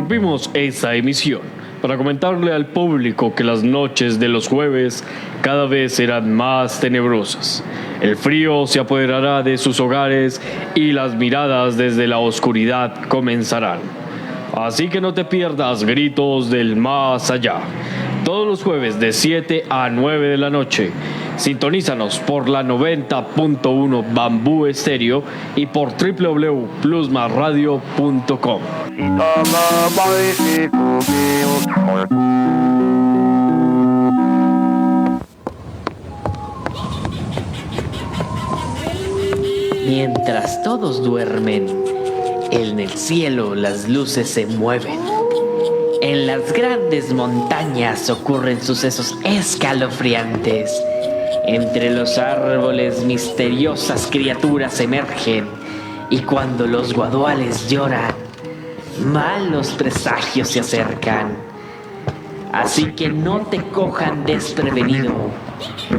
Interrumpimos esta emisión para comentarle al público que las noches de los jueves cada vez serán más tenebrosas. El frío se apoderará de sus hogares y las miradas desde la oscuridad comenzarán. Así que no te pierdas Gritos del Más Allá. Todos los jueves de 7 a 9 de la noche. Sintonízanos por la 90.1 Bambú Estéreo y por www.plusmasradio.com. Mientras todos duermen, en el cielo las luces se mueven. En las grandes montañas ocurren sucesos escalofriantes. Entre los árboles misteriosas criaturas emergen, y cuando los guaduales lloran, malos presagios se acercan. Así que no te cojan desprevenido.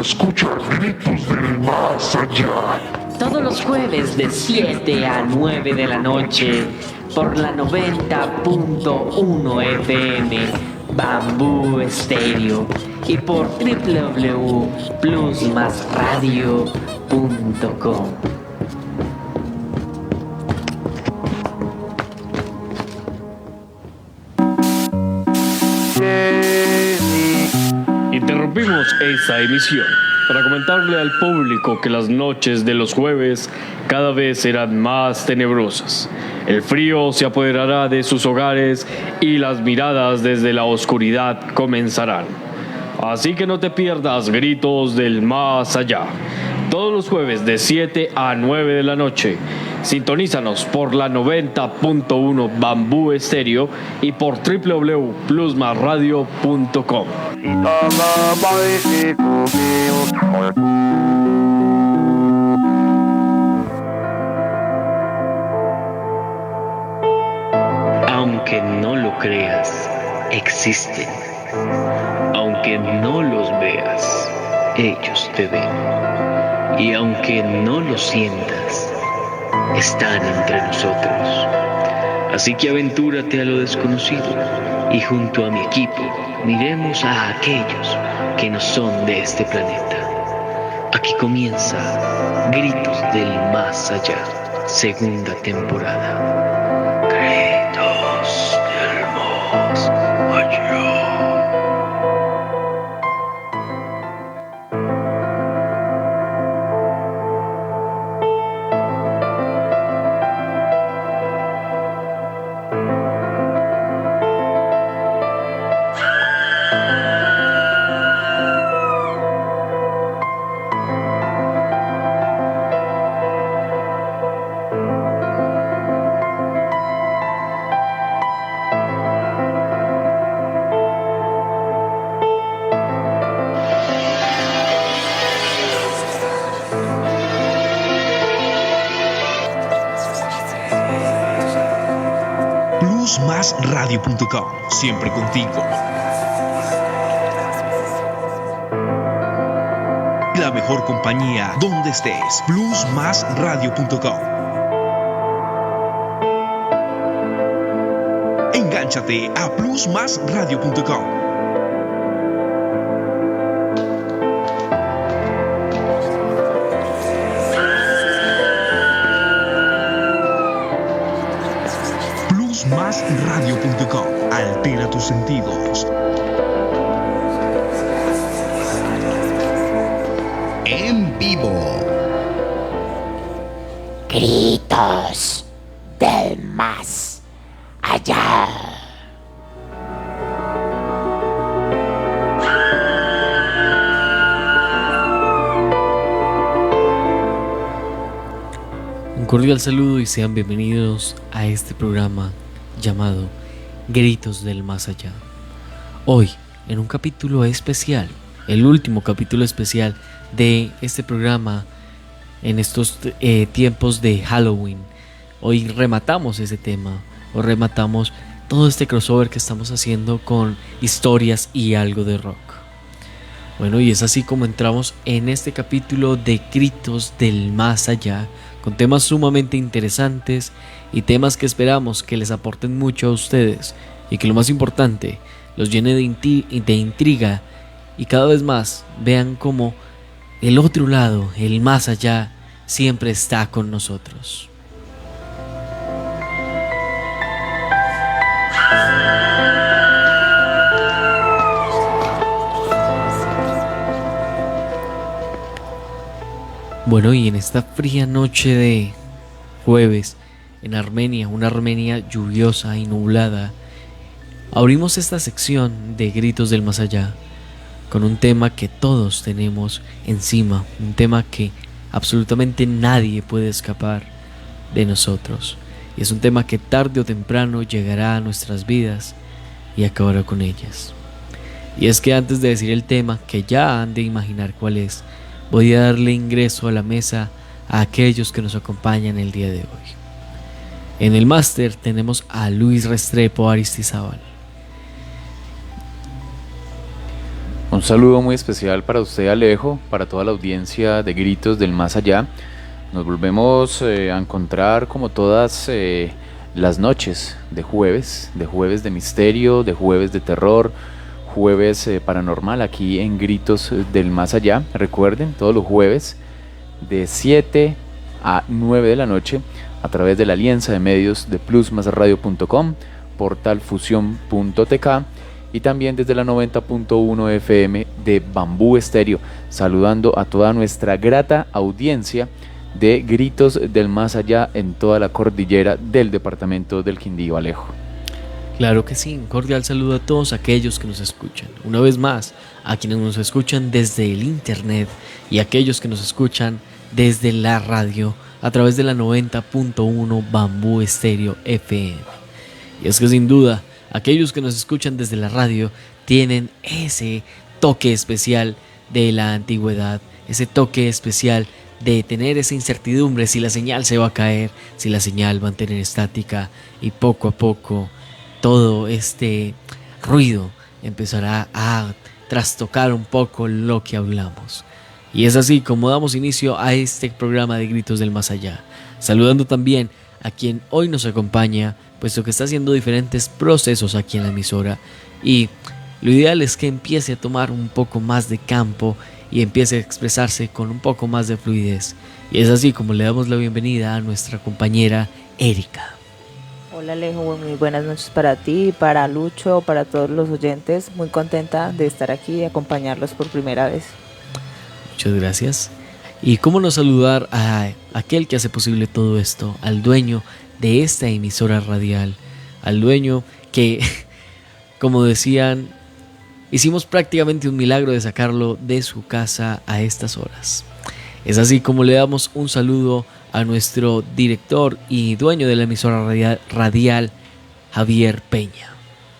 Escucha Gritos del Más Allá. Todos los jueves de 7 a 9 de la noche por la 90.1 FM Bambú Estéreo y por www.plusmasradio.com. Interrumpimos esta emisión para comentarle al público que las noches de los jueves cada vez serán más tenebrosas. El frío se apoderará de sus hogares y las miradas desde la oscuridad comenzarán. Así que no te pierdas Gritos del Más Allá. Todos los jueves de 7 a 9 de la noche. Sintonízanos por la 90.1 Bambú Estéreo y por www.plusmasradio.com. Aunque no lo creas, existen. Aunque no los veas, ellos te ven. Y aunque no los sientas, están entre nosotros. Así que aventúrate a lo desconocido y junto a mi equipo miremos a aquellos que no son de este planeta. Aquí comienza Gritos del Más Allá, segunda temporada. Gritos del Más Allá. plusmasradio.com, siempre contigo. La mejor compañía donde estés. plusmasradio.com. Engánchate a plusmasradio.com. Plusmasradio.com. Altera tus sentidos. En vivo. Gritos del Más Allá. Un cordial saludo y sean bienvenidos a este programa llamado Gritos del Más Allá. Hoy, en un capítulo especial, el último capítulo especial de este programa en estos tiempos de Halloween. Hoy rematamos ese tema, o rematamos todo este crossover que estamos haciendo con historias y algo de rock. Bueno, y es así como entramos en este capítulo de Gritos del Más Allá, con temas sumamente interesantes y temas que esperamos que les aporten mucho a ustedes y que lo más importante, los llene de intriga y cada vez más vean cómo el otro lado, el más allá, siempre está con nosotros. Bueno, y en esta fría noche de jueves en Armenia, una Armenia lluviosa y nublada, abrimos esta sección de Gritos del Más Allá con un tema que todos tenemos encima, un tema que absolutamente nadie puede escapar de nosotros. Y es un tema que tarde o temprano llegará a nuestras vidas y acabará con ellas. Y es que antes de decir el tema, que ya han de imaginar cuál es, voy a darle ingreso a la mesa a aquellos que nos acompañan el día de hoy. En el máster tenemos a Luis Restrepo Aristizábal. Un saludo muy especial para usted, Alejo, para toda la audiencia de Gritos del Más Allá. Nos volvemos a encontrar como todas las noches de jueves de misterio, de jueves de terror, jueves paranormal aquí en Gritos del Más Allá. Recuerden, todos los jueves de 7 a 9 de la noche a través de la alianza de medios de plusmasradio.com, portal fusión.tk y también desde la 90.1 FM de Bambú Estéreo, saludando a toda nuestra grata audiencia de Gritos del Más Allá en toda la cordillera del departamento del Quindío, Alejo. Claro que sí, un cordial saludo a todos aquellos que nos escuchan. Una vez más, a quienes nos escuchan desde el internet y a aquellos que nos escuchan desde la radio a través de la 90.1 Bambú Estéreo FM. Y es que sin duda, aquellos que nos escuchan desde la radio tienen ese toque especial de la antigüedad, ese toque especial de tener esa incertidumbre si la señal se va a caer, si la señal va a tener estática, y poco a poco todo este ruido empezará a trastocar un poco lo que hablamos. Y es así como damos inicio a este programa de Gritos del Más Allá, saludando también a quien hoy nos acompaña, puesto que está haciendo diferentes procesos aquí en la emisora, y lo ideal es que empiece a tomar un poco más de campo y empiece a expresarse con un poco más de fluidez. Y es así como le damos la bienvenida a nuestra compañera Erika. Hola Alejo, muy buenas noches para ti, para Lucho, para todos los oyentes. Muy contenta de estar aquí y acompañarlos por primera vez. Muchas gracias. Y cómo no saludar a aquel que hace posible todo esto, al dueño de esta emisora radial, al dueño que, como decían, hicimos prácticamente un milagro de sacarlo de su casa a estas horas. Es así como le damos un saludo a nuestro director y dueño de la emisora radial, Javier Peña.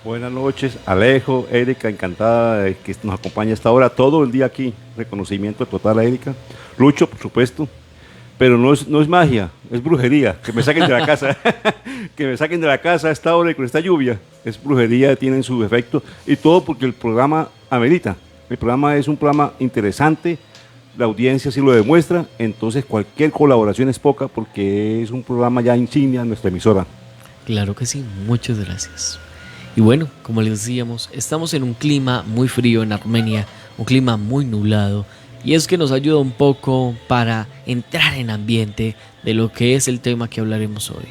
Buenas noches, Alejo, Erika, encantada de que nos acompañe a esta hora, todo el día aquí. Reconocimiento total a Erika. Lucho, por supuesto, pero no es magia, es brujería. Que me saquen de la casa, que me saquen de la casa a esta hora y con esta lluvia. Es brujería, tienen su efecto y todo porque el programa amerita. El programa es un programa interesante, la audiencia sí lo demuestra, entonces cualquier colaboración es poca porque es un programa ya insignia en nuestra emisora. Claro que sí, muchas gracias. Y bueno, como les decíamos, estamos en un clima muy frío en Armenia, un clima muy nublado, y es que nos ayuda un poco para entrar en ambiente de lo que es el tema que hablaremos hoy.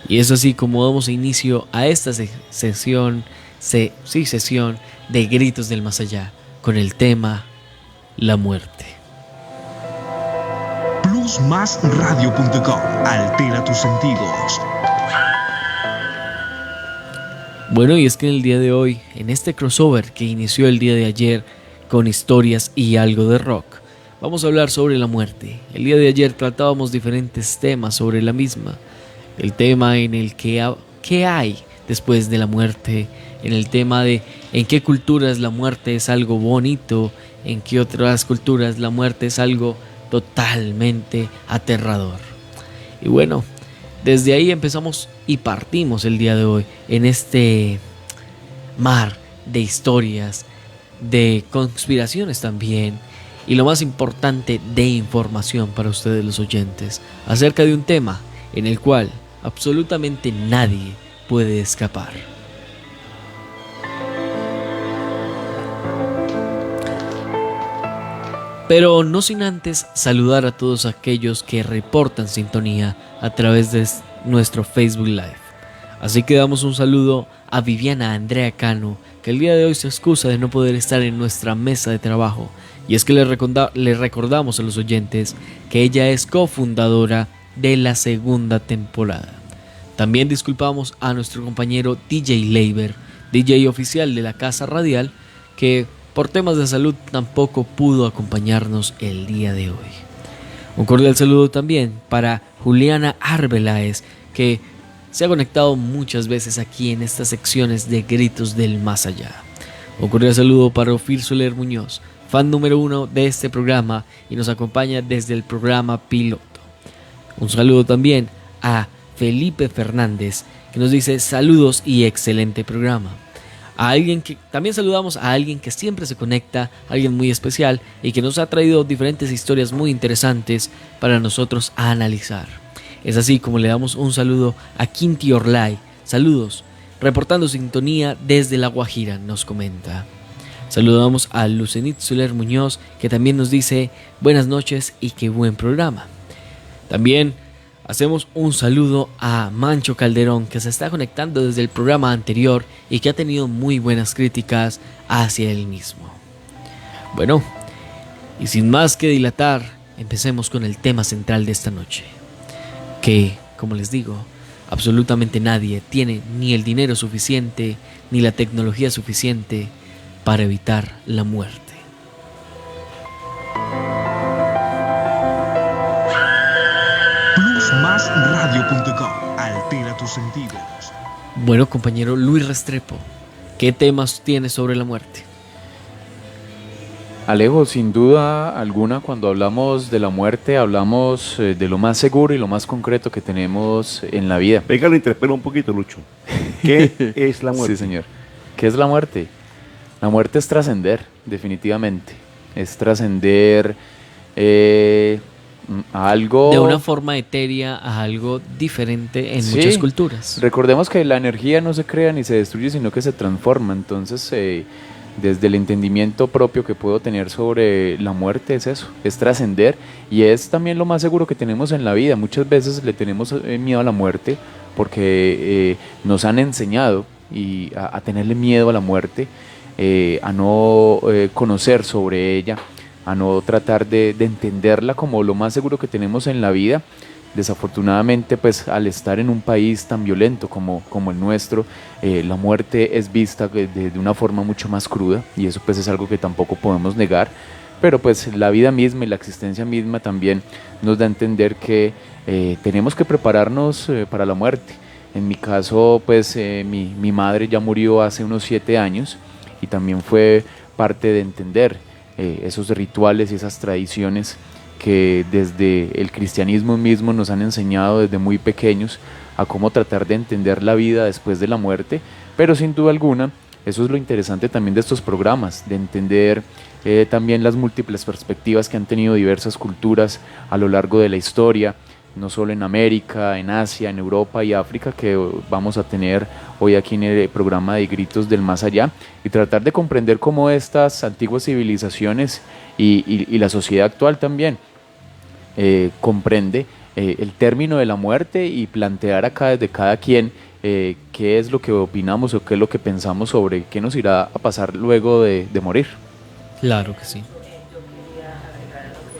Y es así como damos inicio a esta sesión de Gritos del Más Allá, con el tema la muerte. Plusmasradio.com. Altera tus sentidos. Bueno, y es que en el día de hoy, en este crossover que inició el día de ayer con historias y algo de rock, vamos a hablar sobre la muerte. El día de ayer tratábamos diferentes temas sobre la misma. El tema en el que ¿qué hay después de la muerte? En el tema de en qué culturas la muerte es algo bonito, en qué otras culturas la muerte es algo totalmente aterrador. Y bueno, desde ahí empezamos y partimos el día de hoy en este mar de historias, de conspiraciones también, y lo más importante, de información para ustedes los oyentes, acerca de un tema en el cual absolutamente nadie puede escapar. Pero no sin antes saludar a todos aquellos que reportan sintonía a través de nuestro Facebook Live. Así que damos un saludo a Viviana Andrea Cano, que el día de hoy se excusa de no poder estar en nuestra mesa de trabajo. Y es que le recordamos a los oyentes que ella es cofundadora de la segunda temporada. También disculpamos a nuestro compañero DJ Leiber, DJ oficial de la Casa Radial, que por temas de salud tampoco pudo acompañarnos el día de hoy. Un cordial saludo también para Juliana Arbeláez, que se ha conectado muchas veces aquí en estas secciones de Gritos del Más Allá. Un cordial saludo para Ofir Soler Muñoz, fan número 1 de este programa y nos acompaña desde el programa piloto. Un saludo también a Felipe Fernández, que nos dice saludos y excelente programa. También saludamos a alguien que siempre se conecta, alguien muy especial y que nos ha traído diferentes historias muy interesantes para nosotros a analizar. Es así como le damos un saludo a Quinti Orlay. Saludos, reportando sintonía desde La Guajira, nos comenta. Saludamos a Lucenit Soler Muñoz, que también nos dice buenas noches y qué buen programa. También hacemos un saludo a Mancho Calderón, que se está conectando desde el programa anterior y que ha tenido muy buenas críticas hacia él mismo. Bueno, y sin más que dilatar, empecemos con el tema central de esta noche. Que, como les digo, absolutamente nadie tiene ni el dinero suficiente ni la tecnología suficiente para evitar la muerte. Plusmasradio.com. Altera tus sentidos. Bueno, compañero Luis Restrepo, ¿qué temas tienes sobre la muerte? Alejo, sin duda alguna, cuando hablamos de la muerte, hablamos de lo más seguro y lo más concreto que tenemos en la vida. Venga, lo interpelo un poquito, Lucho. ¿Qué es la muerte? Sí, señor. ¿Qué es la muerte? La muerte es trascender, definitivamente. Es trascender a algo... De una forma etérea a algo diferente en muchas culturas. Recordemos que la energía no se crea ni se destruye, sino que se transforma. Entonces, desde el entendimiento propio que puedo tener sobre la muerte es eso, es trascender, y es también lo más seguro que tenemos en la vida. Muchas veces le tenemos miedo a la muerte porque nos han enseñado a tenerle miedo a la muerte, a no conocer sobre ella, a no tratar de entenderla como lo más seguro que tenemos en la vida. Desafortunadamente, pues al estar en un país tan violento como el nuestro, la muerte es vista de una forma mucho más cruda, y eso pues es algo que tampoco podemos negar. Pero pues la vida misma y la existencia misma también nos da a entender que tenemos que prepararnos para la muerte. En mi caso, pues mi madre ya murió hace unos 7 años, y también fue parte de entender esos rituales y esas tradiciones que desde el cristianismo mismo nos han enseñado desde muy pequeños a cómo tratar de entender la vida después de la muerte. Pero sin duda alguna, eso es lo interesante también de estos programas, de entender también las múltiples perspectivas que han tenido diversas culturas a lo largo de la historia, no solo en América, en Asia, en Europa y África, que vamos a tener hoy aquí en el programa de Gritos del Más Allá, y tratar de comprender cómo estas antiguas civilizaciones y la sociedad actual también comprende el término de la muerte, y plantear acá desde cada quien qué es lo que opinamos o qué es lo que pensamos sobre qué nos irá a pasar luego de morir. Claro que sí.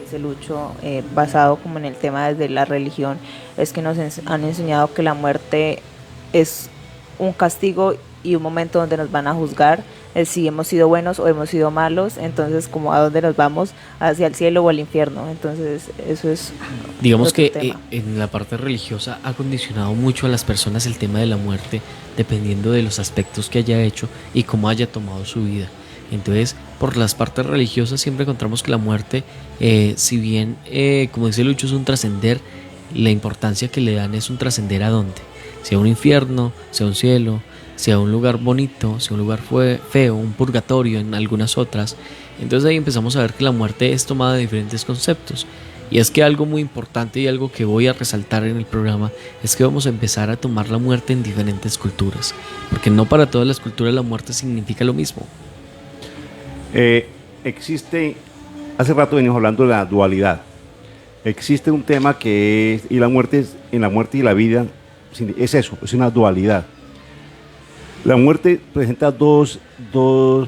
Dice Lucho, basado como en el tema desde la religión, es que nos han enseñado que la muerte es un castigo y un momento donde nos van a juzgar si hemos sido buenos o hemos sido malos. Entonces, como a dónde nos vamos, hacia el cielo o al infierno. Entonces eso es, digamos que en la parte religiosa ha condicionado mucho a las personas el tema de la muerte, dependiendo de los aspectos que haya hecho y cómo haya tomado su vida. Entonces, por las partes religiosas siempre encontramos que la muerte, si bien, como dice Lucho, es un trascender, la importancia que le dan es un trascender a dónde, sea un infierno, sea un cielo, sea un lugar bonito, sea un lugar feo, un purgatorio en algunas otras. Entonces ahí empezamos a ver que la muerte es tomada de diferentes conceptos. Y es que algo muy importante y algo que voy a resaltar en el programa es que vamos a empezar a tomar la muerte en diferentes culturas, porque no para todas las culturas la muerte significa lo mismo. Existe hace rato venimos hablando de la dualidad. Existe un tema que es, y la muerte en la muerte y la vida, es eso, es una dualidad. La muerte presenta dos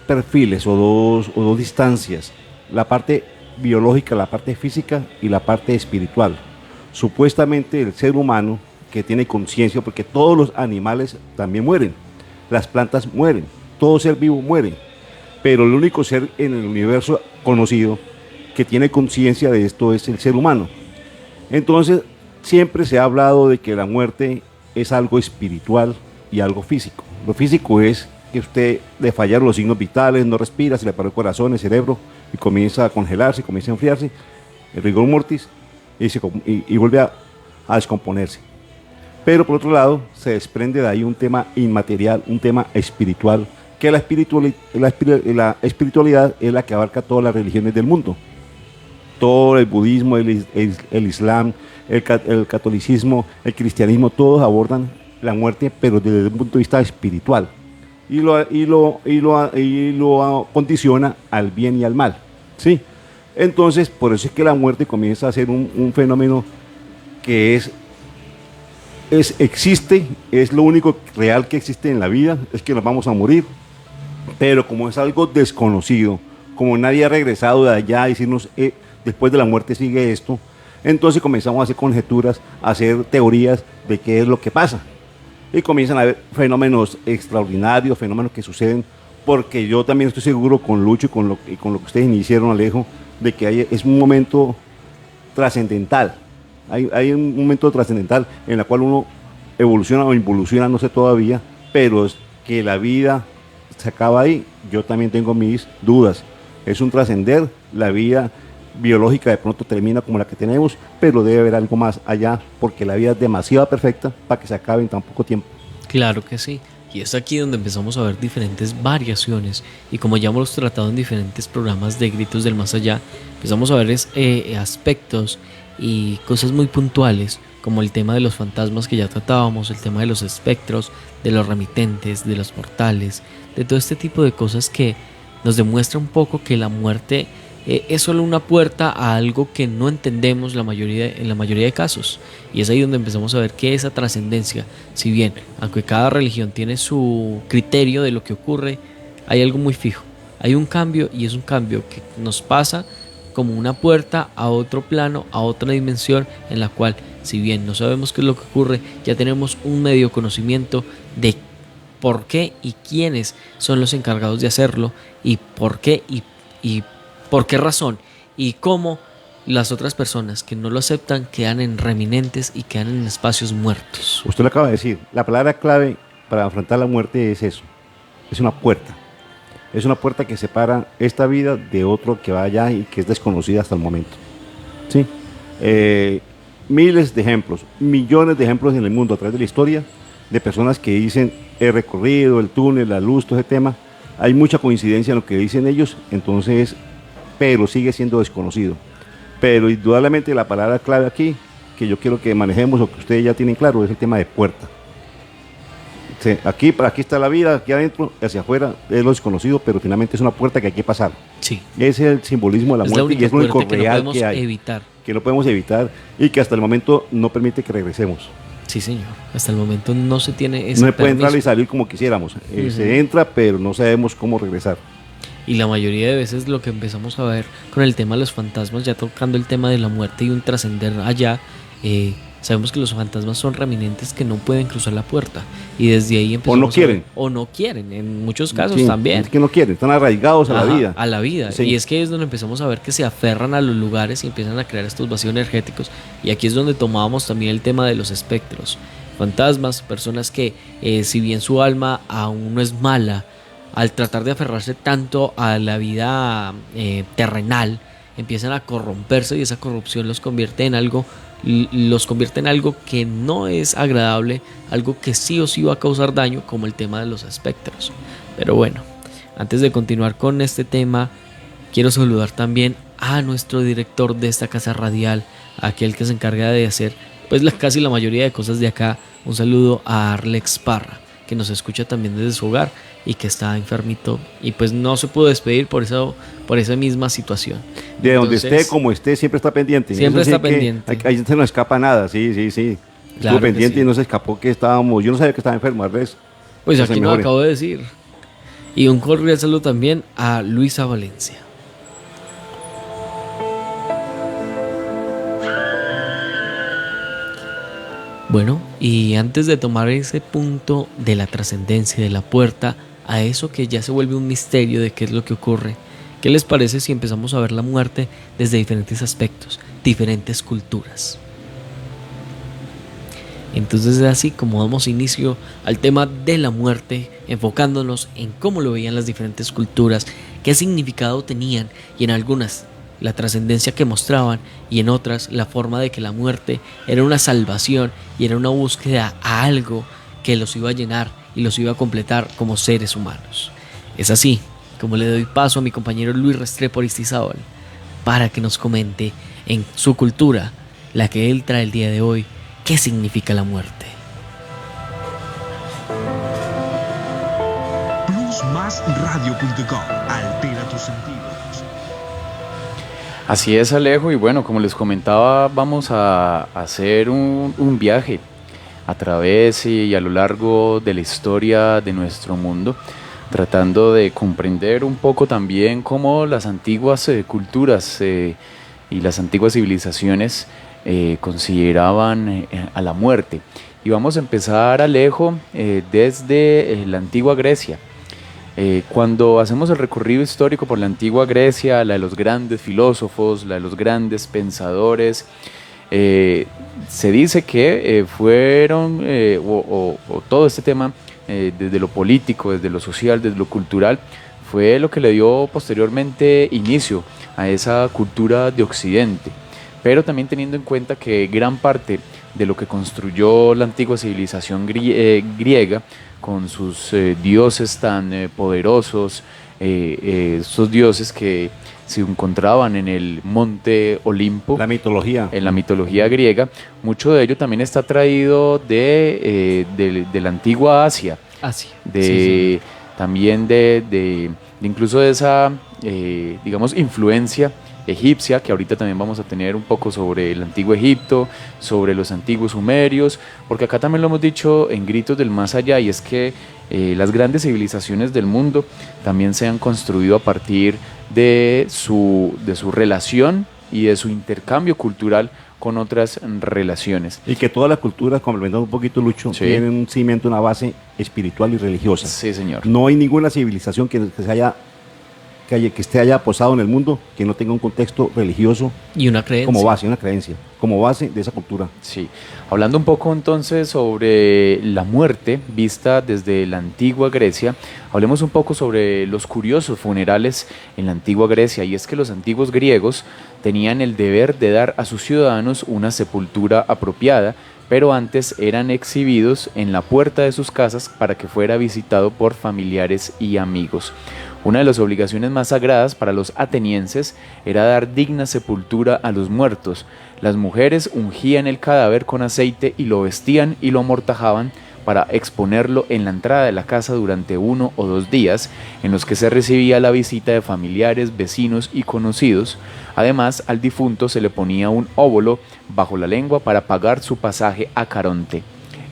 perfiles o dos distancias, la parte biológica, la parte física y la parte espiritual. Supuestamente el ser humano que tiene conciencia, porque todos los animales también mueren, las plantas mueren, todo ser vivo muere, pero el único ser en el universo conocido que tiene conciencia de esto es el ser humano. Entonces siempre se ha hablado de que la muerte es algo espiritual y algo físico. Lo físico es que usted le fallaron los signos vitales, no respira, se le paró el corazón, el cerebro y comienza a congelarse, comienza a enfriarse, el rigor mortis, y vuelve a descomponerse. Pero por otro lado se desprende de ahí un tema inmaterial, un tema espiritual, que la espiritualidad es la que abarca todas las religiones del mundo. Todo el budismo, el islam, el catolicismo, el cristianismo, todos abordan la muerte, pero desde un punto de vista espiritual. Y lo condiciona al bien y al mal. ¿Sí? Entonces, por eso es que la muerte comienza a ser un fenómeno que existe, es lo único real que existe en la vida, es que nos vamos a morir, pero como es algo desconocido, como nadie ha regresado de allá a decirnos después de la muerte sigue esto, entonces comenzamos a hacer conjeturas, a hacer teorías de qué es lo que pasa. Y comienzan a haber fenómenos extraordinarios, fenómenos que suceden, porque yo también estoy seguro con Lucho y con lo que ustedes iniciaron, Alejo, de que es un momento trascendental. Hay un momento trascendental en el cual uno evoluciona o involuciona, no sé todavía, pero es que la vida se acaba ahí. Yo también tengo mis dudas. Es un trascender, la vida biológica de pronto termina como la que tenemos, pero debe haber algo más allá, porque la vida es demasiado perfecta para que se acabe en tan poco tiempo. Claro que sí. Y es aquí donde empezamos a ver diferentes variaciones, y como ya hemos tratado en diferentes programas de Gritos del Más Allá, empezamos a ver aspectos y cosas muy puntuales, como el tema de los fantasmas que ya tratábamos, el tema de los espectros, de los remitentes, de los mortales, de todo este tipo de cosas que nos demuestra un poco que la muerte es solo una puerta a algo que no entendemos en la mayoría de casos. Y es ahí donde empezamos a ver que esa trascendencia, si bien aunque cada religión tiene su criterio de lo que ocurre, hay algo muy fijo, hay un cambio, y es un cambio que nos pasa como una puerta a otro plano, a otra dimensión, en la cual, si bien no sabemos qué es lo que ocurre, ya tenemos un medio conocimiento de por qué y quiénes son los encargados de hacerlo, y por qué y por qué razón, y cómo las otras personas que no lo aceptan quedan en reminentes y quedan en espacios muertos. Usted lo acaba de decir, la palabra clave para afrontar la muerte es eso, es una puerta. Es una puerta que separa esta vida de otro que va allá y que es desconocida hasta el momento. ¿Sí? Miles de ejemplos, millones de ejemplos en el mundo a través de la historia, de personas que dicen el recorrido, el túnel, la luz, todo ese tema. Hay mucha coincidencia en lo que dicen ellos, entonces, pero sigue siendo desconocido. Pero indudablemente la palabra clave aquí, que yo quiero que manejemos o que ustedes ya tienen claro, es el tema de puerta. Sí, aquí está la vida, aquí adentro, hacia afuera es lo desconocido, pero finalmente es una puerta que hay que pasar. Sí. Ese es el simbolismo de la muerte y es lo único real que hay. Evitar. Que no podemos evitar y que hasta el momento no permite que regresemos. Sí, señor. Hasta el momento no se tiene ese No se puede permiso. entrar y salir como quisiéramos. Se entra, pero no sabemos cómo regresar. Y la mayoría de veces lo que empezamos a ver con el tema de los fantasmas, ya tocando el tema de la muerte y un trascender allá, sabemos que los fantasmas son reminentes que no pueden cruzar la puerta, y desde ahí empezamos o no quieren, en muchos casos sí, también. Es que no quieren, están arraigados a la vida. A la vida, sí. Y es que es donde empezamos a ver que se aferran a los lugares y empiezan a crear estos vacíos energéticos, y aquí es donde tomábamos también el tema de los espectros, fantasmas, personas que si bien su alma aún no es mala, al tratar de aferrarse tanto a la vida terrenal, empiezan a corromperse, y esa corrupción los convierte en algo que no es agradable, algo que sí o sí va a causar daño, como el tema de los espectros. Pero bueno, antes de continuar con este tema, quiero saludar también a nuestro director de esta casa radial, aquel que se encarga de hacer pues casi la mayoría de cosas de acá. Un saludo a Arlex Parra, que nos escucha también desde su hogar y que está enfermito y pues no se pudo despedir por esa misma situación. De donde Entonces, esté, como esté, siempre está pendiente. Siempre Eso sí está que pendiente. Ahí se no escapa nada, sí. Claro Estuvo que pendiente sí. y no se escapó que estábamos. Yo no sabía que estaba enfermo, al revés. Pues Que se aquí nos mejore. acabo de decir. Y un cordial saludo también a Luisa Valencia. Bueno, y antes de tomar ese punto de la trascendencia de la puerta a eso que ya se vuelve un misterio de qué es lo que ocurre, ¿qué les parece si empezamos a ver la muerte desde diferentes aspectos, diferentes culturas? Entonces es así como damos inicio al tema de la muerte, enfocándonos en cómo lo veían las diferentes culturas, qué significado tenían y en algunas la trascendencia que mostraban y en otras la forma de que la muerte era una salvación y era una búsqueda a algo que los iba a llenar y los iba a completar como seres humanos. Es así como le doy paso a mi compañero Luis Restrepo Aristizábal para que nos comente en su cultura, la que él trae el día de hoy, qué significa la muerte. Plusmasradio.com altera tus sentidos. Así es, Alejo, y bueno, como les comentaba, vamos a hacer un viaje a través y a lo largo de la historia de nuestro mundo, tratando de comprender un poco también cómo las antiguas culturas y las antiguas civilizaciones consideraban a la muerte. Y vamos a empezar, Alejo, desde la antigua Grecia. Cuando hacemos el recorrido histórico por la antigua Grecia, la de los grandes filósofos, la de los grandes pensadores, se dice que fueron, o todo este tema, desde lo político, desde lo social, desde lo cultural, fue lo que le dio posteriormente inicio a esa cultura de Occidente. Pero también teniendo en cuenta que gran parte de lo que construyó la antigua civilización griega, con sus dioses tan poderosos, estos dioses que se encontraban en el monte Olimpo, La mitología. en la mitología griega, mucho de ello también está traído de la antigua Asia, Así. también de incluso de esa, digamos, influencia egipcia, que ahorita también vamos a tener un poco sobre el antiguo Egipto, sobre los antiguos sumerios, porque acá también lo hemos dicho en Gritos del Más Allá, y es que las grandes civilizaciones del mundo también se han construido a partir de su relación y de su intercambio cultural con otras relaciones. Y que todas las culturas, complementando un poquito, Lucho, Sí. tienen un cimiento, una base espiritual y religiosa. Sí, señor. No hay ninguna civilización que esté allá posado en el mundo que no tenga un contexto religioso Y una creencia. como base, una creencia, como base de esa cultura. Sí, hablando un poco entonces sobre la muerte vista desde la antigua Grecia, hablemos un poco sobre los curiosos funerales en la antigua Grecia, y es que los antiguos griegos tenían el deber de dar a sus ciudadanos una sepultura apropiada, pero antes eran exhibidos en la puerta de sus casas para que fuera visitado por familiares y amigos. Una de las obligaciones más sagradas para los atenienses era dar digna sepultura a los muertos. Las mujeres ungían el cadáver con aceite y lo vestían y lo amortajaban para exponerlo en la entrada de la casa durante 1 o 2 días, en los que se recibía la visita de familiares, vecinos y conocidos. Además, al difunto se le ponía un óbolo bajo la lengua para pagar su pasaje a Caronte,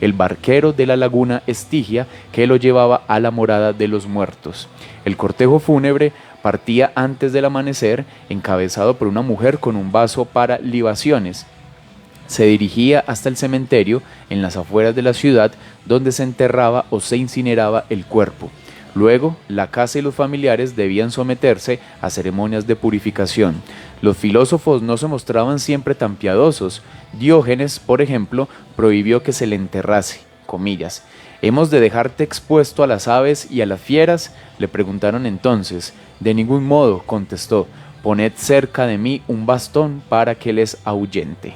el barquero de la laguna Estigia, que lo llevaba a la morada de los muertos. El cortejo fúnebre partía antes del amanecer, encabezado por una mujer con un vaso para libaciones. Se dirigía hasta el cementerio en las afueras de la ciudad, donde se enterraba o se incineraba el cuerpo. Luego, la casa y los familiares debían someterse a ceremonias de purificación. Los filósofos no se mostraban siempre tan piadosos. Diógenes, por ejemplo, prohibió que se le enterrase, comillas. ¿Hemos de dejarte expuesto a las aves y a las fieras?, le preguntaron entonces. De ningún modo, contestó, poned cerca de mí un bastón para que les ahuyente.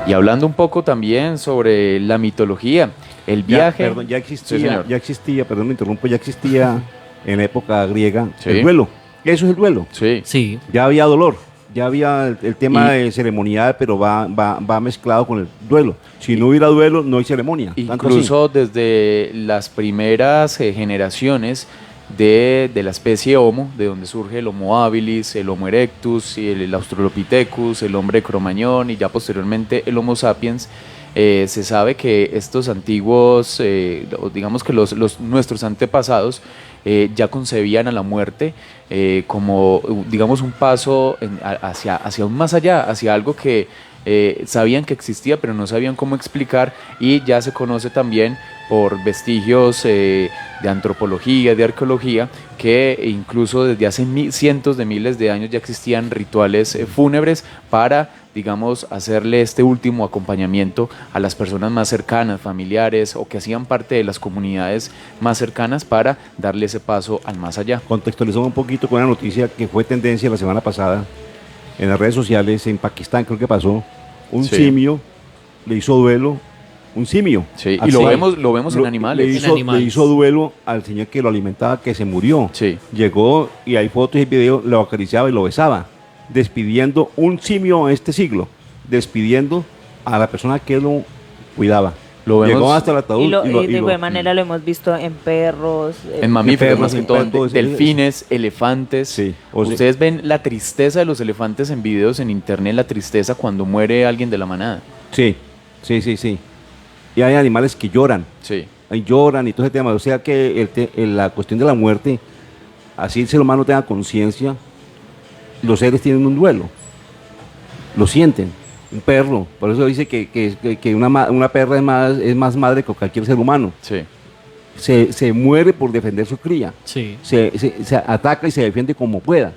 Y hablando un poco también sobre la mitología, el viaje... Ya Sí, señor. existía, perdón, me interrumpo, ya existía en la época griega Sí. el duelo. Eso es el duelo. Sí. Sí. Ya había dolor. Ya había el tema de ceremonial, pero va mezclado con el duelo. Si no hubiera duelo, no hay ceremonia. Incluso desde las primeras generaciones de la especie Homo, de donde surge el Homo habilis, el Homo erectus, y el Australopithecus, el hombre de Cromañón y ya posteriormente el Homo sapiens, se sabe que estos antiguos, digamos que nuestros antepasados, ya concebían a la muerte como, digamos, un paso hacia un más allá, hacia algo que sabían que existía, pero no sabían cómo explicar, y ya se conoce también por vestigios de antropología, de arqueología, que incluso desde hace cientos de miles de años ya existían rituales fúnebres para, digamos, hacerle este último acompañamiento a las personas más cercanas, familiares, o que hacían parte de las comunidades más cercanas, para darle ese paso al más allá. Contextualizamos un poquito con una noticia que fue tendencia la semana pasada en las redes sociales. En Pakistán creo que pasó, un simio le hizo duelo, un simio. Sí, y lo vemos en animales. Le hizo duelo al señor que lo alimentaba, que se murió. Sí. Llegó, y hay fotos y videos, lo acariciaba y lo besaba, despidiendo un simio en este siglo, despidiendo a la persona que lo cuidaba. Llegó hasta el ataúd. Y de igual manera lo hemos visto en perros, en mamíferos, más que todo, delfines, elefantes. Sí. Ustedes ven la tristeza de los elefantes en videos en internet, la tristeza cuando muere alguien de la manada. Sí. Y hay animales que lloran. Sí. Lloran y todo ese tema. O sea que la cuestión de la muerte, así el ser humano tenga conciencia, los seres tienen un duelo. Lo sienten. Un perro, por eso dice que una perra es más madre que cualquier ser humano. Sí. Se muere por defender su cría. Sí. Se ataca y se defiende como pueda,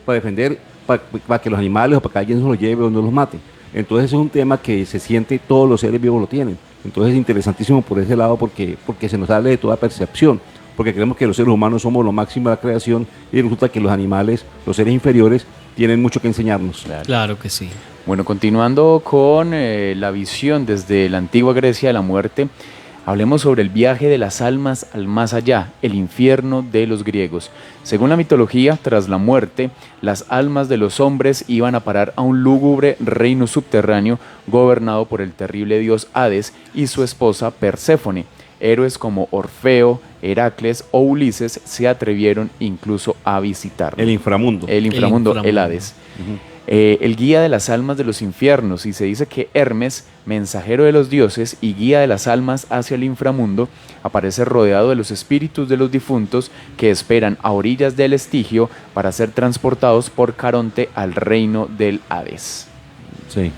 para defender, para que los animales o para que alguien se los lleve o no los mate. Entonces es un tema que se siente, todos los seres vivos lo tienen. Entonces es interesantísimo por ese lado, porque se nos sale de toda percepción, porque creemos que los seres humanos somos lo máximo de la creación, y resulta que los animales, los seres inferiores, tienen mucho que enseñarnos. Claro que sí. Bueno, continuando con la visión desde la antigua Grecia de la muerte, hablemos sobre el viaje de las almas al más allá, el infierno de los griegos. Según la mitología, tras la muerte, las almas de los hombres iban a parar a un lúgubre reino subterráneo gobernado por el terrible dios Hades y su esposa Perséfone. Héroes como Orfeo, Heracles o Ulises se atrevieron incluso a visitarlo. El inframundo, el Hades. El guía de las almas de los infiernos, y se dice que Hermes, mensajero de los dioses y guía de las almas hacia el inframundo, aparece rodeado de los espíritus de los difuntos que esperan a orillas del Estigio para ser transportados por Caronte al reino del Hades. Sí.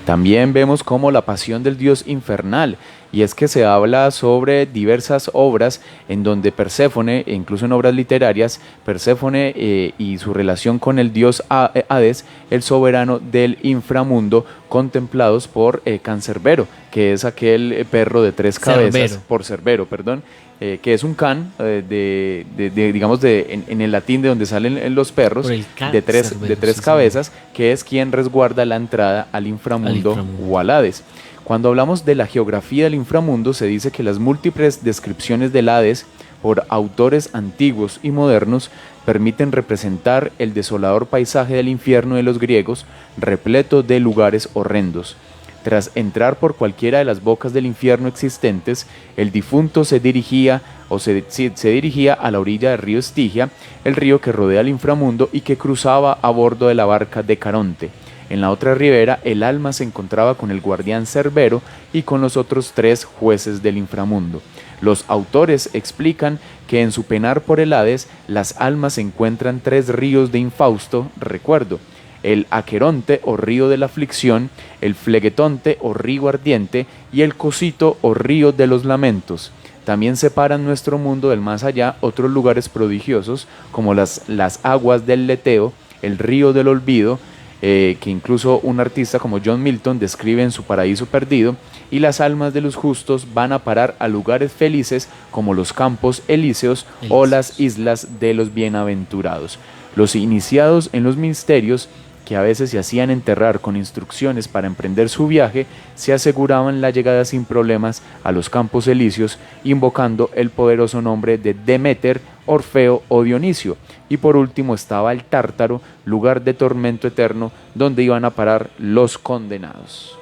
También vemos como la pasión del dios infernal, y es que se habla sobre diversas obras en donde Perséfone, e incluso en obras literarias, Perséfone y su relación con el dios Hades, el soberano del inframundo, contemplados por Cancerbero, que es aquel perro de 3 cabezas, por Cerbero, perdón, que es un can, digamos, en el latín de donde salen los perros, de tres cabezas, que es quien resguarda la entrada al inframundo o al Hades. Cuando hablamos de la geografía del inframundo, se dice que las múltiples descripciones del Hades por autores antiguos y modernos permiten representar el desolador paisaje del infierno de los griegos, repleto de lugares horrendos. Tras entrar por cualquiera de las bocas del infierno existentes, el difunto se dirigía a la orilla del río Estigia, el río que rodea el inframundo y que cruzaba a bordo de la barca de Caronte. En la otra ribera, el alma se encontraba con el guardián Cerbero y con los otros 3 jueces del inframundo. Los autores explican que en su penar por el Hades, las almas encuentran 3 ríos de infausto recuerdo: el Aqueronte o río de la aflicción, el Flegetonte o río ardiente y el Cosito o río de los lamentos. También separan nuestro mundo del más allá otros lugares prodigiosos como las aguas del Leteo, el río del olvido, que incluso un artista como John Milton describe en su Paraíso Perdido, y las almas de los justos van a parar a lugares felices como los campos elíseos o las islas de los bienaventurados. Los iniciados en los misterios, que a veces se hacían enterrar con instrucciones para emprender su viaje, se aseguraban la llegada sin problemas a los campos elíseos, invocando el poderoso nombre de Deméter Orfeo o Dionisio. Y por último estaba el Tártaro, lugar de tormento eterno, donde iban a parar los condenados.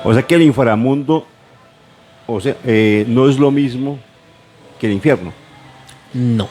O sea que el inframundo, no es lo mismo que el infierno. No.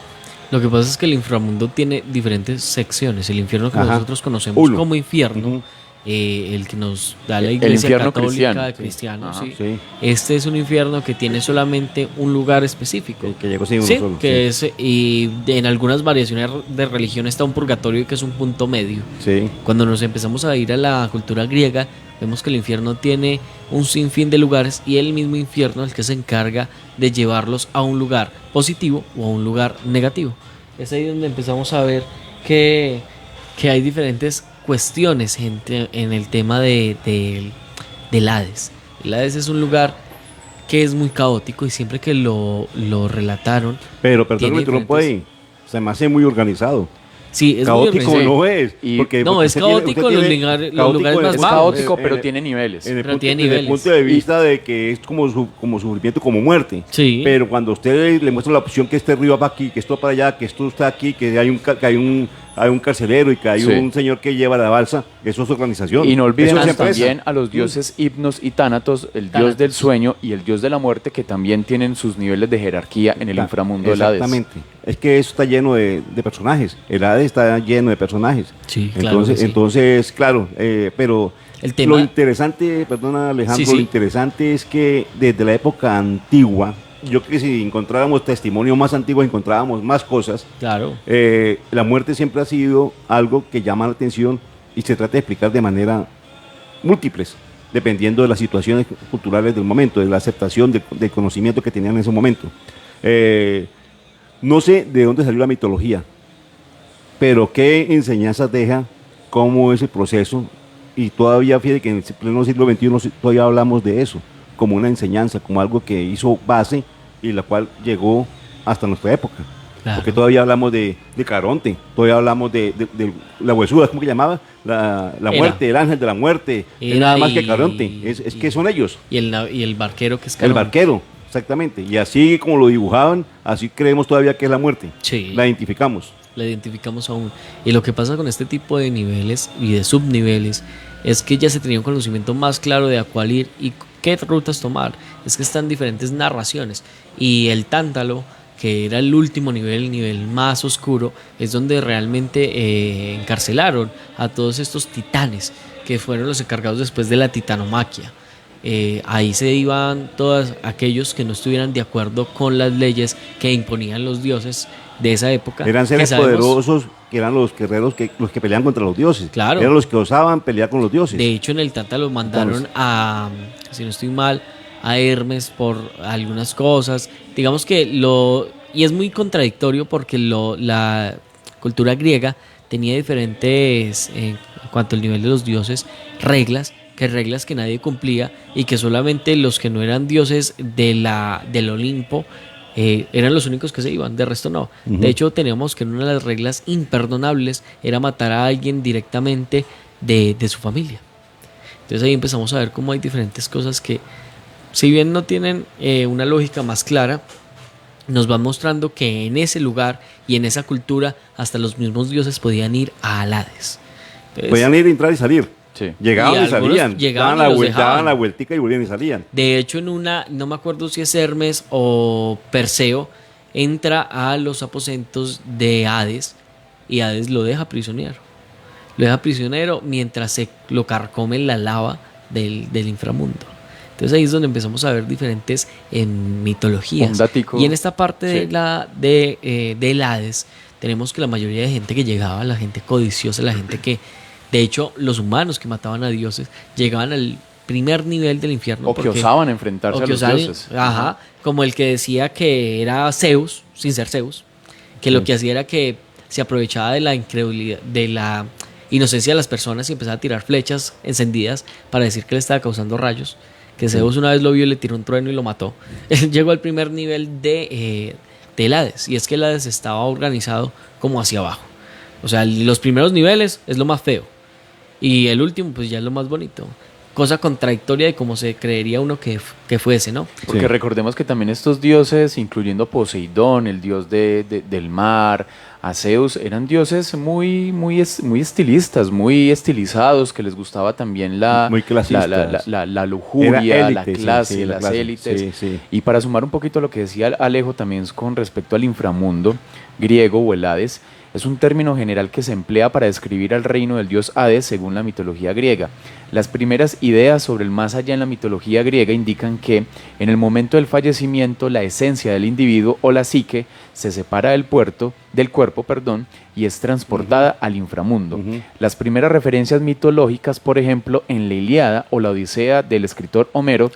Lo que pasa es que el inframundo tiene diferentes secciones. El infierno que Ajá. nosotros conocemos Uno. como infierno, Ujú. El que nos da la El iglesia infierno católica cristiano, de sí. cristianos. Ajá. Sí. Sí. Este es un infierno que tiene solamente un lugar específico. Que llegó sin uno Sí, solo. que es, y en algunas variaciones de religión está un purgatorio que es un punto medio. Sí. Cuando nos empezamos a ir a la cultura griega, vemos que el infierno tiene un sinfín de lugares y el mismo infierno es el que se encarga de llevarlos a un lugar positivo o a un lugar negativo. Es ahí donde empezamos a ver que hay diferentes cuestiones en el tema del Hades. El Hades es un lugar que es muy caótico y siempre que lo relataron... Pero perdón, tiene me interrumpo diferentes- ahí. Se me hace muy organizado. Sí, es Caótico muy no es. Y- Porque, No, porque es usted tiene- caótico usted los tiene- lugares caótico más Es bajos. caótico, pero en- tiene niveles. En el, Pero punto, tiene desde el niveles. punto de vista de que es como sufrimiento, como muerte. Sí. Pero cuando usted le muestra la opción que este río va aquí, que esto para allá, que esto está aquí, que hay un carcelero y que hay Sí. un señor que lleva la balsa, eso es organización. Y no Eso olvidemos es empresa. también a los dioses Hipnos y Tánatos, el dios del sueño y el dios de la muerte, que también tienen sus niveles de jerarquía en el inframundo del Hades. Exactamente. Es que eso está lleno de personajes. El Hades está lleno de personajes. Sí, claro Entonces, que sí. entonces claro, pero El tema- lo interesante, perdona Alejandro, Sí, sí. lo interesante es que desde la época antigua, yo creo que si encontráramos testimonios más antiguos, encontrábamos más cosas. Claro. La muerte siempre ha sido algo que llama la atención y se trata de explicar de manera múltiples, dependiendo de las situaciones culturales del momento, de la aceptación del conocimiento que tenían en ese momento. No sé de dónde salió la mitología, pero qué enseñanzas deja, cómo es el proceso, y todavía, fíjate que en el pleno siglo XXI todavía hablamos de eso, como una enseñanza, como algo que hizo base y la cual llegó hasta nuestra época. Claro. Porque todavía hablamos de Caronte, todavía hablamos de la huesuda, ¿cómo que llamaba? La Era. muerte, el ángel de la muerte, es Era nada más que y- Caronte, es que son ellos. Y el barquero que es El Caronte. barquero, exactamente. Y así como lo dibujaban, así creemos todavía que es la muerte. Sí. La identificamos. La identificamos aún. Y lo que pasa con este tipo de niveles y de subniveles es que ya se tenía un conocimiento más claro de a cuál ir y qué rutas tomar. Es que están diferentes narraciones. Y el Tántalo, que era el último nivel, el nivel más oscuro, es donde realmente encarcelaron a todos estos titanes que fueron los encargados después de la titanomaquia. Ahí se iban todos aquellos que no estuvieran de acuerdo con las leyes que imponían los dioses de esa época. Eran que seres sabemos- poderosos que eran los guerreros, los que peleaban contra los dioses. Claro. Eran los que osaban pelear con los dioses. De hecho, en el Tántalo mandaron a, si no estoy mal, a Hermes por algunas cosas. Digamos que y es muy contradictorio porque la cultura griega tenía diferentes, en cuanto al nivel de los dioses, reglas que nadie cumplía y que solamente los que no eran dioses del Olimpo eran los únicos que se iban, de resto no. Ujú. De hecho, teníamos que una de las reglas imperdonables era matar a alguien directamente de su familia. Entonces ahí empezamos a ver cómo hay diferentes cosas que, si bien no tienen una lógica más clara, nos van mostrando que en ese lugar y en esa cultura hasta los mismos dioses podían ir a Hades. Entonces, Podían ir, entrar y salir. Sí. Llegaban Y y, algunos salían. llegaban Daban y los dejaban. daban la vueltica y volvían y salían. de hecho, en una, no me acuerdo si es Hermes o Perseo, entra a los aposentos de Hades y Hades lo deja prisionero. Lo deja prisionero mientras se lo carcome la lava del inframundo. Entonces ahí es donde empezamos a ver diferentes mitologías. Un datico. Y en esta parte Sí. del Hades tenemos que la mayoría de gente que llegaba, la gente codiciosa, la gente que, de hecho, los humanos que mataban a dioses, llegaban al primer nivel del infierno. O que porque- osaban enfrentarse o a que los osaban- dioses. Ajá, como el que decía que era Zeus, sin ser Zeus, que lo que hacía era que se aprovechaba de la incredulidad, de la inocencia de las personas y empezaba a tirar flechas encendidas para decir que le estaba causando rayos. Que Zeus una vez lo vio y le tiró un trueno y lo mató. Él llegó al primer nivel del Hades, y es que el Hades estaba organizado como hacia abajo. O sea, los primeros niveles es lo más feo y el último pues ya es lo más bonito. cosa contradictoria de cómo se creería uno que fuese, ¿no? Porque Sí. recordemos que también estos dioses, incluyendo a Poseidón, el dios del mar, a Zeus, eran dioses muy estilistas, muy estilizados, que les gustaba también Muy clasistas. la lujuria, Era la élite, sí, clase, sí, la las clase, élites. sí, sí. Y para sumar un poquito a lo que decía Alejo también con respecto al inframundo griego o el Hades, es un término general que se emplea para describir al reino del dios Hades según la mitología griega. Las primeras ideas sobre el más allá en la mitología griega indican que en el momento del fallecimiento la esencia del individuo o la psique se separa del cuerpo, y es transportada al inframundo. Las primeras referencias mitológicas, por ejemplo, en la Ilíada o la Odisea del escritor Homero,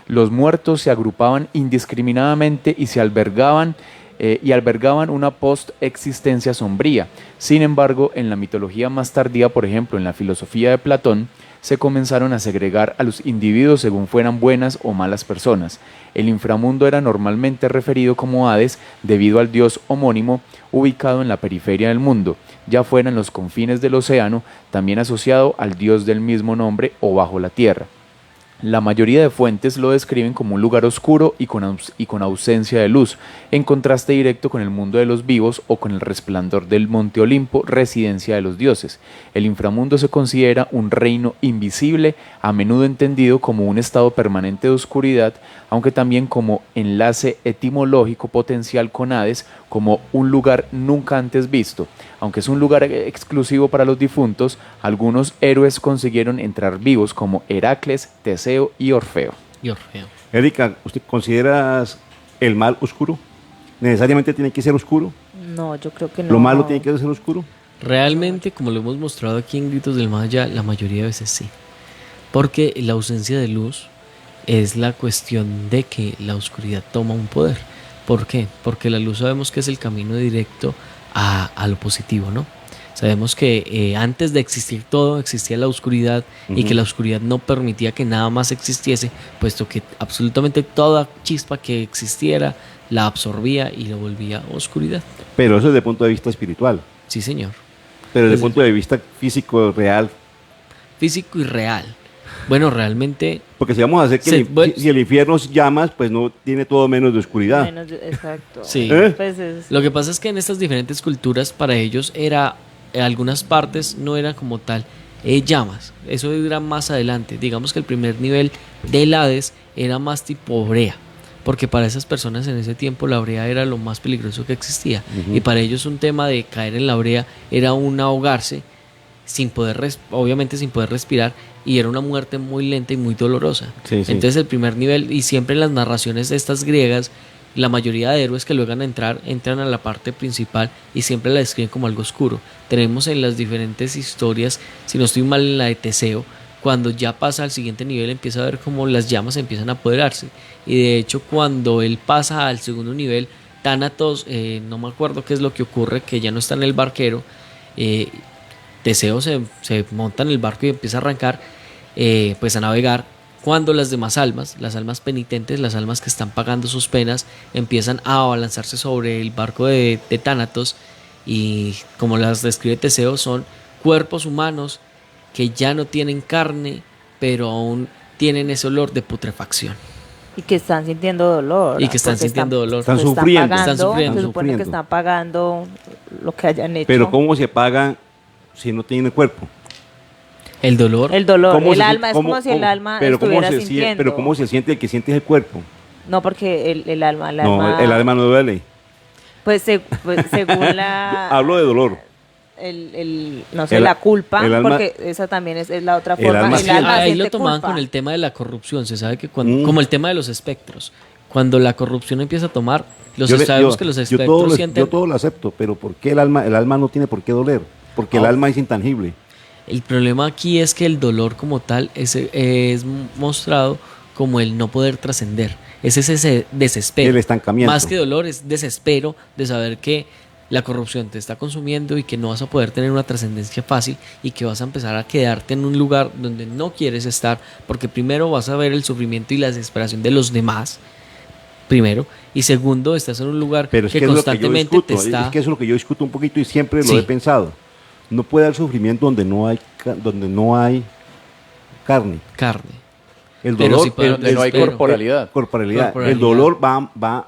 los muertos se agrupaban indiscriminadamente y albergaban una post-existencia sombría. Sin embargo, en la mitología más tardía, por ejemplo, en la filosofía de Platón, se comenzaron a segregar a los individuos según fueran buenas o malas personas. El inframundo era normalmente referido como Hades debido al dios homónimo ubicado en la periferia del mundo, ya fuera en los confines del océano, también asociado al dios del mismo nombre o bajo la tierra. La mayoría de fuentes lo describen como un lugar oscuro y con ausencia de luz, en contraste directo con el mundo de los vivos o con el resplandor del Monte Olimpo, residencia de los dioses. El inframundo se considera un reino invisible, a menudo entendido como un estado permanente de oscuridad, aunque también como enlace etimológico potencial con Hades, como un lugar nunca antes visto. Aunque es un lugar exclusivo para los difuntos, algunos héroes consiguieron entrar vivos como Heracles, Teseo y Orfeo. Erika, ¿usted considera el mal oscuro? ¿Necesariamente tiene que ser oscuro? No, yo creo que no. ¿Lo malo tiene que ser oscuro? Realmente, como lo hemos mostrado aquí en Gritos del Más Allá, la mayoría de veces sí. Porque la ausencia de luz es la cuestión de que la oscuridad toma un poder. ¿Por qué? Porque la luz sabemos que es el camino directo a lo positivo, ¿no? Sabemos que antes de existir todo existía la oscuridad y que la oscuridad no permitía que nada más existiese, puesto que absolutamente toda chispa que existiera la absorbía y la volvía oscuridad. Pero eso desde el punto de vista espiritual. Sí, señor. Pero desde el punto de vista físico, real. Físico y real. Bueno, realmente... Porque si vamos a hacer que si el infierno es llamas, pues no tiene todo menos de oscuridad. Exacto. Sí. Pues Lo que pasa es que en estas diferentes culturas para ellos era, en algunas partes no era como tal llamas. Eso era más adelante. Digamos que el primer nivel del Hades era más tipo brea. Porque para esas personas en ese tiempo la brea era lo más peligroso que existía. Y para ellos un tema de caer en la brea era un ahogarse sin poder obviamente sin poder respirar, y era una muerte muy lenta y muy dolorosa. Entonces el primer nivel, y siempre en las narraciones de estas griegas, la mayoría de héroes que luego entran a la parte principal y siempre la describen como algo oscuro. Tenemos en las diferentes historias, si no estoy mal en la de Teseo, cuando ya pasa al siguiente nivel empieza a ver cómo las llamas empiezan a apoderarse, y de hecho cuando él pasa al segundo nivel, Tánatos, no me acuerdo qué es lo que ocurre, que ya no está en el barquero, Teseo se monta en el barco y empieza a arrancar, pues a navegar, cuando las demás almas, las almas penitentes, las almas que están pagando sus penas, empiezan a abalanzarse sobre el barco de Tánatos, y como las describe Teseo, son cuerpos humanos que ya no tienen carne, pero aún tienen ese olor de putrefacción. Y que están sintiendo dolor. Y que están sintiendo dolor. Están sufriendo. Están Están sufriendo. Se supone que están pagando lo que hayan hecho. Pero ¿cómo se paga si no tiene cuerpo? El dolor. El dolor. ¿Cómo El se- alma es cómo- como si el cómo- alma pero estuviera cómo se sintiendo. Pero ¿cómo se siente? El que siente es el cuerpo. No, porque el alma... No, el alma no duele. Pues, según la... Hablo de dolor. no sé, El- la culpa, el alma- porque esa también es la otra el forma. alma El sí- alma Ahí siente lo tomaban culpa. con el tema de la corrupción. Se sabe que como el tema de los espectros, cuando la corrupción empieza a tomar, sabemos que los espectros sienten... Yo todo lo acepto, pero ¿por qué el alma no tiene por qué doler? Porque el alma es intangible. El problema aquí es que el dolor como tal es mostrado como el no poder trascender. Es ese desespero. El estancamiento. Más que dolor, es desespero de saber que la corrupción te está consumiendo y que no vas a poder tener una trascendencia fácil, y que vas a empezar a quedarte en un lugar donde no quieres estar, porque primero vas a ver el sufrimiento y la desesperación de los demás, primero, y segundo, estás en un lugar Pero es que que constantemente es lo que yo te discuto, está... es que eso es lo que yo discuto un poquito y siempre Sí. lo he pensado. No puede haber sufrimiento donde no hay carne. Carne. El Pero dolor, sí puede donde no hay pero- corporalidad. corporalidad. El dolor va,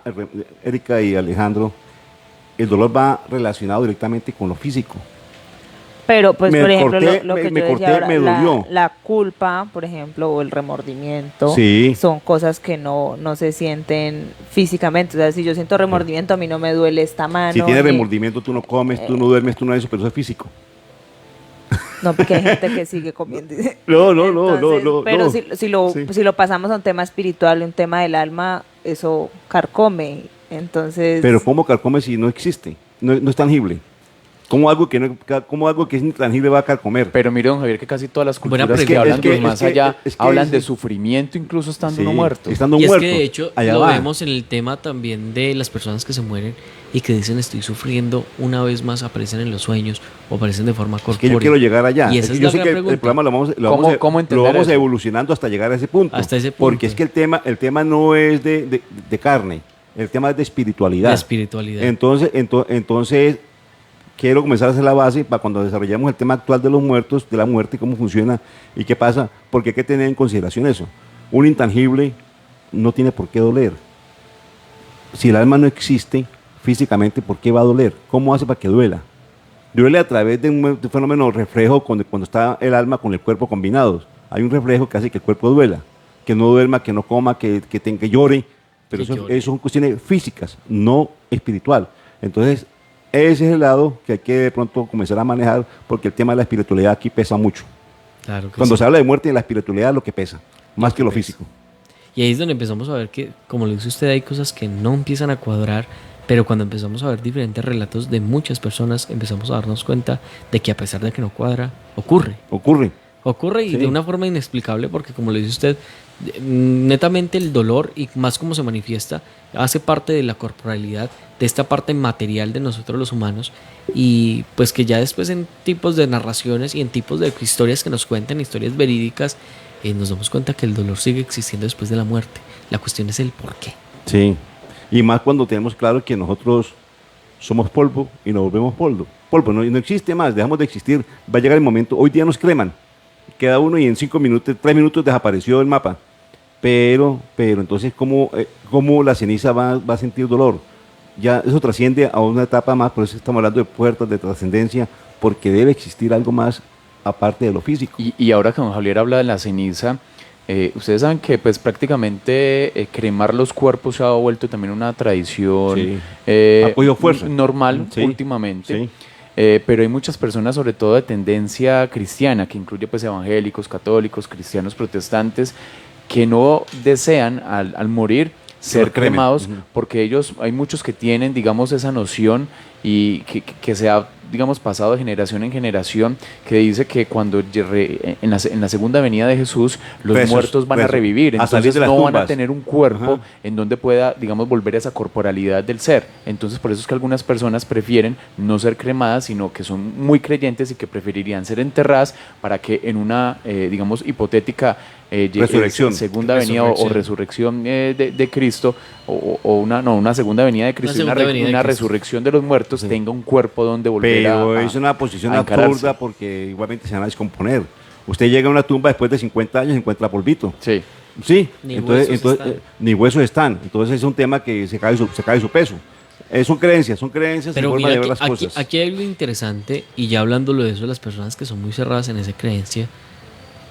Erika y Alejandro, el dolor va relacionado directamente con lo físico. Pero, pues, Me por ejemplo, corté, lo que me yo corté, decía ahora, me dolió. la culpa, por ejemplo, o el remordimiento, Sí. son cosas que no se sienten físicamente. O sea, si yo siento remordimiento, a mí no me duele esta mano. Si tienes ni- remordimiento, tú no comes, tú no duermes, tú no eso, pero eso es físico. No, porque hay gente que sigue comiendo. No. Pero no. si Sí. lo pasamos a un tema espiritual, un tema del alma, eso carcome. Entonces, Pero ¿cómo carcome si no existe? No es tangible. ¿Cómo algo que es intangible va a carcomer? Pero mire, don Javier, que casi todas las Buena culturas que pregunta. hablan Es que- del más es que- allá es que hablan es- de sufrimiento incluso estando Sí, uno muerto. estando Y es muerto. que de hecho allá lo va. vemos en el tema también de las personas que se mueren y que dicen estoy sufriendo, una vez más aparecen en los sueños o aparecen de forma Es corpórea. que yo quiero llegar allá. Y Es esa que es yo la sé gran que pregunta. el programa ¿Cómo lo entender vamos eso? evolucionando hasta llegar a ese punto. Hasta ese punto. Porque es que el tema no es de carne, el tema es de espiritualidad. La espiritualidad. Entonces, quiero comenzar a hacer la base para cuando desarrollemos el tema actual de los muertos, de la muerte, cómo funciona y qué pasa, porque hay que tener en consideración eso. Un intangible no tiene por qué doler. Si el alma no existe físicamente, ¿por qué va a doler? ¿Cómo hace para que duela? Duele a través de un fenómeno reflejo cuando está el alma con el cuerpo combinados. Hay un reflejo que hace que el cuerpo duela, que no duerma, que no coma, que llore, pero Que eso llore. son cuestiones físicas, no espiritual. Entonces, ese es el lado que hay que de pronto comenzar a manejar, porque el tema de la espiritualidad aquí pesa mucho. Claro que Cuando sí. se habla de muerte, la espiritualidad es lo que pesa, más que lo pesa. físico. Y ahí es donde empezamos a ver que, como lo dice usted, hay cosas que no empiezan a cuadrar, pero cuando empezamos a ver diferentes relatos de muchas personas, empezamos a darnos cuenta de que a pesar de que no cuadra, ocurre. Ocurre y Sí. de una forma inexplicable porque, como le dice usted, netamente el dolor y más como se manifiesta hace parte de la corporalidad, de esta parte material de nosotros los humanos, y pues que ya después en tipos de narraciones y en tipos de historias que nos cuentan, historias verídicas, nos damos cuenta que el dolor sigue existiendo después de la muerte. La cuestión es el por qué. Sí, y más cuando tenemos claro que nosotros somos polvo y nos volvemos polvo. Polvo, no existe más, dejamos de existir. Va a llegar el momento, hoy día nos creman, queda uno y en 5 minutos, 3 minutos desapareció el mapa. Pero entonces, ¿cómo la ceniza va a sentir dolor? Ya eso trasciende a una etapa más, por eso estamos hablando de puertas de trascendencia, porque debe existir algo más aparte de lo físico. Y ahora que don Javier habla de la ceniza, ustedes saben que pues prácticamente cremar los cuerpos se ha vuelto también una tradición Sí. Ha cogido fuerza. normal Sí. últimamente. Sí. Pero hay muchas personas, sobre todo de tendencia cristiana, que incluye pues evangélicos, católicos, cristianos protestantes, que no desean al morir ser los cremen. cremados, Ujú. porque hay muchos que tienen, digamos, esa noción y que se ha, digamos, pasado de generación en generación, que dice que cuando en la segunda venida de Jesús, los Presos, muertos van a presos, revivir, a salir entonces de las no van a tumbas. tener un cuerpo Ajá. en donde pueda, digamos, volver a esa corporalidad del ser. Entonces, por eso es que algunas personas prefieren no ser cremadas, sino que son muy creyentes y que preferirían ser enterradas para que en una, digamos, hipotética Resurrección. segunda venida o resurrección de Cristo, o una segunda venida de Cristo, y segunda venida de una Cristo. resurrección de los muertos, tenga un cuerpo donde volver Pero a es una posición a encararse. absurda porque igualmente se van a descomponer. Usted llega a una tumba después de 50 años y encuentra polvito. Sí. Sí, Ni entonces, huesos están. ni huesos están. Entonces es un tema que se cae su peso. Son creencias y Pero forma mira, de ver aquí, las cosas. aquí hay algo interesante, y ya hablándolo de eso, las personas que son muy cerradas en esa creencia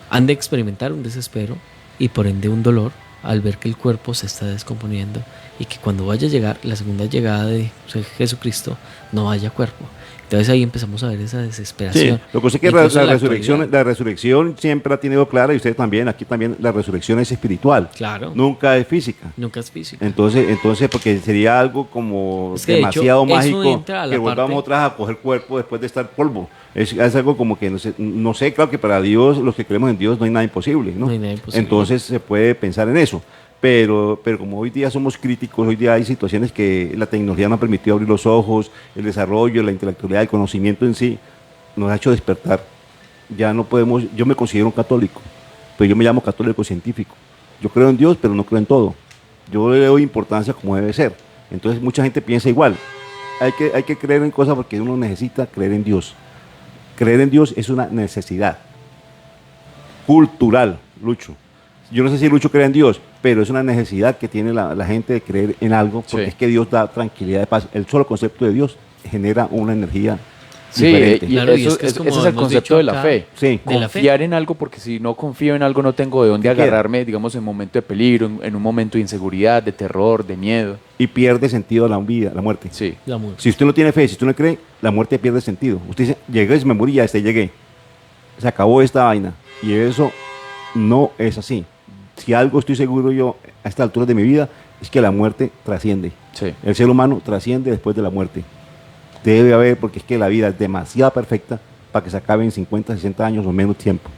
han de experimentar un desespero y por ende un dolor al ver que el cuerpo se está descomponiendo y que cuando vaya a llegar la segunda llegada de Jesucristo no haya cuerpo. Entonces ahí empezamos a ver esa Sí, desesperación. lo que sé que Incluso en la resurrección siempre la ha tenido clara y ustedes también, aquí también la resurrección es espiritual, Claro, nunca es física. nunca es físico. Entonces, porque sería algo como Es que, de hecho, demasiado eso mágico entra a la que volvamos parte- otra vez a coger cuerpo después de estar polvo. Es algo como que, no sé, claro que para Dios, los que creemos en Dios, no hay nada imposible, ¿no? No hay nada imposible. Entonces se puede pensar en eso. Pero como hoy día somos críticos, hoy día hay situaciones que la tecnología nos ha permitido abrir los ojos, el desarrollo, la intelectualidad, el conocimiento en sí, nos ha hecho despertar. Ya no podemos, yo me considero un católico, pero yo me llamo católico científico. Yo creo en Dios, pero no creo en todo. Yo le doy importancia como debe ser. Entonces mucha gente piensa igual. Hay que creer en cosas porque uno necesita creer en Dios. Creer en Dios es una necesidad. cultural, Lucho. Yo no sé si Lucho cree en Dios, pero es una necesidad que tiene la gente de creer en algo, porque Sí. es que Dios da tranquilidad de paz. El solo concepto de Dios genera una energía Sí, diferente. y Claro, y eso, es que es como ese es el hemos concepto dicho de la acá, fe. Sí. de la fe. Confiar en algo, porque si no confío en algo no tengo de dónde ¿Qué queda? agarrarme, digamos, en un momento de peligro, en un momento de inseguridad, de terror, de miedo. Y pierde sentido la vida, la muerte. Sí. La muerte. Si usted no tiene fe, si usted no cree, la muerte pierde sentido. Usted dice, llegué, me morí, ya llegué. Se acabó esta vaina. Y eso no es así. Si algo estoy seguro yo a esta altura de mi vida, es que la muerte trasciende. Sí. El ser humano trasciende después de la muerte. Debe haber, porque es que la vida es demasiado perfecta para que se acabe en 50, 60 años o menos tiempo.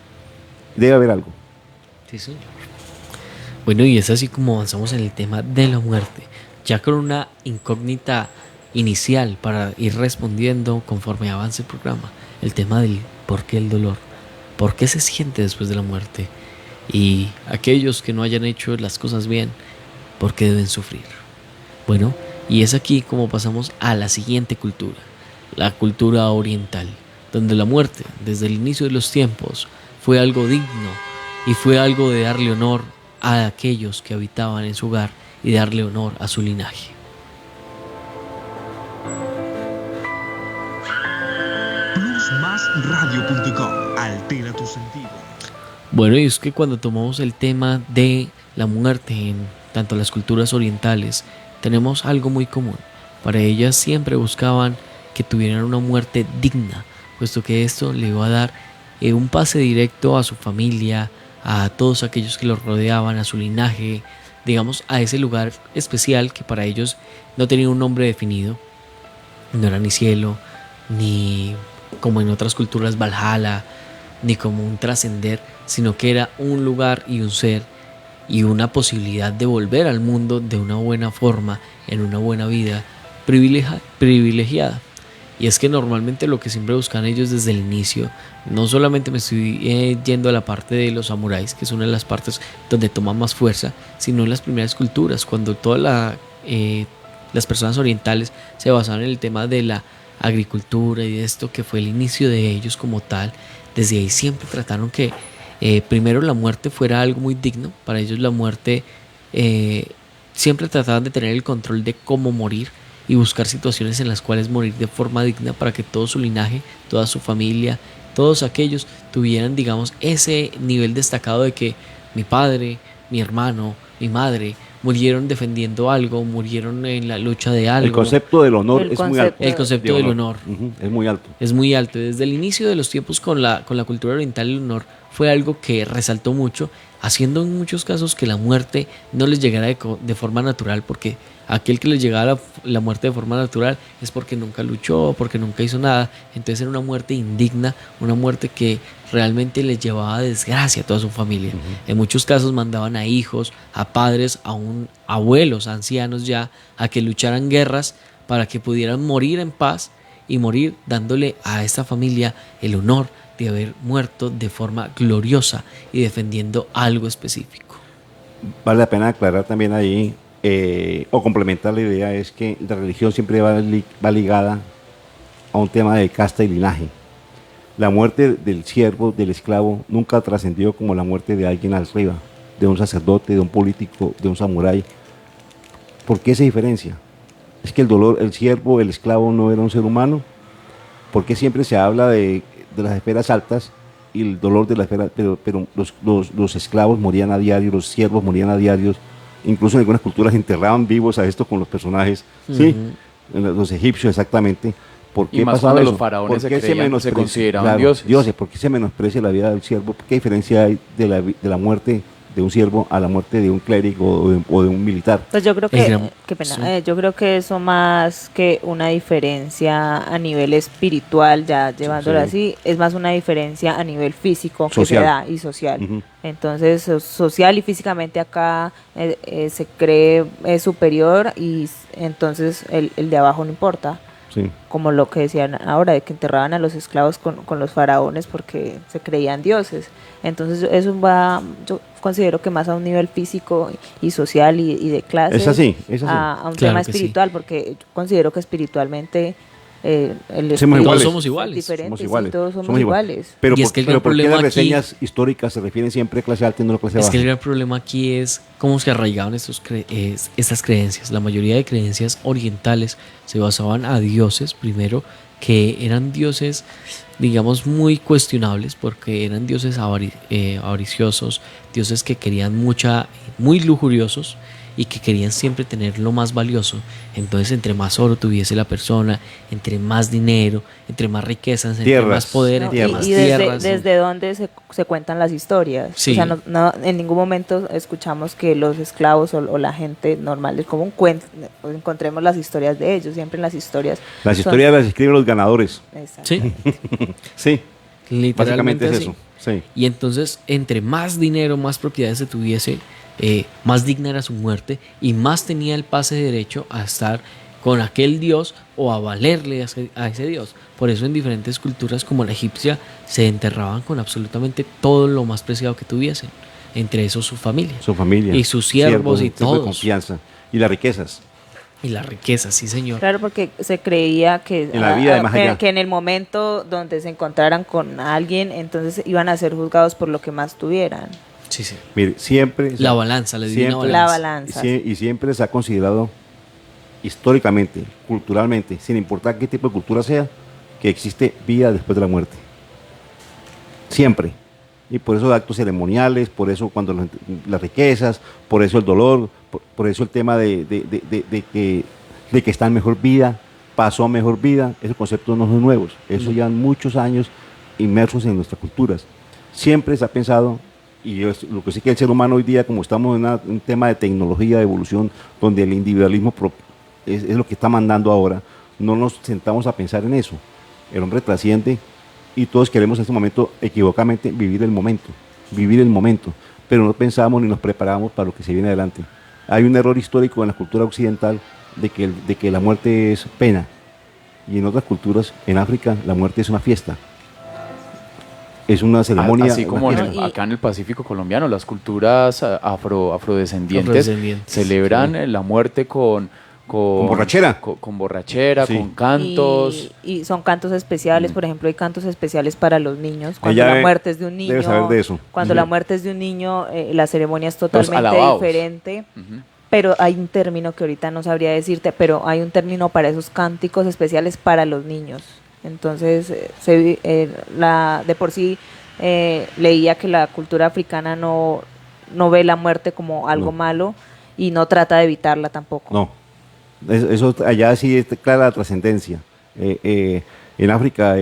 Debe haber algo. Sí, señor. Bueno, y es así como avanzamos en el tema de la muerte, ya con una incógnita inicial para ir respondiendo conforme avance el programa, el tema del por qué el dolor, por qué se siente después de la muerte, y aquellos que no hayan hecho las cosas bien, por qué deben sufrir. Bueno, y es aquí como pasamos a la siguiente cultura, la cultura oriental, donde la muerte, desde el inicio de los tiempos, fue algo digno y fue algo de darle honor a aquellos que habitaban en su hogar y darle honor a su linaje. Plusmasradio.com. Altera tus sentidos. Bueno, y es que cuando tomamos el tema de la muerte en tanto las culturas orientales, tenemos algo muy común. Para ellas siempre buscaban que tuvieran una muerte digna, puesto que esto le iba a dar un pase directo a su familia, a todos aquellos que los rodeaban, a su linaje, digamos, a ese lugar especial que para ellos no tenía un nombre definido. No era ni cielo, ni como en otras culturas Valhalla, ni como un trascender, sino que era un lugar y un ser y una posibilidad de volver al mundo de una buena forma, en una buena vida privilegiada. Y es que normalmente lo que siempre buscan ellos desde el inicio, no solamente me estoy yendo a la parte de los samuráis, que es una de las partes donde toma más fuerza, sino en las primeras culturas, cuando las personas orientales se basaban en el tema de la agricultura y de esto que fue el inicio de ellos como tal. Desde ahí siempre trataron que primero la muerte fuera algo muy digno. Para ellos la muerte siempre trataban de tener el control de cómo morir y buscar situaciones en las cuales morir de forma digna para que todo su linaje, toda su familia, todos aquellos tuvieran, digamos, ese nivel destacado de que mi padre, mi hermano, mi madre murieron defendiendo algo, murieron en la lucha de algo. El concepto del honor El es muy concepto- alto. El concepto del honor. Ujú, es muy alto. Es muy alto. Desde el inicio de los tiempos con la cultura oriental, el honor fue algo que resaltó mucho, haciendo en muchos casos que la muerte no les llegara de forma natural, porque aquel que les llegaba la muerte de forma natural es porque nunca luchó, porque nunca hizo nada. Entonces era una muerte indigna, una muerte que realmente les llevaba desgracia a toda su familia. En muchos casos mandaban a hijos, a padres, aún abuelos, ancianos ya, a que lucharan guerras para que pudieran morir en paz y morir dándole a esta familia el honor de haber muerto de forma gloriosa y defendiendo algo específico. Vale la pena aclarar también ahí, o complementar la idea, es que la religión siempre va ligada a un tema de casta y linaje. La muerte del siervo, del esclavo, nunca trascendió como la muerte de alguien arriba, de un sacerdote, de un político, de un samurái. ¿Por qué se diferencia? Es que el dolor, el siervo, el esclavo no era un ser humano. ¿Por qué siempre se habla de las esferas altas y el dolor de la esfera? Pero los esclavos morían a diario, los siervos morían a diario. Incluso en algunas culturas enterraban vivos a esto con los personajes, ¿sí? Los egipcios exactamente. ¿Por qué Y más pasaba cuando eso? los faraones ¿Por qué se menosprecia? consideraban dioses. ¿Por qué se menosprecia la vida del siervo? ¿Qué diferencia hay de la muerte de un siervo a la muerte de un clérigo o de un militar? Pues yo creo El que, gran- qué pena, sí. yo creo que eso más que una diferencia a nivel espiritual, ya llevándolo Sí. así, es más una diferencia a nivel físico que Social. se da y social. Ujú. Entonces, social y físicamente acá se cree superior y entonces el de abajo no importa. Sí. Como lo que decían ahora, de que enterraban a los esclavos con los faraones porque se creían dioses. Entonces eso va, yo considero que más a un nivel físico y social y de clase, Es así, es así. a un Claro tema que sí. espiritual, porque yo considero que espiritualmente el Somos espíritu iguales. Todos somos iguales. es diferente, Somos sí, iguales. todos somos iguales. Pero, Y es que el gran ¿por qué problema las aquí- reseñas históricas se refieren siempre a clase alta y no a clase Es baja? que el gran problema aquí es cómo se arraigaban estas creencias. La mayoría de creencias orientales se basaban a dioses, primero, que eran dioses, digamos, muy cuestionables, porque eran dioses avariciosos, dioses que querían muy lujuriosos y que querían siempre tener lo más valioso. Entonces, entre más oro tuviese la persona, entre más dinero, entre más riquezas, entre Tierras. más poder, No, entre más y desde, tierras. desde dónde se cuentan las historias. Sí. O sea, en ningún momento escuchamos que los esclavos o la gente normal es como encontremos las historias de ellos. Siempre en las historias. Las son- historias las escriben los ganadores. Exacto. Sí, Sí, literalmente básicamente es así. eso. Sí. Y entonces, entre más dinero, más propiedades se tuviese, más digna era su muerte y más tenía el pase derecho a estar con aquel dios o a valerle a ese dios. Por eso en diferentes culturas como la egipcia se enterraban con absolutamente todo lo más preciado que tuviesen, entre esos su familia Su familia. y sus siervos y centro de todos. confianza. Y las riquezas. Y la riqueza, sí señor. Claro, porque se creía que, En la vida de más allá. que en el momento donde se encontraran con alguien, entonces iban a ser juzgados por lo que más tuvieran. Sí, sí. Mire, siempre... La balanza, la divina siempre- La balanza. balanza. Y siempre se ha considerado históricamente, culturalmente, sin importar qué tipo de cultura sea, que existe vida después de la muerte. Siempre. Y por eso actos ceremoniales, por eso cuando las riquezas, por eso el dolor, por eso el tema de que está en mejor vida, pasó a mejor vida, esos conceptos no son nuevos, eso llevan muchos años inmersos en nuestras culturas. Siempre se ha pensado, y lo que sí que el ser humano hoy día, como estamos en un tema de tecnología, de evolución, donde el individualismo es lo que está mandando ahora, no nos sentamos a pensar en eso. El hombre trasciende y todos queremos en este momento, equivocadamente, vivir el momento, pero no pensamos ni nos preparamos para lo que se viene adelante. Hay un error histórico en la cultura occidental de que la muerte es pena, y en otras culturas, en África, la muerte es una fiesta. Es una ceremonia. Así como una Bueno, y- acá en el Pacífico colombiano, las culturas afrodescendientes Afrodescendientes, celebran la muerte con borrachera. con borrachera, Sí. con cantos. Y son cantos especiales, por ejemplo, hay cantos especiales para los niños. Cuando Ella la muerte es de un niño, debe saber de eso. cuando Sí. la muerte es de un niño, la ceremonia es totalmente alabados. diferente. Ujú. Pero hay un término que ahorita no sabría decirte, pero hay un término para esos cánticos especiales para los niños. Entonces, de por sí leía que la cultura africana no ve la muerte como algo No. malo y no trata de evitarla tampoco. No, eso allá sí es clara la trascendencia. En África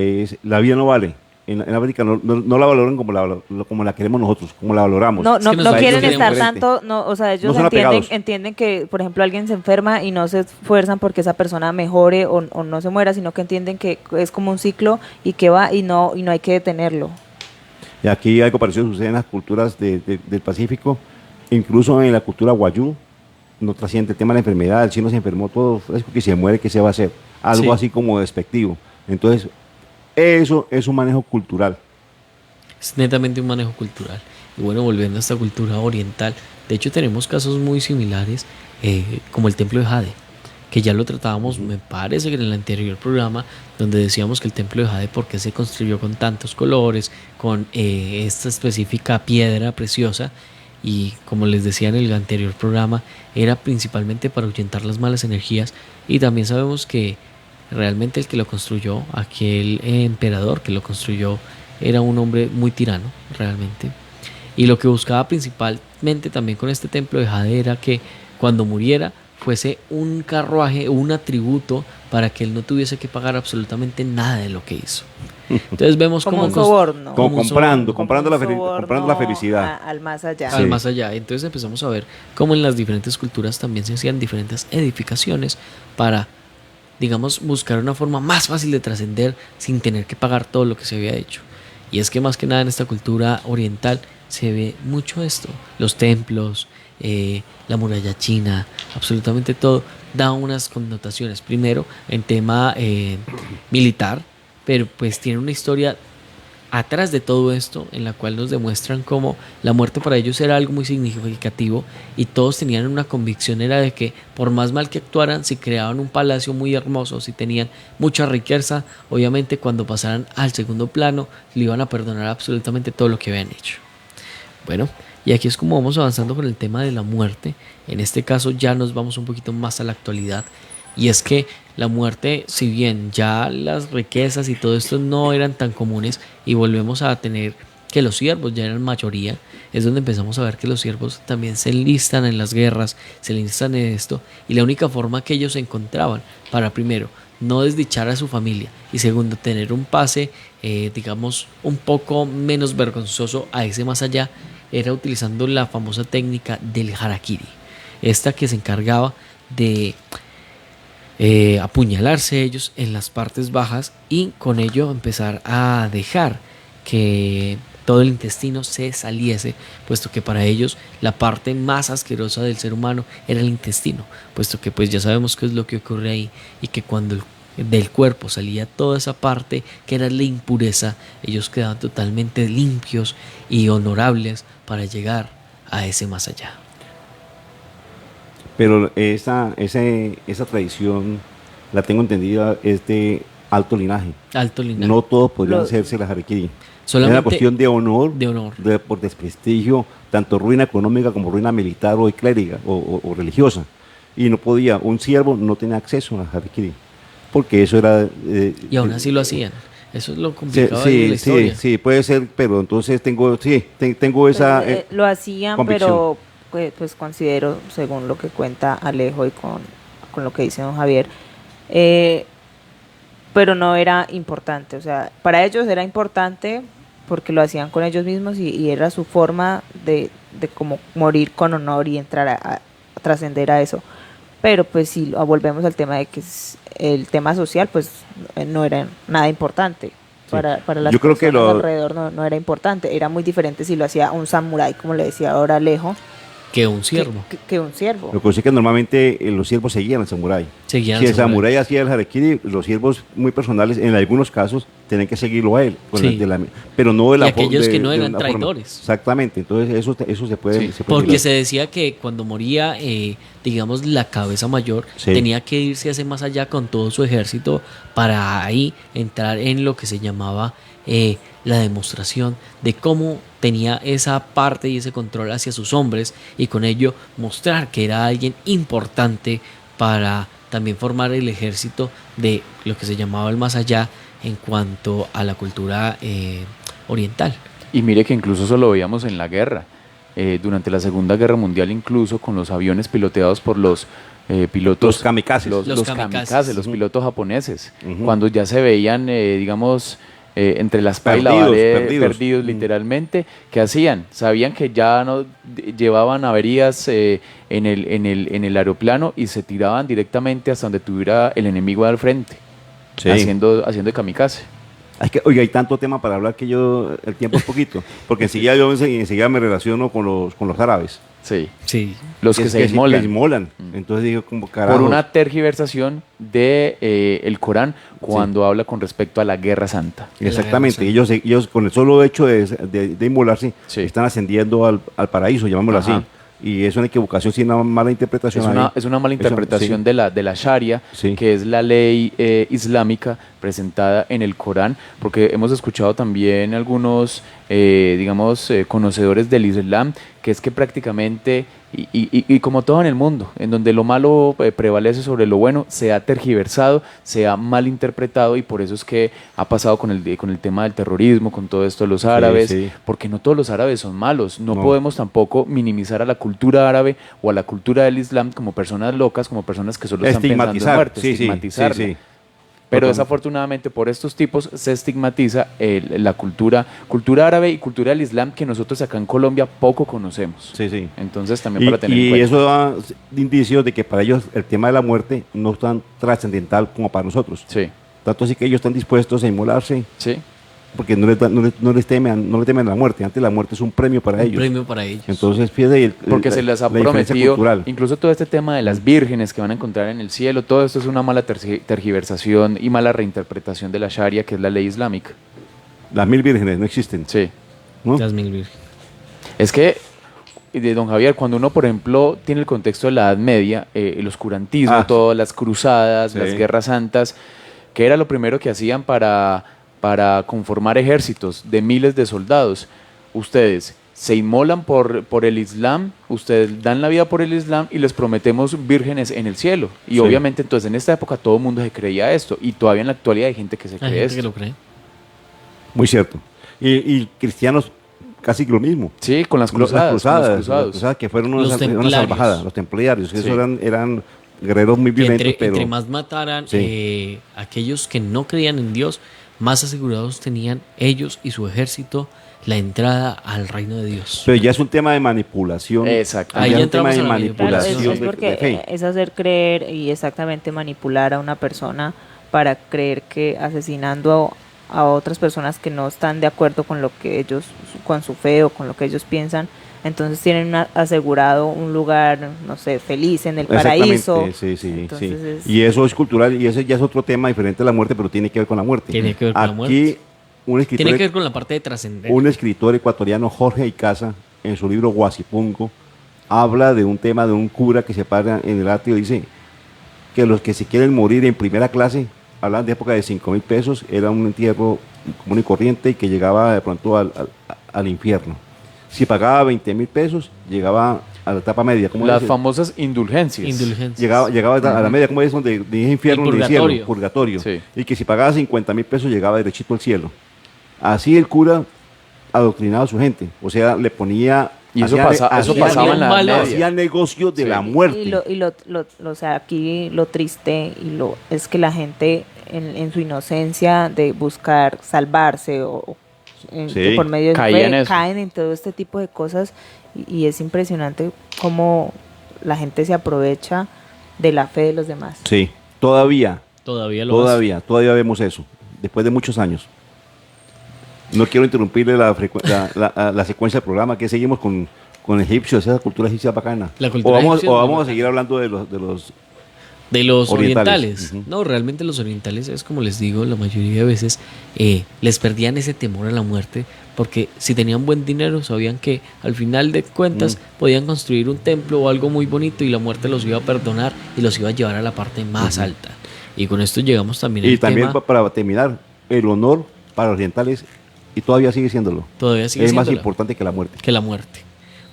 la vida no vale. En África no la valoran como la queremos nosotros, como la valoramos. No, Es que no nosotros quieren queremos estar diferente. tanto, no, o sea, ellos No son apegados. entienden que, por ejemplo, alguien se enferma y no se esfuerzan porque esa persona mejore o no se muera, sino que entienden que es como un ciclo y que va y no hay que detenerlo. Y aquí algo parecido sucede en las culturas del Pacífico, incluso en la cultura guayú, no trasciende el tema de la enfermedad, el chino se enfermó todo, es que se muere, ¿qué se va a hacer? Algo Sí. así como despectivo. Entonces, eso es un manejo cultural. Es netamente un manejo cultural. Y bueno, volviendo a esta cultura oriental, de hecho tenemos casos muy similares, como el templo de Jade, que ya lo tratábamos, me parece que en el anterior programa, donde decíamos que el templo de Jade, por qué se construyó con tantos colores, con esta específica piedra preciosa, y como les decía en el anterior programa, era principalmente para ahuyentar las malas energías, y también sabemos que realmente el que lo construyó, aquel emperador que lo construyó, era un hombre muy tirano, realmente. Y lo que buscaba principalmente también con este templo de Jade era que cuando muriera fuese un carruaje, un atributo para que él no tuviese que pagar absolutamente nada de lo que hizo. Entonces vemos Como cómo un soborno. Como un comprando, Como comprando, un la soborno comprando la felicidad. al más allá. Sí. al más allá. Entonces empezamos a ver cómo en las diferentes culturas también se hacían diferentes edificaciones para, digamos, buscar una forma más fácil de trascender sin tener que pagar todo lo que se había hecho. Y es que más que nada en esta cultura oriental se ve mucho esto. Los templos, la muralla china, absolutamente todo da unas connotaciones. Primero en tema militar, pero pues tiene una historia atrás de todo esto, en la cual nos demuestran cómo la muerte para ellos era algo muy significativo y todos tenían una convicción, era de que por más mal que actuaran, si creaban un palacio muy hermoso, si tenían mucha riqueza, obviamente cuando pasaran al segundo plano le iban a perdonar absolutamente todo lo que habían hecho. Bueno, y aquí es como vamos avanzando con el tema de la muerte. En este caso ya nos vamos un poquito más a la actualidad. Y es que la muerte, si bien ya las riquezas y todo esto no eran tan comunes y volvemos a tener que los siervos ya eran mayoría, es donde empezamos a ver que los siervos también se enlistan en las guerras, se enlistan en esto, y la única forma que ellos encontraban para, primero, no desdichar a su familia y segundo, tener un pase, digamos, un poco menos vergonzoso a ese más allá, era utilizando la famosa técnica del harakiri, esta que se encargaba de apuñalarse ellos en las partes bajas y con ello empezar a dejar que todo el intestino se saliese, puesto que para ellos la parte más asquerosa del ser humano era el intestino, puesto que pues ya sabemos qué es lo que ocurre ahí y que cuando del cuerpo salía toda esa parte que era la impureza, ellos quedaban totalmente limpios y honorables para llegar a ese más allá. Pero esa tradición, la tengo entendida, es de alto linaje. Alto linaje. No todos podrían hacerse la harakiri. Solamente es una cuestión de honor, de por desprestigio, tanto ruina económica como ruina militar o clériga o religiosa. Y no podía, un siervo no tenía acceso a la harakiri, porque eso era... y aún así lo hacían. Eso es lo complicado de la historia. Sí, puede ser, pero entonces tengo esa lo hacían, convicción. Pero pues considero, según lo que cuenta Alejo y con lo que dice don Javier, pero no era importante. O sea, para ellos era importante porque lo hacían con ellos mismos y era su forma de como morir con honor y entrar a trascender a eso. Pero pues si volvemos al tema de que el tema social, pues no era nada importante. Para las Yo creo que personas alrededor no era importante. Era muy diferente si lo hacía un samurái, como le decía ahora Alejo, que un siervo. Que un siervo. Lo que pasa es que normalmente los siervos seguían al samurái. Si el samurái hacía el harakiri, los siervos muy personales, en algunos casos, tenían que seguirlo a él. Pero no de la forma. Y aquellos que no eran traidores. Exactamente, entonces eso se puede. Porque se decía que cuando moría, digamos, la cabeza mayor, tenía que irse hacia más allá con todo su ejército para ahí entrar en lo que se llamaba la demostración de cómo tenía esa parte y ese control hacia sus hombres y con ello mostrar que era alguien importante para también formar el ejército de lo que se llamaba el más allá en cuanto a la cultura oriental. Y mire que incluso eso lo veíamos en la guerra, durante la Segunda Guerra Mundial, incluso con los aviones piloteados por los pilotos, los kamikazes, los kamikazes, los pilotos japoneses, cuando ya se veían, digamos, entre la espada y la pared, perdidos literalmente. ¿Qué hacían? Sabían que ya no llevaban averías en el aeroplano y se tiraban directamente hasta donde tuviera el enemigo al frente, haciendo de kamikaze. Es que, oiga, hay tanto tema para hablar que el tiempo es poquito, porque enseguida me relaciono con los árabes. Sí. Los que se inmolan. Entonces digo, como carajo. Por una tergiversación de el Corán cuando habla con respecto a la Guerra Santa. Exactamente. Ellos con el solo hecho de inmolarse están ascendiendo al paraíso, llamémoslo así. Y es una equivocación, sí, una mala interpretación. Es una mala interpretación de la Sharia, que es la ley islámica presentada en el Corán, porque hemos escuchado también algunos, conocedores del Islam, que es que prácticamente, y como todo en el mundo, en donde lo malo prevalece sobre lo bueno, se ha tergiversado, se ha malinterpretado, y por eso es que ha pasado con el tema del terrorismo, con todo esto de los árabes, porque no todos los árabes son malos. No podemos tampoco minimizar a la cultura árabe o a la cultura del Islam como personas locas, como personas que solo están pensando en muerte, estigmatizarla. Pero desafortunadamente por estos tipos se estigmatiza la cultura árabe y cultura del Islam, que nosotros acá en Colombia poco conocemos. Entonces también para tener en cuenta. Y eso da indicios de que para ellos el tema de la muerte no es tan trascendental como para nosotros. Tanto así que ellos están dispuestos a inmolarse. Porque no les temen a la muerte. Antes la muerte es un premio para ellos. Entonces, fíjate, porque se les ha prometido, incluso todo este tema de las vírgenes que van a encontrar en el cielo, todo esto es una mala tergiversación y mala reinterpretación de la Sharia, que es la ley islámica. Las 1000 vírgenes no existen. Sí. ¿No? Las 1000 vírgenes. Es que, de don Javier, cuando uno, por ejemplo, tiene el contexto de la Edad Media, el oscurantismo, todas las cruzadas, Sí. las guerras santas, ¿qué era lo primero que hacían para conformar ejércitos de miles de soldados? Ustedes se inmolan por el Islam, ustedes dan la vida por el Islam y les prometemos vírgenes en el cielo. Y Sí. obviamente entonces en esta época todo el mundo se creía esto y todavía en la actualidad hay gente que se Hay cree gente esto. que lo cree. Muy cierto. Y cristianos casi lo mismo. Sí, con las Las cruzadas. cruzadas, con los cruzados. las cruzadas que fueron Los una templarios. salvajada, los templarios, que Sí. esos eran guerreros muy Que violentos, pero entre más mataran Sí. aquellos que no creían en Dios, más asegurados tenían ellos y su ejército la entrada al reino de Dios. ya es un tema de manipulación. Exacto. Ahí Ya ya es un tema entramos de a la manipulación. Claro, manipulación es de porque fe. es hacer creer y exactamente manipular a una persona para creer que asesinando a otras personas que no están de acuerdo con lo que ellos, con su fe o con lo que ellos piensan, entonces tienen asegurado un lugar, no sé, feliz en el paraíso. Sí, sí, Entonces sí. es- Y eso es cultural y ese ya es otro tema diferente a la muerte, pero tiene que ver con la muerte. Tiene que ver con la Aquí, muerte. un escritor, Tiene que ver con la parte de trascendencia. un escritor ecuatoriano, Jorge Icaza, en su libro Guasipungo, habla de un tema de un cura que se para en el atrio y dice que los que se quieren morir en primera clase, hablan de época de 5.000 pesos, era un entierro común y corriente y que llegaba de pronto al infierno. Si pagaba 20.000 pesos, llegaba a la etapa media. ¿Cómo Las dice? famosas indulgencias. Indulgencias. Llegaba a la media, ¿cómo es? Donde dije infierno, El donde purgatorio. cielo, purgatorio. Sí. Y que si pagaba 50.000 pesos, llegaba derechito al cielo. Así el cura adoctrinaba a su gente. O sea, le ponía... Y eso hacía- eso hacía- pasaba en la Edad malo. Media. hacía negocio de Sí. la muerte. O sea, aquí lo triste es que la gente en su inocencia de buscar salvarse Sí, por medio de su caía en fe, eso. caen en todo este tipo de cosas y es impresionante cómo la gente se aprovecha de la fe de los demás. Sí, todavía Todavía vemos eso, después de muchos años. No quiero interrumpirle la secuencia del programa, que seguimos con egipcios, esa cultura egipcia bacana. La cultura egipcia es muy vamos a bacana. seguir hablando de los de los orientales. orientales. No, realmente los orientales es como les digo, la mayoría de veces les perdían ese temor a la muerte porque si tenían buen dinero sabían que al final de cuentas podían construir un templo o algo muy bonito y la muerte los iba a perdonar y los iba a llevar a la parte más alta. Y con esto llegamos también Y al también tema, para terminar, el honor para los orientales, y todavía sigue siéndolo, todavía sigue es más siéndola. importante que la muerte. Que la muerte.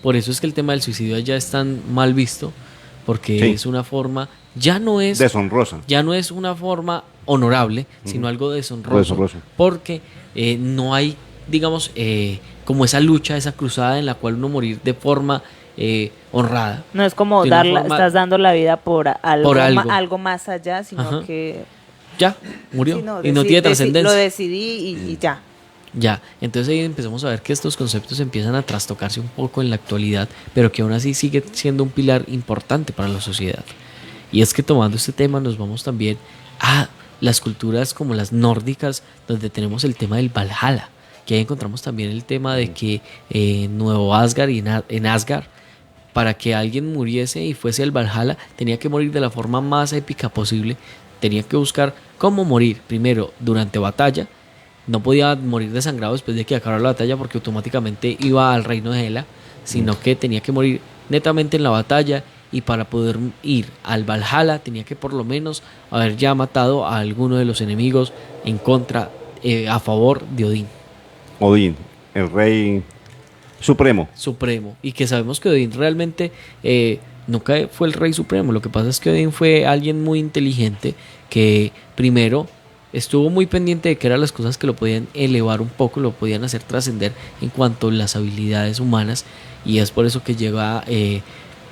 Por eso es que el tema del suicidio allá es tan mal visto, porque Sí. es una forma, ya no es una forma honorable, sino algo deshonroso, Deshonroso. porque no hay, digamos, como esa lucha, esa cruzada en la cual uno morir de forma honrada. No es como De una forma- estás dando la vida por algo, Por algo. algo más allá, sino Ajá. que Ya, murió, sí, y no tiene trascendencia. Lo decidí y ya. Ya, entonces ahí empezamos a ver que estos conceptos empiezan a trastocarse un poco en la actualidad, pero que aún así sigue siendo un pilar importante para la sociedad. Y es que tomando este tema nos vamos también a las culturas como las nórdicas, donde tenemos el tema del Valhalla, que ahí encontramos también el tema de que en Nuevo Asgard y en Asgard, para que alguien muriese y fuese al Valhalla, tenía que morir de la forma más épica posible, tenía que buscar cómo morir, primero durante batalla. No podía morir desangrado después de que acabara la batalla porque automáticamente iba al reino de Hela, sino que tenía que morir netamente en la batalla y para poder ir al Valhalla tenía que por lo menos haber ya matado a alguno de los enemigos en contra, a favor de Odín, Odín, el rey supremo. supremo. Y que sabemos que Odín realmente nunca fue el rey supremo. Lo que pasa es que Odín fue alguien muy inteligente que primero estuvo muy pendiente de que eran las cosas que lo podían elevar un poco, lo podían hacer trascender en cuanto a las habilidades humanas, y es por eso que llega,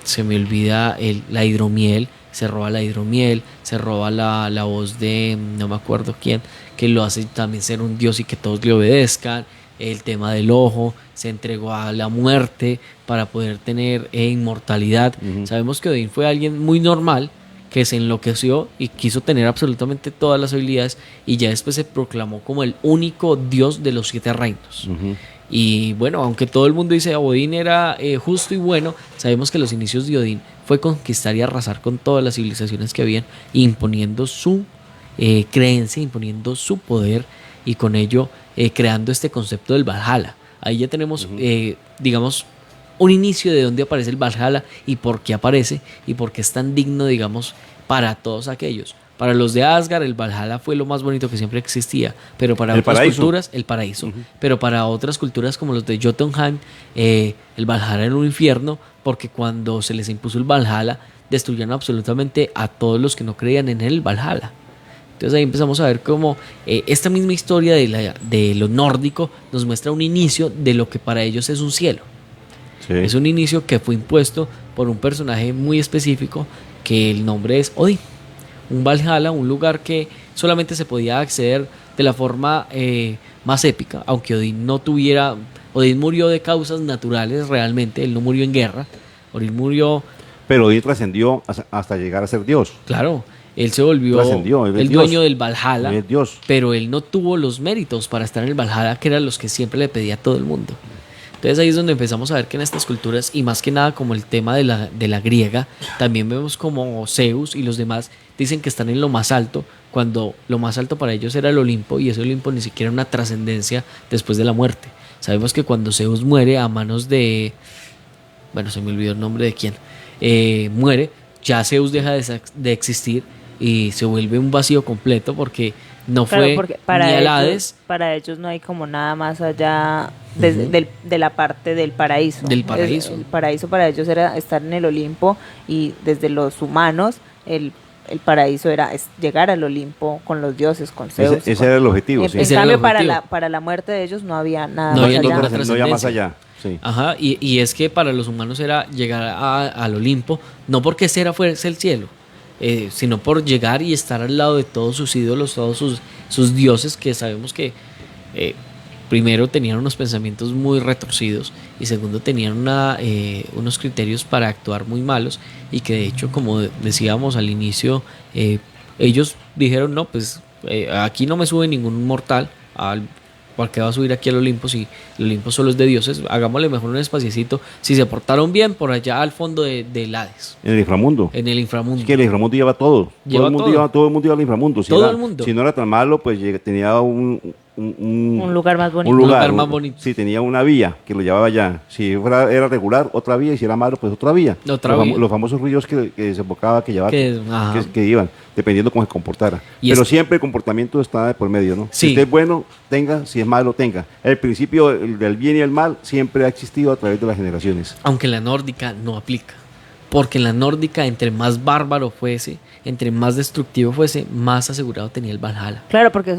se me olvida, la hidromiel, se roba la hidromiel, se roba la voz de no me acuerdo quién, que lo hace también ser un dios y que todos le obedezcan. El tema del ojo, se entregó a la muerte para poder tener inmortalidad. Sabemos que Odín fue alguien muy normal, que se enloqueció y quiso tener absolutamente todas las habilidades y ya después se proclamó como el único dios de los 7 reinos. Y bueno, aunque todo el mundo dice Odín era justo y bueno, sabemos que los inicios de Odín fue conquistar y arrasar con todas las civilizaciones que habían, imponiendo su creencia, imponiendo su poder y con ello creando este concepto del Valhalla. Ahí ya tenemos, digamos, un inicio de dónde aparece el Valhalla y por qué aparece y por qué es tan digno, digamos, para todos aquellos. Para los de Asgard, el Valhalla fue lo más bonito que siempre existía, pero para otras culturas, el paraíso. Pero para otras culturas como los de Jotunheim, el Valhalla era un infierno, porque cuando se les impuso el Valhalla, destruyeron absolutamente a todos los que no creían en el Valhalla. Entonces ahí empezamos a ver cómo esta misma historia de lo nórdico nos muestra un inicio de lo que para ellos es un cielo. Sí. Es un inicio que fue impuesto por un personaje muy específico, que el nombre es Odín. Un Valhalla, un lugar que solamente se podía acceder de la forma más épica, aunque Odín murió de causas naturales realmente, él no murió en guerra, Odín murió... Pero Odín trascendió hasta llegar a ser Dios. Claro, él se volvió el dueño del Valhalla, pero él no tuvo los méritos para estar en el Valhalla, que eran los que siempre le pedía a todo el mundo. Entonces ahí es donde empezamos a ver que en estas culturas, y más que nada como el tema de la griega, también vemos como Zeus y los demás dicen que están en lo más alto, cuando lo más alto para ellos era el Olimpo, y ese Olimpo ni siquiera era una trascendencia después de la muerte. Sabemos que cuando Zeus muere a manos de... Bueno, se me olvidó el nombre de quién. Muere, ya Zeus deja de existir y se vuelve un vacío completo, porque no fue ni al Hades. Para ellos no hay como nada más allá de la parte del paraíso. Del paraíso. El paraíso para ellos era estar en el Olimpo, y desde los humanos el paraíso era llegar al Olimpo con los dioses, con Zeus. Ese era el objetivo. En cambio, para la muerte de ellos no había nada más allá. No había más allá. Sí. Ajá, y es que para los humanos era llegar al Olimpo, no porque ese fuese el cielo, sino por llegar y estar al lado de todos sus ídolos, todos sus dioses, que sabemos que primero tenían unos pensamientos muy retorcidos, y segundo tenían unos criterios para actuar muy malos, y que de hecho, como decíamos al inicio, ellos dijeron, no, pues aquí no me sube ningún mortal, ¿por qué va a subir aquí al Olimpo si el Olimpo solo es de dioses? Hagámosle mejor un espaciecito. Si se portaron bien, por allá al fondo del Hades. En el inframundo. En el inframundo. Es que el inframundo lleva todo. Todo el mundo iba al inframundo. Todo el mundo. Si no era tan malo, pues tenía un lugar más bonito. Un lugar más bonito. Sí, tenía una vía que lo llevaba allá. Si era regular, otra vía. Y si era malo, pues otra vía. Los famosos ríos que desembocaba, que iban, dependiendo cómo se comportara. Pero siempre el comportamiento está por medio, ¿no? Sí. Si usted es bueno, tenga. Si es malo, tenga. El principio del bien y el mal siempre ha existido a través de las generaciones. Aunque en la nórdica no aplica. Porque en la nórdica, entre más bárbaro fuese, entre más destructivo fuese, más asegurado tenía el Valhalla. Claro, porque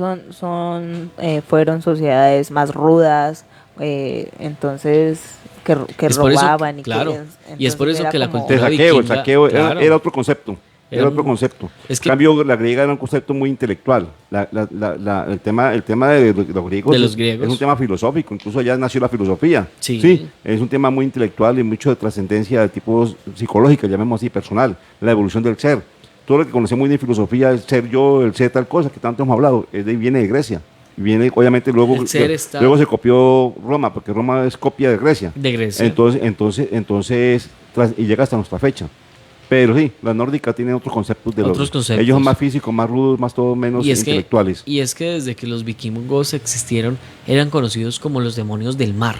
fueron sociedades más rudas, entonces que robaban. Y es por eso que la cultura vikinga... El saqueo era otro concepto. Era otro concepto. En cambio, la griega era un concepto muy intelectual. El tema de los griegos es un tema filosófico. Incluso allá nació la filosofía. Sí, es un tema muy intelectual y mucho de trascendencia de tipo psicológica, llamemos así, personal. La evolución del ser. Todo lo que conocemos de filosofía, el ser yo, el ser tal cosa, que tanto hemos hablado, viene de Grecia. Viene, obviamente, luego se copió Roma, porque Roma es copia de Grecia. Entonces y llega hasta nuestra fecha. Pero sí, la nórdica tiene otros conceptos conceptos. Ellos son más físicos, más rudos, más todo menos intelectuales. Y es que desde que los vikingos existieron, eran conocidos como los demonios del mar,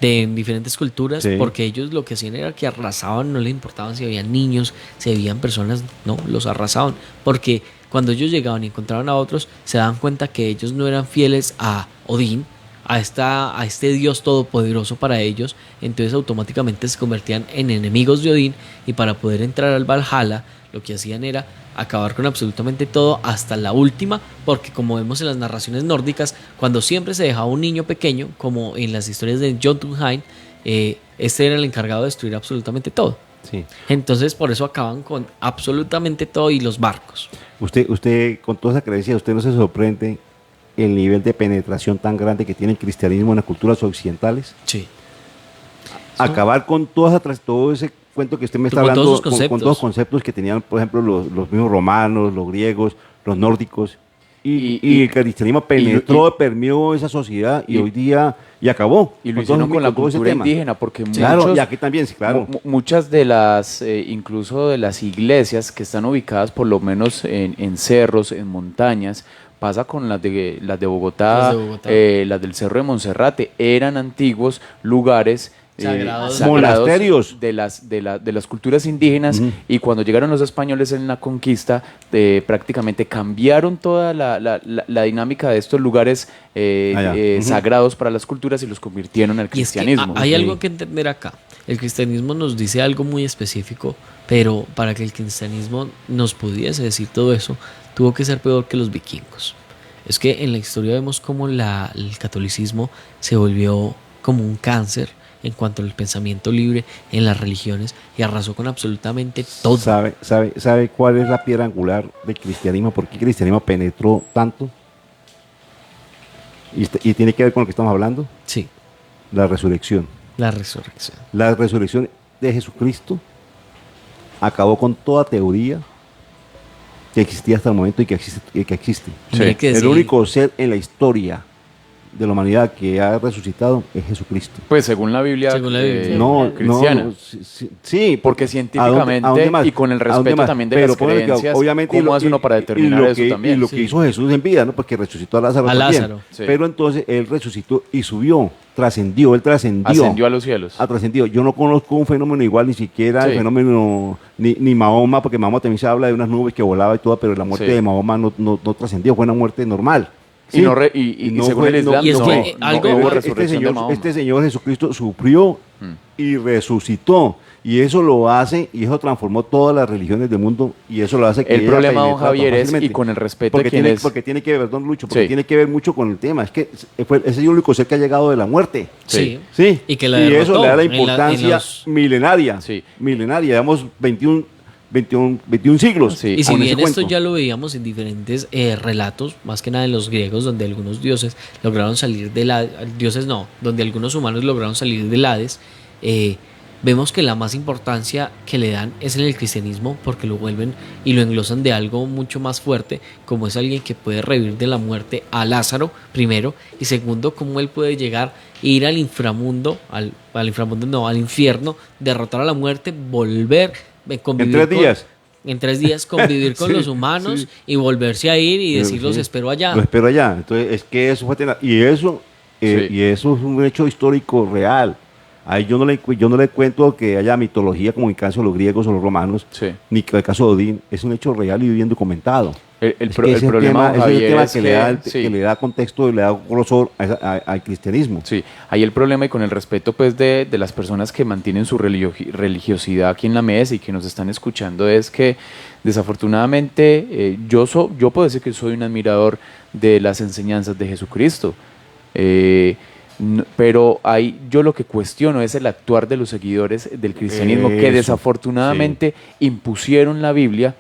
en diferentes culturas, porque ellos lo que hacían era que arrasaban, no les importaban si habían niños, si habían personas, no, los arrasaban, porque cuando ellos llegaban y encontraban a otros, se daban cuenta que ellos no eran fieles a Odín, a este dios todopoderoso para ellos, entonces automáticamente se convertían en enemigos de Odín, y para poder entrar al Valhalla lo que hacían era acabar con absolutamente todo hasta la última, porque como vemos en las narraciones nórdicas, cuando siempre se dejaba un niño pequeño, como en las historias de Jotunheim, este era el encargado de destruir absolutamente todo. Sí. Entonces por eso acaban con absolutamente todo, y los barcos. Usted con toda esa creencia, usted no se sorprende el nivel de penetración tan grande que tiene el cristianismo en las culturas occidentales. Sí. Acabar con todo ese cuento que usted me está hablando, con todos los conceptos que tenían, por ejemplo, los mismos romanos, los griegos, los nórdicos, y el cristianismo permeó esa sociedad y hoy día acabó. Y lo hicieron con la cultura indígena, porque y aquí también, sí, claro. Muchas de las, incluso de las iglesias que están ubicadas por lo menos en cerros, en montañas, pasa con las de Bogotá, Las de Bogotá. Las del Cerro de Monserrate, eran antiguos lugares Sagrados. Monasterios. de las culturas indígenas, y cuando llegaron los españoles en la conquista, prácticamente cambiaron toda la dinámica de estos lugares sagrados para las culturas y los convirtieron al Y es que cristianismo. hay algo que entender acá. El cristianismo nos dice algo muy específico, pero para que el cristianismo nos pudiese decir todo eso, tuvo que ser peor que los vikingos. Es que en la historia vemos cómo el catolicismo se volvió como un cáncer en cuanto al pensamiento libre en las religiones y arrasó con absolutamente todo. ¿Sabe cuál es la piedra angular del cristianismo? ¿Por qué el cristianismo penetró tanto? Y tiene que ver con lo que estamos hablando. Sí, La resurrección. la resurrección. La resurrección de Jesucristo acabó con toda teoría que existía hasta el momento y que existe. Mire que El sí, único ser en la historia de la humanidad que ha resucitado es Jesucristo. Pues según la Biblia, Según la Biblia. cristiana. Sí, Porque científicamente ¿a dónde más? y con el ¿A dónde respeto más? también de Pero las ponle que creencias, obviamente, ¿cómo hace uno para determinar eso también? Y lo que hizo Jesús en vida, ¿no? Porque resucitó a Lázaro A también. Lázaro. Sí. Pero entonces él resucitó y subió, trascendió, él trascendió. Ascendió a los cielos. Ha trascendido. Yo no conozco un fenómeno igual, ni siquiera el Sí. fenómeno, ni Mahoma, porque Mahoma también se habla de unas nubes que volaba y todo, pero la muerte Sí. de Mahoma no trascendió, fue una muerte normal. Y, no re- y no según fue- el Islam, Y es no, que no algo- hubo este resurrección de Mahoma. este señor Jesucristo sufrió y resucitó. Y eso lo hace, y eso transformó todas las religiones del mundo, y eso lo hace que El ella problema, don penetrara Javier, es, fácilmente. y con el respeto porque de quien tiene, es... porque tiene que ver, don Lucho, porque Sí. tiene que ver mucho con el tema. Es que es el único ser que ha llegado de la muerte. Sí. Sí. Y que la eso derrotó le da la en importancia los- milenaria. Sí. Milenaria, digamos 21 siglos. Sí. Y si con bien ese esto cuento. ya lo veíamos en diferentes relatos, más que nada en los griegos, donde algunos dioses lograron salir de la... Dioses no, donde algunos humanos lograron salir del Hades, vemos que la más importancia que le dan es en el cristianismo, porque lo vuelven y lo englosan de algo mucho más fuerte, como es alguien que puede revivir de la muerte a Lázaro, primero, y segundo, cómo él puede llegar e ir al inframundo, al inframundo no, al infierno, derrotar a la muerte, volver, convivir En 3 días. en 3 días convivir con Sí, los humanos sí. y volverse a ir y decir Sí. los espero allá. Lo espero allá. Entonces, es que eso fue y eso Sí. y eso es un hecho histórico real. Ahí yo no le cuento que haya mitología como en el caso de los griegos o los romanos, Sí. ni que el caso de Odín. Es un hecho real y bien documentado. El Es que ese es problema, don ese es Javier, el tema es que, le da, sí. que le da contexto y le da grosor al cristianismo. Sí, ahí el problema, y con el respeto pues de las personas que mantienen su religiosidad aquí en la mesa y que nos están escuchando, es que desafortunadamente yo puedo decir que soy un admirador de las enseñanzas de Jesucristo, pero ahí yo lo que cuestiono es el actuar de los seguidores del cristianismo, que Eso, desafortunadamente impusieron la Biblia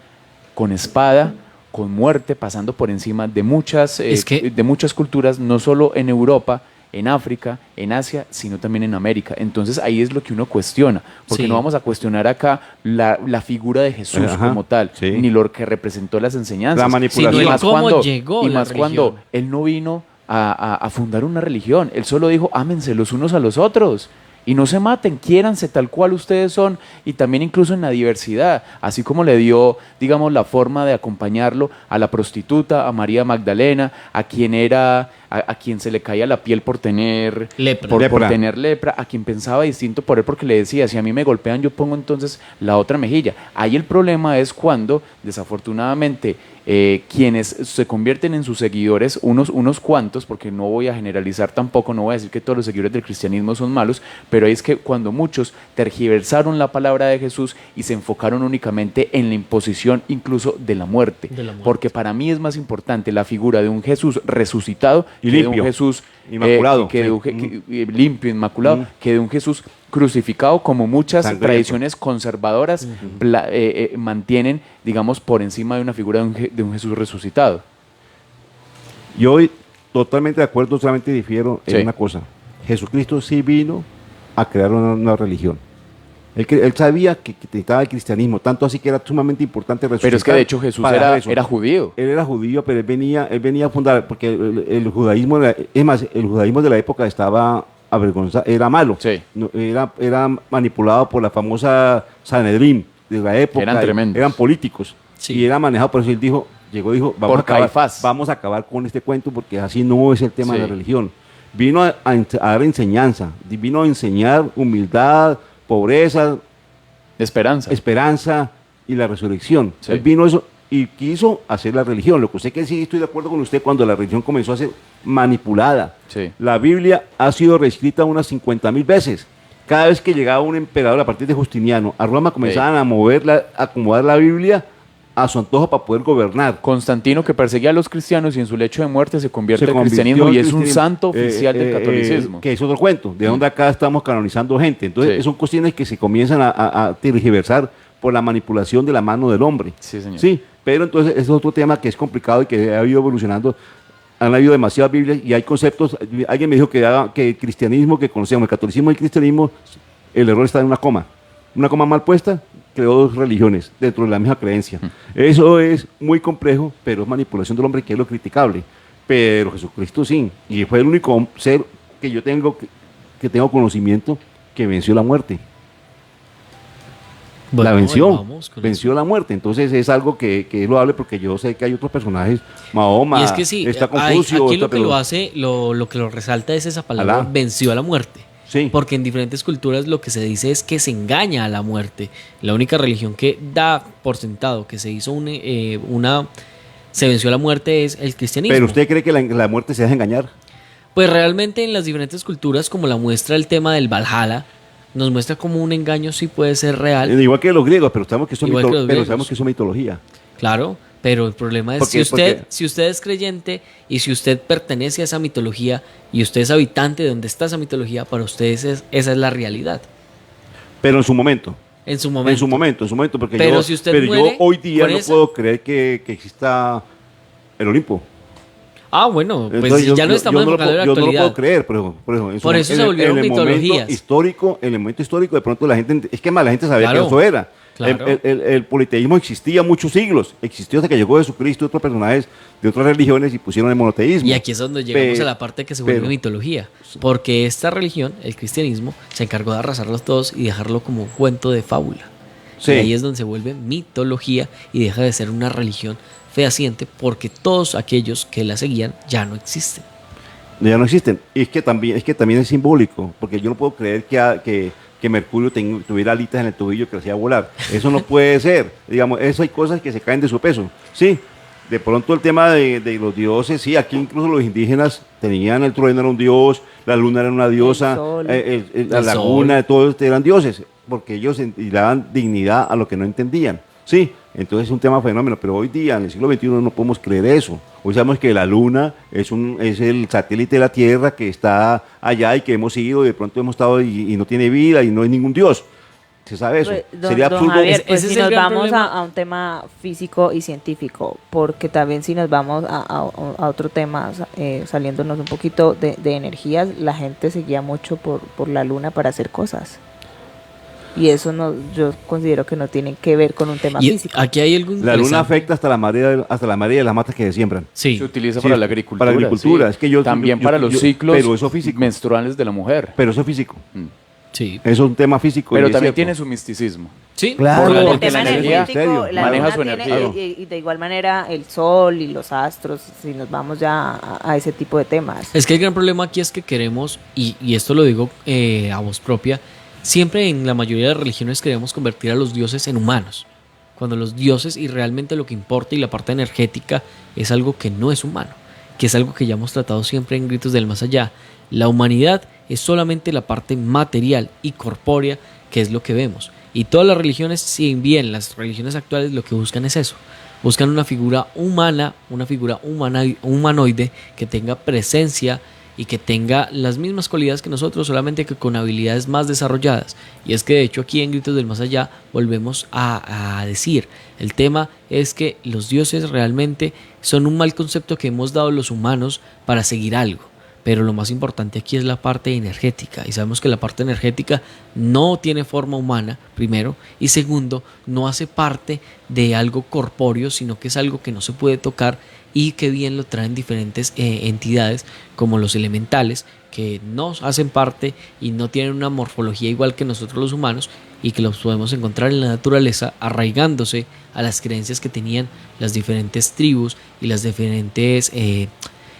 con espada, con muerte, pasando por encima de muchas, de muchas culturas, no solo en Europa, en África, en Asia, sino también en América. Entonces ahí es lo que uno cuestiona, porque Sí. no vamos a cuestionar acá la figura de Jesús Ajá, como tal, sí. ni lo que representó las enseñanzas. La manipulación. Sino Y el más cómo cuando, llegó y la más cuando religión. él no vino a fundar una religión, él solo dijo, ámense los unos a los otros. Y no se maten, quiéranse tal cual ustedes son, y también incluso en la diversidad, así como le dio, digamos, la forma de acompañarlo a la prostituta, a María Magdalena, a quien se le caía la piel por tener Lepra. por tener lepra, a quien pensaba distinto por él porque le decía, si a mí me golpean yo pongo entonces la otra mejilla. Ahí el problema es cuando, desafortunadamente, quienes se convierten en sus seguidores, unos cuantos, porque no voy a generalizar tampoco, no voy a decir que todos los seguidores del cristianismo son malos, pero es que cuando muchos tergiversaron la palabra de Jesús y se enfocaron únicamente en la imposición incluso de la muerte, porque para mí es más importante la figura de un Jesús resucitado Y que de limpio, un Jesús inmaculado, que de un limpio, inmaculado, que de un Jesús crucificado, como muchas Sangriento. tradiciones conservadoras mantienen, digamos, por encima de una figura de un Jesús resucitado. Yo hoy totalmente de acuerdo, solamente difiero en Sí. una cosa. Jesucristo sí vino a crear una religión. Él sabía que necesitaba el cristianismo, tanto así que era sumamente importante resucitar. Pero es que de hecho Jesús para eso. era judío. Él era judío, pero él venía a fundar, porque el judaísmo, es más, el judaísmo de la época estaba avergonzado, era malo. Sí. Era manipulado por la famosa Sanedrín de la época. Eran tremendos. Eran políticos. Sí. Y era manejado, por eso él dijo, llegó y dijo, Por Caifás. vamos a acabar con este cuento porque así no es el tema de la Sí. religión. Vino a dar enseñanza, vino a enseñar humildad, pobreza, esperanza y la resurrección. Sí. Él vino eso y quiso hacer la religión. Lo que usted que sí estoy de acuerdo con usted cuando la religión comenzó a ser manipulada. Sí. La Biblia ha sido reescrita unas 50.000 veces. Cada vez que llegaba un emperador a partir de Justiniano a Roma comenzaban a acomodar la Biblia a su antojo para poder gobernar. Constantino, que perseguía a los cristianos y en su lecho de muerte se convierte al convirtió cristianismo al y es un cristianismo, santo oficial del catolicismo. Que es otro cuento, de donde acá estamos canonizando gente. Entonces, Sí. son cuestiones que se comienzan a tergiversar por la manipulación de la mano del hombre. Sí, señor. Sí, pero entonces es otro tema que es complicado y que ha ido evolucionando. Han habido demasiadas Biblias y hay conceptos. Alguien me dijo que el cristianismo que conocemos, el catolicismo y el cristianismo, el error está en una coma. Una coma mal puesta creó dos religiones dentro de la misma creencia. Eso es muy complejo, pero es manipulación del hombre, que es lo criticable. Pero Jesucristo sí, y fue el único ser que yo tengo que tengo conocimiento que venció la muerte. Bueno, La venció, vamos con venció la muerte. Entonces es algo que es loable porque yo sé que hay otros personajes. Mahoma, Y es que sí, está hay- Confucio. aquí está lo que pero- lo hace, lo que lo resalta es esa palabra, Alá. venció a la muerte. Sí. Porque en diferentes culturas lo que se dice es que se engaña a la muerte. La única religión que da por sentado que se hizo se venció a la muerte es el cristianismo. Pero usted cree que la muerte se deja engañar. Pues realmente en las diferentes culturas, como la muestra el tema del Valhalla, nos muestra como un engaño sí puede ser real. Igual que los griegos, pero sabemos que son, Igual que los griegos. sabemos que son mitología. Claro, pero el problema es Porque- si usted es creyente y si usted pertenece a esa mitología y usted es habitante de donde está esa mitología, para ustedes esa es la realidad. Pero en su momento. En su momento. En su momento, porque Pero yo, si usted pero muere yo hoy día con no esa- puedo creer que exista el Olimpo. Ah, bueno, pues Entonces, ya no estamos yo enfocando en la yo no lo actualidad. puedo creer, por Por eso se volvieron en el mitologías. en el momento histórico, de pronto la gente, es que más la gente sabía Claro, que eso era. claro. El politeísmo existía muchos siglos, existió hasta que llegó Jesucristo y otros personajes de otras religiones y pusieron el monoteísmo. Y aquí es donde llegamos Pe- a la parte que se vuelve pero- mitología. Porque esta religión, el cristianismo, se encargó de arrasarlos todos y dejarlo como un cuento de fábula. Sí. Y ahí es donde se vuelve mitología y deja de ser una religión fehaciente porque todos aquellos que la seguían ya no existen. Ya no existen. Y es que también es simbólico, porque yo no puedo creer que Mercurio tuviera alitas en el tobillo que lo hacía volar. Eso no puede ser. Digamos, eso hay cosas que se caen de su peso. Sí, de pronto el tema de los dioses, sí, aquí incluso los indígenas tenían el trueno, era un dios, la luna era una diosa, sol. la El laguna, sol. todos eran dioses, porque ellos y le daban dignidad a lo que no entendían. Sí, entonces es un tema fenómeno, pero hoy día, en el siglo XXI, no podemos creer eso. Hoy sabemos que la Luna es el satélite de la Tierra que está allá y que hemos ido y de pronto hemos estado y no tiene vida y no hay ningún Dios. ¿Se sabe eso? Pues, Sería don absurdo. Javier, pues Ese si es el nos gran vamos problema. a un tema físico y científico, porque también si nos vamos a otro tema, saliéndonos un poquito de energías, la gente se guía mucho por la luna para hacer cosas. Y eso no, yo considero que no tiene que ver con un tema Y físico. aquí hay algo La Luna interesante. afecta hasta la marea de las matas que se siembran. Sí. Se utiliza Sí, para la agricultura. para la agricultura. sí. Es que yo- También yo- para yo- los yo- ciclos pero eso físico. menstruales de la mujer. Pero eso es físico. Sí. Eso es un tema físico. y Pero es también cierto. tiene su misticismo. Sí. Claro, Por la- El porque tema la energía energético, la maneja luna su tiene- energía. y de igual manera el sol y los astros, si nos vamos ya a ese tipo de temas. Es que el gran problema aquí es que queremos, y esto lo digo a voz propia, siempre en la mayoría de las religiones queremos convertir a los dioses en humanos. Cuando los dioses y realmente lo que importa y la parte energética es algo que no es humano, que es algo que ya hemos tratado siempre en Gritos del Más Allá. La humanidad es solamente la parte material y corpórea, que es lo que vemos. Y todas las religiones, si bien las religiones actuales lo que buscan es eso, buscan una figura humana, humanoide que tenga presencia y que tenga las mismas cualidades que nosotros, solamente que con habilidades más desarrolladas. Y es que de hecho aquí en Gritos del Más Allá volvemos a decir, el tema es que los dioses realmente son un mal concepto que hemos dado los humanos para seguir algo. Pero lo más importante aquí es la parte energética, y sabemos que la parte energética no tiene forma humana, primero, y segundo, no hace parte de algo corpóreo, sino que es algo que no se puede tocar y que bien lo traen diferentes entidades como los elementales, que no hacen parte y no tienen una morfología igual que nosotros los humanos, y que los podemos encontrar en la naturaleza arraigándose a las creencias que tenían las diferentes tribus y las diferentes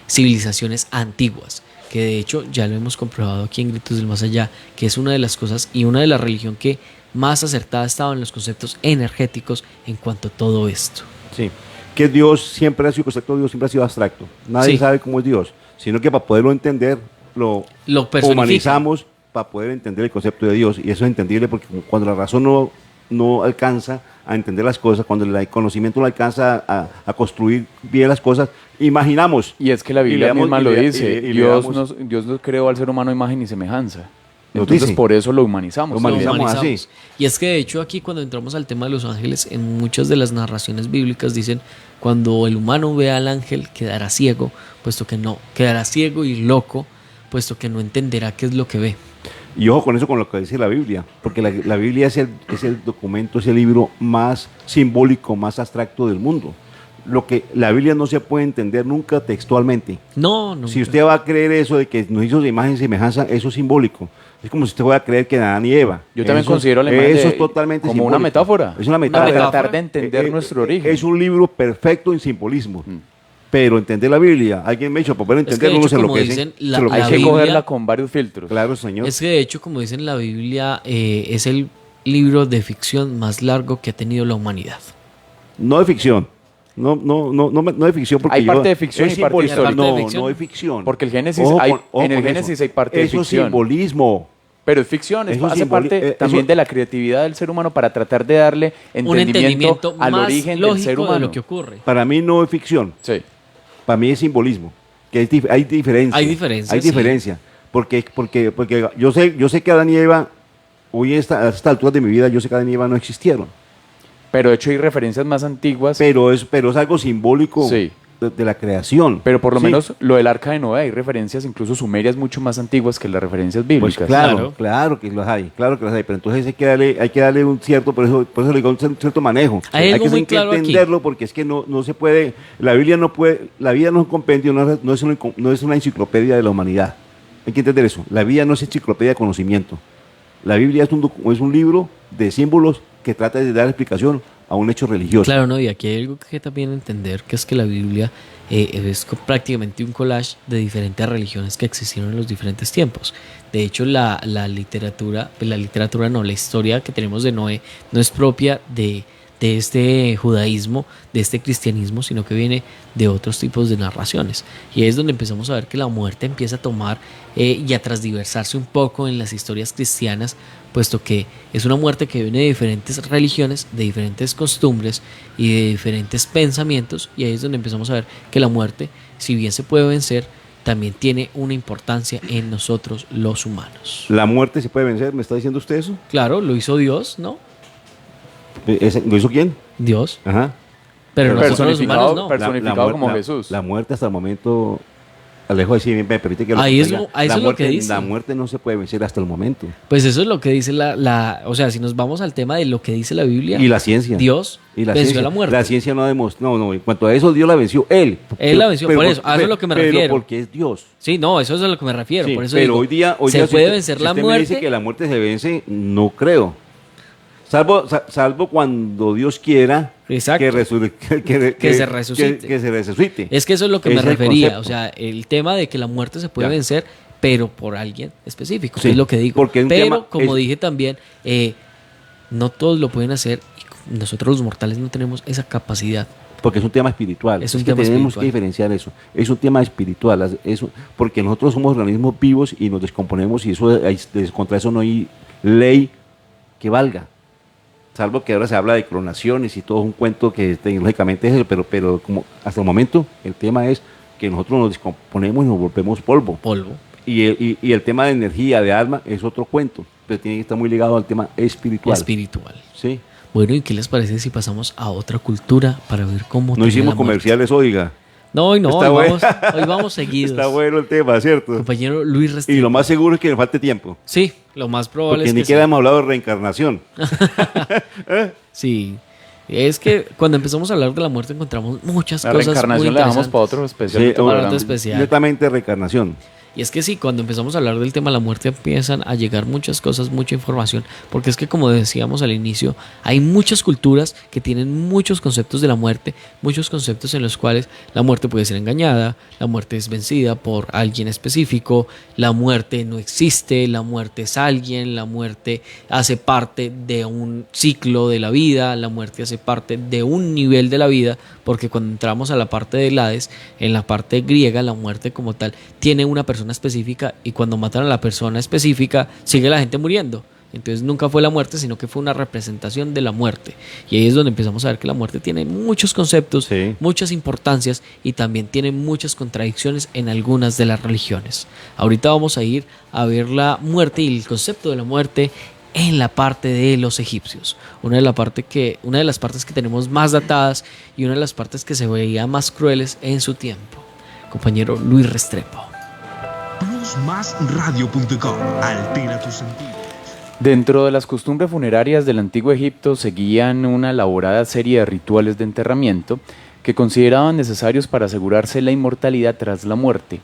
civilizaciones antiguas, que de hecho ya lo hemos comprobado aquí en Gritos del Más Allá, que es una de las cosas y una de las religiones que más acertada estaba en los conceptos energéticos en cuanto a todo esto. Sí, que Dios siempre ha sido, el concepto de Dios siempre ha sido abstracto. Nadie Sí. sabe cómo es Dios, sino que para poderlo entender, lo personifica. humanizamos para poder entender el concepto de Dios. Y eso es entendible porque cuando la razón no alcanza a entender las cosas, cuando el conocimiento no alcanza a construir bien las cosas, imaginamos. Y es que la Y Biblia le damos- misma y lo le- dice. y le Dios damos- nos creó al ser humano a imagen y semejanza. Nos Entonces dice. por eso lo humanizamos. Lo humanizamos así. Y es que de hecho aquí cuando entramos al tema de los ángeles, en muchas de las narraciones bíblicas dicen, cuando el humano vea al ángel quedará ciego, puesto que no, quedará ciego y loco, puesto que no entenderá qué es lo que ve. Y ojo con eso, con lo que dice la Biblia, porque la Biblia es el documento, es el libro más simbólico, más abstracto del mundo. Lo que la Biblia no se puede entender nunca textualmente. No, no. Si usted va a creer eso de que nos hizo de imagen y semejanza, eso es simbólico. Es como si usted fuera a creer que Adán y Eva. Yo también Eso- considero la imagen eso de- es totalmente como simbólico. una metáfora. Es una metáfora. metáfora. Tratar de entender nuestro origen. Es un libro perfecto en simbolismo. Pero entender la Biblia, alguien me ha dicho, para poder Es que de entenderlo uno hecho, se como enloquece. dicen, se la enloquece. Hay que Biblia- cogerla con varios filtros. Claro, señor. Es que de hecho, como dicen la Biblia, es el libro de ficción más largo que ha tenido la humanidad. No de ficción. No de ficción porque Hay parte de ficción es y parte simbolismo. histórica. No, Parte de ficción. no de ficción. Porque el Génesis Ojo hay, ojo en el con Génesis eso. hay parte de Eso es ficción. simbolismo. Pero es ficción, Eso hace parte eso- también de la creatividad del ser humano para tratar de darle Un entendimiento al más origen del lógico ser humano. de lo que ocurre. Para mí no es ficción. Sí. Para mí es simbolismo. Que hay diferencia. Hay diferencia, Hay sí. diferencia. Porque yo sé que Adán y Eva, hoy a esta altura de mi vida, yo sé que Adán y Eva no existieron. Pero de hecho hay referencias más antiguas. Pero es algo simbólico Sí. de la creación. Pero por lo Sí. menos lo del Arca de Noé hay referencias incluso sumerias mucho más antiguas que las referencias Pues bíblicas. claro que las hay, pero entonces hay que darle un cierto, por eso le digo, un cierto manejo. Hay algo que muy claro aquí. entenderlo porque es que no se puede, la Biblia no es un compendio, no es una enciclopedia de la humanidad. Hay que entender eso. La Biblia no es enciclopedia de conocimiento. La Biblia es un libro de símbolos que trata de dar explicación a un hecho religioso. Claro, ¿no? Y aquí hay algo que también entender, que es que la Biblia es prácticamente un collage de diferentes religiones que existieron en los diferentes tiempos. De hecho, la literatura no, la historia que tenemos de Noé no es propia de este judaísmo, de este cristianismo, sino que viene de otros tipos de narraciones. Y ahí es donde empezamos a ver que la muerte empieza a tomar y a transdiversarse un poco en las historias cristianas, puesto que es una muerte que viene de diferentes religiones, de diferentes costumbres y de diferentes pensamientos, y ahí es donde empezamos a ver que la muerte, si bien se puede vencer, también tiene una importancia en nosotros los humanos. La muerte se puede vencer, ¿me está diciendo usted eso? Claro, lo hizo Dios, ¿no? ¿Lo hizo quién? Dios. Ajá. Pero nosotros los personificado, humanos no. personificado como Jesús. La muerte hasta el momento, Alejo, sí, me permite que Ahí es diga. lo- ahí La eso es lo muerte- que dice. La muerte no se puede vencer hasta el momento. Pues eso es lo que dice o sea, si nos vamos al tema de lo que dice la Biblia, Y la ciencia. Dios Y la venció ciencia. la muerte. La ciencia no ha demostrado. No, en cuanto a eso, Dios la venció. Él. Él la venció, por eso, a eso es lo que me pero refiero. porque es Dios. Sí, no, eso es a lo que me refiero. Sí, por eso pero digo, hoy día se si puede usted- vencer si la usted me dice muerte. que la muerte se vence, no creo. Salvo cuando Dios quiera Exacto. que se resucite. Que se resucite. Es que eso es lo que Ese me es el refería. concepto. O sea, el tema de que la muerte se puede Ya. vencer, pero por alguien específico. Sí, Es lo que digo. porque es un pero, tema- como es- dije también, no todos lo pueden hacer. Y nosotros los mortales no tenemos esa capacidad. Porque es un tema espiritual. Es un que tema tenemos espiritual. que diferenciar eso. Es un tema espiritual. Porque nosotros somos organismos vivos y nos descomponemos y contra eso no hay ley que valga. Salvo que ahora se habla de clonaciones y todo es un cuento que tecnológicamente es eso, pero como hasta el momento el tema es que nosotros nos descomponemos y nos volvemos polvo. Polvo. Y el tema de energía, de alma, es otro cuento. Pero tiene que estar muy ligado al tema espiritual. Espiritual. Sí. Bueno, ¿y qué les parece si pasamos a otra cultura para ver cómo... No tenía hicimos la muerte? comerciales, oiga. No, hoy no, Está hoy bueno. hoy vamos seguidos. Está bueno el tema, ¿cierto? Compañero Luis Y Restrepo. lo más seguro es que le falte tiempo. Sí, lo más probable Porque es ni que siquiera sí. hemos hablado de reencarnación. Sí. Es que cuando empezamos a hablar de la muerte encontramos muchas La cosas muy reencarnación la dejamos interesantes. para otro especial. Sí, de otro para programa. otro especial. Netamente reencarnación. Y es que sí, cuando empezamos a hablar del tema de la muerte empiezan a llegar muchas cosas, mucha información, porque es que como decíamos al inicio, hay muchas culturas que tienen muchos conceptos de la muerte, muchos conceptos en los cuales la muerte puede ser engañada, la muerte es vencida por alguien específico, la muerte no existe, la muerte es alguien, la muerte hace parte de un ciclo de la vida, la muerte hace parte de un nivel de la vida, porque cuando entramos a la parte del Hades, en la parte griega, la muerte como tal tiene una persona específica, y cuando matan a la persona específica sigue la gente muriendo. Entonces nunca fue la muerte, sino que fue una representación de la muerte. Y ahí es donde empezamos a ver que la muerte tiene muchos conceptos, Sí. muchas importancias, y también tiene muchas contradicciones en algunas de las religiones. Ahorita vamos a ir a ver la muerte y el concepto de la muerte en la parte de los egipcios. Una de las partes que tenemos más datadas y una de las partes que se veía más crueles en su tiempo. Compañero Luis Restrepo. Plusmasradio.com. Altera tus sentidos. Dentro de las costumbres funerarias del antiguo Egipto seguían una elaborada serie de rituales de enterramiento que consideraban necesarios para asegurarse la inmortalidad tras la muerte.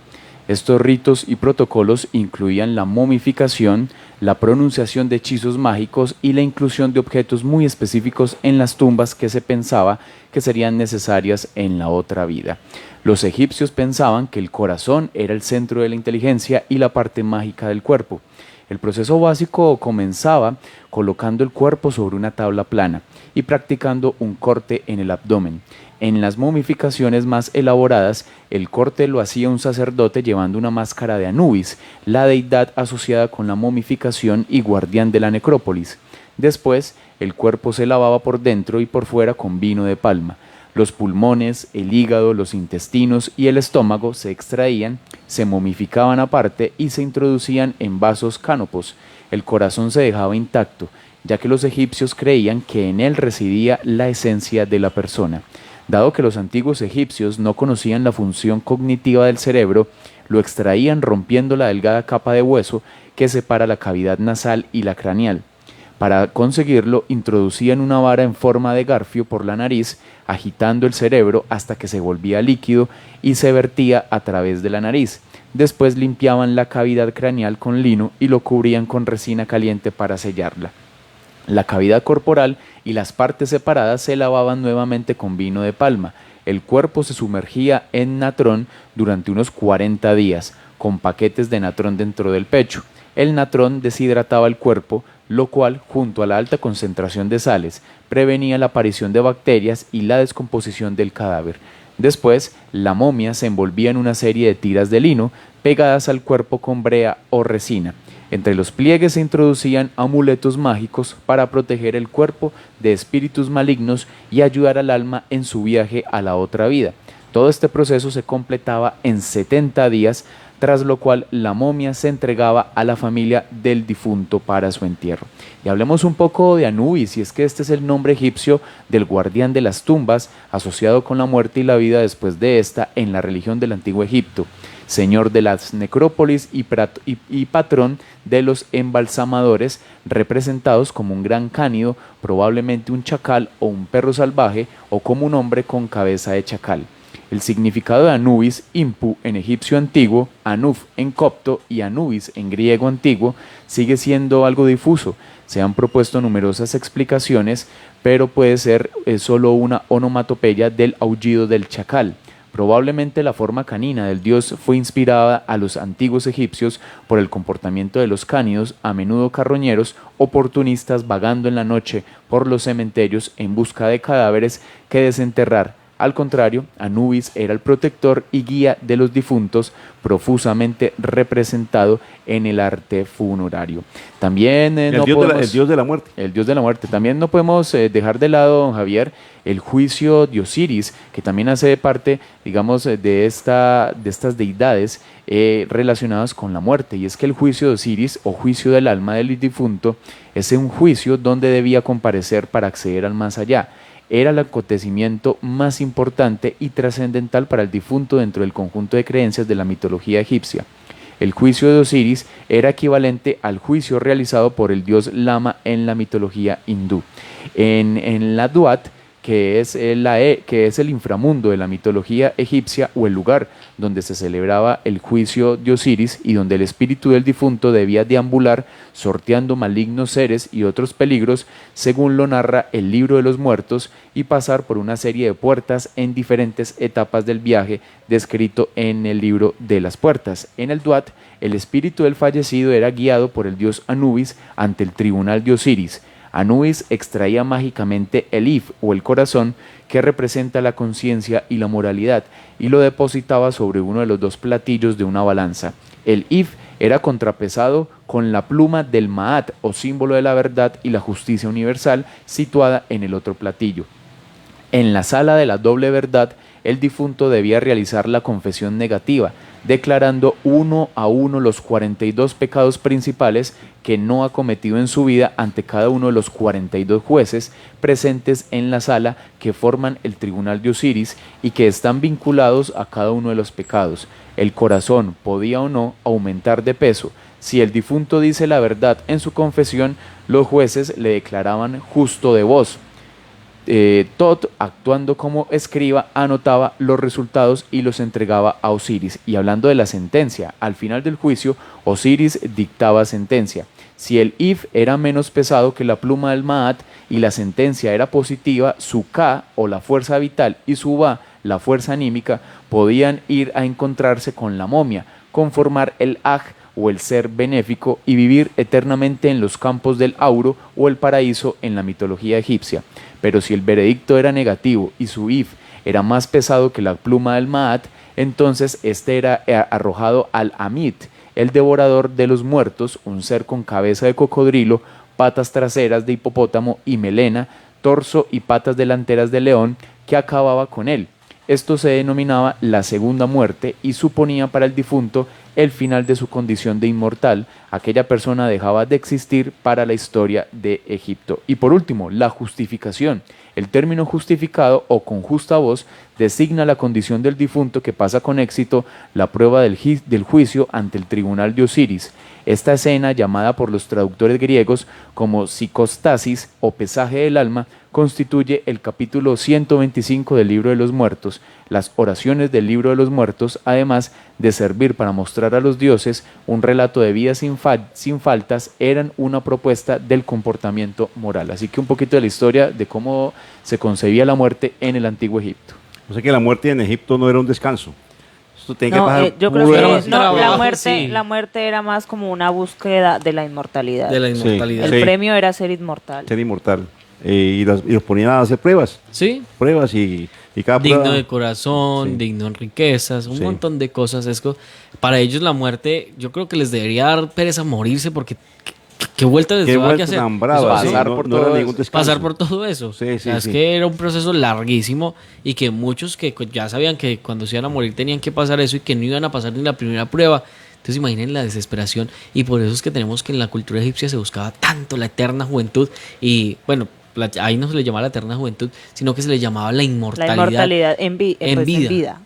Estos ritos y protocolos incluían la momificación, la pronunciación de hechizos mágicos y la inclusión de objetos muy específicos en las tumbas que se pensaba que serían necesarias en la otra vida. Los egipcios pensaban que el corazón era el centro de la inteligencia y la parte mágica del cuerpo. El proceso básico comenzaba colocando el cuerpo sobre una tabla plana y practicando un corte en el abdomen. En las momificaciones más elaboradas, el corte lo hacía un sacerdote llevando una máscara de Anubis, la deidad asociada con la momificación y guardián de la necrópolis. Después, el cuerpo se lavaba por dentro y por fuera con vino de palma. Los pulmones, el hígado, los intestinos y el estómago se extraían, se momificaban aparte y se introducían en vasos cánopos. El corazón se dejaba intacto, ya que los egipcios creían que en él residía la esencia de la persona. Dado que los antiguos egipcios no conocían la función cognitiva del cerebro, lo extraían rompiendo la delgada capa de hueso que separa la cavidad nasal y la craneal. Para conseguirlo, introducían una vara en forma de garfio por la nariz, agitando el cerebro hasta que se volvía líquido y se vertía a través de la nariz. Después limpiaban la cavidad craneal con lino y lo cubrían con resina caliente para sellarla. La cavidad corporal y las partes separadas se lavaban nuevamente con vino de palma. El cuerpo se sumergía en natrón durante unos 40 días, con paquetes de natrón dentro del pecho. El natrón deshidrataba el cuerpo, lo cual, junto a la alta concentración de sales, prevenía la aparición de bacterias y la descomposición del cadáver. Después, la momia se envolvía en una serie de tiras de lino pegadas al cuerpo con brea o resina. Entre los pliegues se introducían amuletos mágicos para proteger el cuerpo de espíritus malignos y ayudar al alma en su viaje a la otra vida. Todo este proceso se completaba en 70 días, tras lo cual la momia se entregaba a la familia del difunto para su entierro. Y hablemos un poco de Anubis, y es que este es el nombre egipcio del guardián de las tumbas, asociado con la muerte y la vida después de esta en la religión del antiguo Egipto, señor de las necrópolis y patrón de los embalsamadores, representados como un gran cánido, probablemente un chacal o un perro salvaje, o como un hombre con cabeza de chacal. El significado de Anubis, Impu en egipcio antiguo, Anuf en copto y Anubis en griego antiguo, sigue siendo algo difuso. Se han propuesto numerosas explicaciones, pero puede ser solo una onomatopeya del aullido del chacal. Probablemente la forma canina del dios fue inspirada a los antiguos egipcios por el comportamiento de los cánidos, a menudo carroñeros, oportunistas vagando en la noche por los cementerios en busca de cadáveres que desenterrar. Al contrario, Anubis era el protector y guía de los difuntos, profusamente representado en el arte funerario. También el dios de la muerte. El dios de la muerte. También no podemos dejar de lado, don Javier, el juicio de Osiris, que también hace parte, digamos, de estas deidades relacionadas con la muerte. Y es que el juicio de Osiris, o juicio del alma del difunto, es un juicio donde debía comparecer para acceder al más allá. Era el acontecimiento más importante y trascendental para el difunto dentro del conjunto de creencias de la mitología egipcia. El juicio de Osiris era equivalente al juicio realizado por el dios Lama en la mitología hindú. En la Duat, que es el inframundo de la mitología egipcia o el lugar donde se celebraba el juicio de Osiris y donde el espíritu del difunto debía deambular sorteando malignos seres y otros peligros, según lo narra el libro de los muertos, y pasar por una serie de puertas en diferentes etapas del viaje descrito en el libro de las puertas. En el Duat, el espíritu del fallecido era guiado por el dios Anubis ante el tribunal de Osiris. Anubis extraía mágicamente el If o el corazón, que representa la conciencia y la moralidad, y lo depositaba sobre uno de los dos platillos de una balanza. El If era contrapesado con la pluma del Maat o símbolo de la verdad y la justicia universal, situada en el otro platillo. En la sala de la doble verdad, el difunto debía realizar la confesión negativa, declarando uno a uno los 42 pecados principales que no ha cometido en su vida ante cada uno de los 42 jueces presentes en la sala que forman el tribunal de Osiris y que están vinculados a cada uno de los pecados. El corazón podía o no aumentar de peso. Si el difunto dice la verdad en su confesión, los jueces le declaraban justo de voz. Tot, actuando como escriba, anotaba los resultados y los entregaba a Osiris. Y hablando de la sentencia, al final del juicio, Osiris dictaba sentencia. Si el If era menos pesado que la pluma del Maat y la sentencia era positiva, su Ka, o la fuerza vital, y su Ba, la fuerza anímica, podían ir a encontrarse con la momia, conformar el Aj, o el ser benéfico, y vivir eternamente en los campos del Auro o el paraíso en la mitología egipcia. Pero si el veredicto era negativo y su If era más pesado que la pluma del Maat, entonces este era arrojado al Amit, el devorador de los muertos, un ser con cabeza de cocodrilo, patas traseras de hipopótamo y melena, torso y patas delanteras de león, que acababa con él. Esto se denominaba la segunda muerte y suponía para el difunto el final de su condición de inmortal. Aquella persona dejaba de existir para la historia de Egipto. Y por último, la justificación. El término justificado o con justa voz designa la condición del difunto que pasa con éxito la prueba del juicio ante el tribunal de Osiris. Esta escena, llamada por los traductores griegos como psicostasis o pesaje del alma, constituye el capítulo 125 del Libro de los Muertos. Las oraciones del Libro de los Muertos, además de servir para mostrar a los dioses un relato de vida sin faltas, eran una propuesta del comportamiento moral. Así que un poquito de la historia de cómo se concebía la muerte en el Antiguo Egipto. O sea que la muerte en Egipto no era un descanso. Esto tiene que pasar yo creo que sí. la muerte era más como una búsqueda de la inmortalidad. De la inmortalidad. El premio era ser inmortal. Ser inmortal. Y los ponían a hacer pruebas. Sí. Pruebas y cada Digno prueba. de corazón, Sí. digno en riquezas, un Sí. montón de cosas. Para ellos la muerte, yo creo que les debería dar pereza morirse porque ¿qué vuelta les Qué lleva que vuelta hacer? tan brava, Eso, sí, pasar no- por no era todo ningún eso. descanso. pasar por todo eso. Sí, O sea, sí, es sí. que era un proceso larguísimo y que muchos que ya sabían que cuando se iban a morir tenían que pasar eso y que no iban a pasar ni la primera prueba. Entonces imaginen la desesperación y por eso es que tenemos que en la cultura egipcia se buscaba tanto la eterna juventud y bueno, ahí no se le llamaba la eterna juventud, sino que se le llamaba la La inmortalidad. inmortalidad en en vida. vida.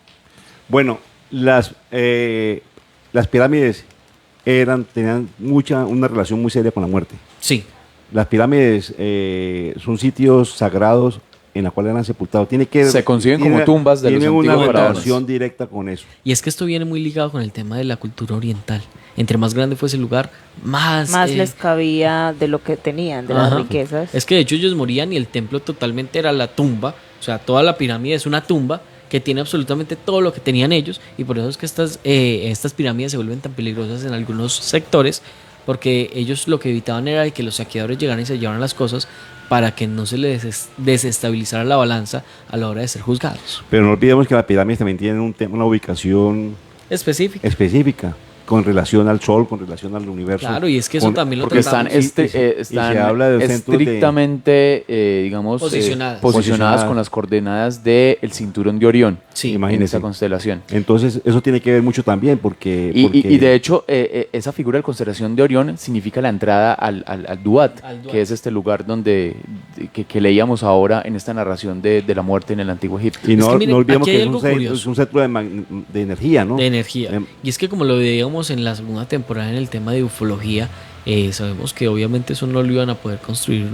Bueno, las pirámides tenían una relación muy seria con la muerte. Sí, Las pirámides son sitios sagrados en los cuales eran sepultados. Se conciben como tumbas de los tiene una antiguos faraones. relación directa con eso. y es que esto viene muy ligado con el tema de la cultura oriental. Entre más grande fuese el lugar, más Les cabía de lo que tenían, de las ajá. riquezas. Es que de hecho ellos morían y el templo totalmente era la tumba. O sea, toda la pirámide es una tumba que tiene absolutamente todo lo que tenían ellos. Y por eso es que estas pirámides se vuelven tan peligrosas en algunos sectores. Porque ellos lo que evitaban era que los saqueadores llegaran y se llevaran las cosas para que no se les desestabilizara la balanza a la hora de ser juzgados. Pero no olvidemos que las pirámides también tienen una ubicación Específico. específica con relación al sol, con relación al universo. Claro, y es que eso también lo Porque están, tratamos. están se habla de centros de- estrictamente, digamos, Posicionadas. con las coordenadas del cinturón de Orión. Sí, en imagínense. esa constelación. Entonces, eso tiene que ver mucho también porque... Y de hecho, esa figura de constelación de Orión significa la entrada al Duat, Al Duat. que es este lugar que leíamos ahora en esta narración de la muerte en el Antiguo Egipto. Y no, Es que miren, no olvidemos aquí hay que algo curioso. es un centro de energía, ¿no? De energía. Em, Y es que como lo veíamos en la segunda temporada en el tema de ufología, sabemos que obviamente eso no lo iban a poder construir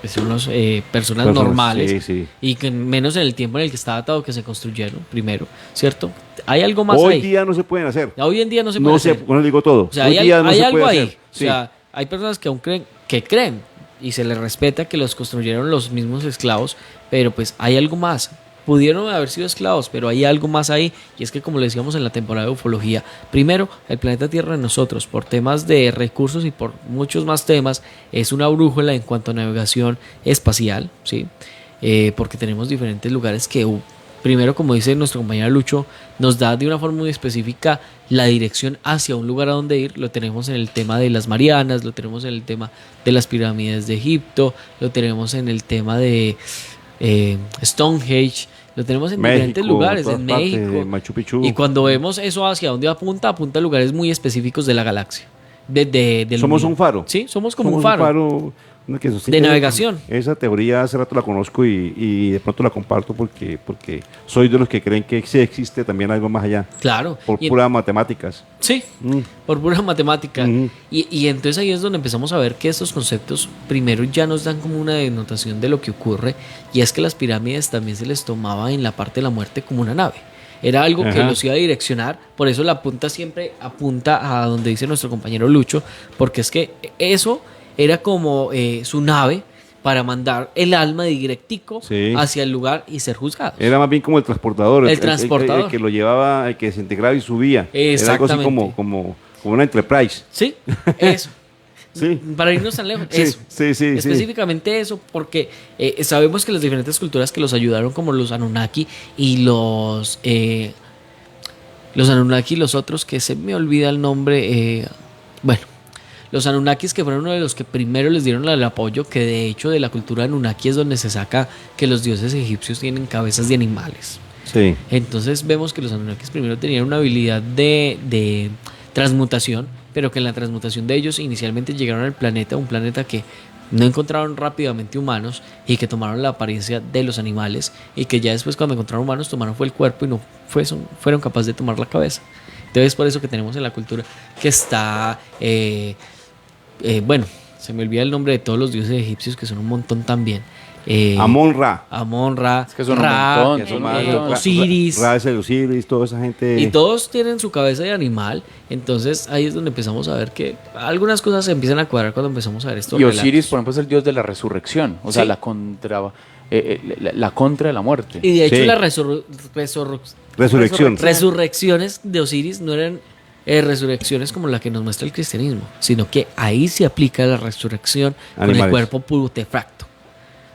son los, personas Personas, normales, sí, sí. y que menos en el tiempo en el que estaba atado que se construyeron, primero, ¿cierto? Hay algo más Hoy ahí. día no se pueden hacer. Hoy en día no se puede No hacer. sé, no digo todo. O sea, Hoy hay, día no hay se algo puede ahí. hacer. O Sí. sea, hay personas que aún creen y se les respeta que los construyeron los mismos esclavos, pero pues hay algo más. Pudieron haber sido esclavos, pero hay algo más ahí, y es que, como le decíamos en la temporada de ufología, primero, el planeta Tierra de nosotros, por temas de recursos y por muchos más temas, es una brújula en cuanto a navegación espacial, ¿sí? Porque tenemos diferentes lugares que, primero, como dice nuestro compañero Lucho, nos da de una forma muy específica la dirección hacia un lugar a donde ir. Lo tenemos en el tema de las Marianas, lo tenemos en el tema de las pirámides de Egipto, lo tenemos en el tema de Stonehenge, lo tenemos en diferentes lugares, en México. Machu Picchu. Y cuando vemos eso hacia dónde apunta, apunta a lugares muy específicos de la galaxia. Del Somos universo. un faro. Sí, somos como un faro. Que sostiene- de navegación. Esa teoría hace rato la conozco y de pronto la comparto porque soy de los que creen que sí existe también algo más allá. Claro. Por Y- puras matemáticas. Sí, por pura matemática. Ujú. Y entonces ahí es donde empezamos a ver que estos conceptos primero ya nos dan como una denotación de lo que ocurre, y es que las pirámides también se les tomaba en la parte de la muerte como una nave. Era algo que Ajá. los iba a direccionar, por eso la punta siempre apunta a donde dice nuestro compañero Lucho, porque es que eso era como su nave para mandar el alma directico Sí. hacia el lugar y ser juzgado. Era más bien como el transportador. El transportador. El que lo llevaba, el que desintegraba y subía. Era algo así Exactamente. como una Enterprise. Sí, eso. Sí. Para irnos tan lejos, Sí, eso. sí, sí, Específicamente eso, porque sabemos que las diferentes culturas que los ayudaron, como los Anunnaki y los Anunnaki y los otros, que se me olvida el nombre, bueno, los Anunnakis, que fueron uno de los que primero les dieron el apoyo, que de hecho de la cultura Anunnaki es donde se saca que los dioses egipcios tienen cabezas de animales. Sí. Entonces vemos que los Anunnakis primero tenían una habilidad de transmutación, pero que en la transmutación de ellos inicialmente llegaron al planeta, un planeta que no encontraron rápidamente humanos y que tomaron la apariencia de los animales, y que ya después, cuando encontraron humanos, tomaron fue el cuerpo y no fueron capaces de tomar la cabeza. Entonces por eso que tenemos en la cultura que está bueno, se me olvida el nombre de todos los dioses egipcios, que son un montón también. Amon-Ra. Amon-Ra, Es que son un Ra, montón, son un montón. Osiris. Ra es el Osiris, toda esa gente. Y todos tienen su cabeza de animal. Entonces ahí es donde empezamos a ver que algunas cosas se empiezan a cuadrar cuando empezamos a ver esto. Y Osiris, por ejemplo, es el dios de la resurrección, o sea, Sí. la contra de la muerte. Y de hecho Sí. las Resurrección. resurrecciones de Osiris no eran resurrecciones como la que nos muestra el cristianismo, sino que ahí se aplica la resurrección con el Animales. cuerpo putrefacto.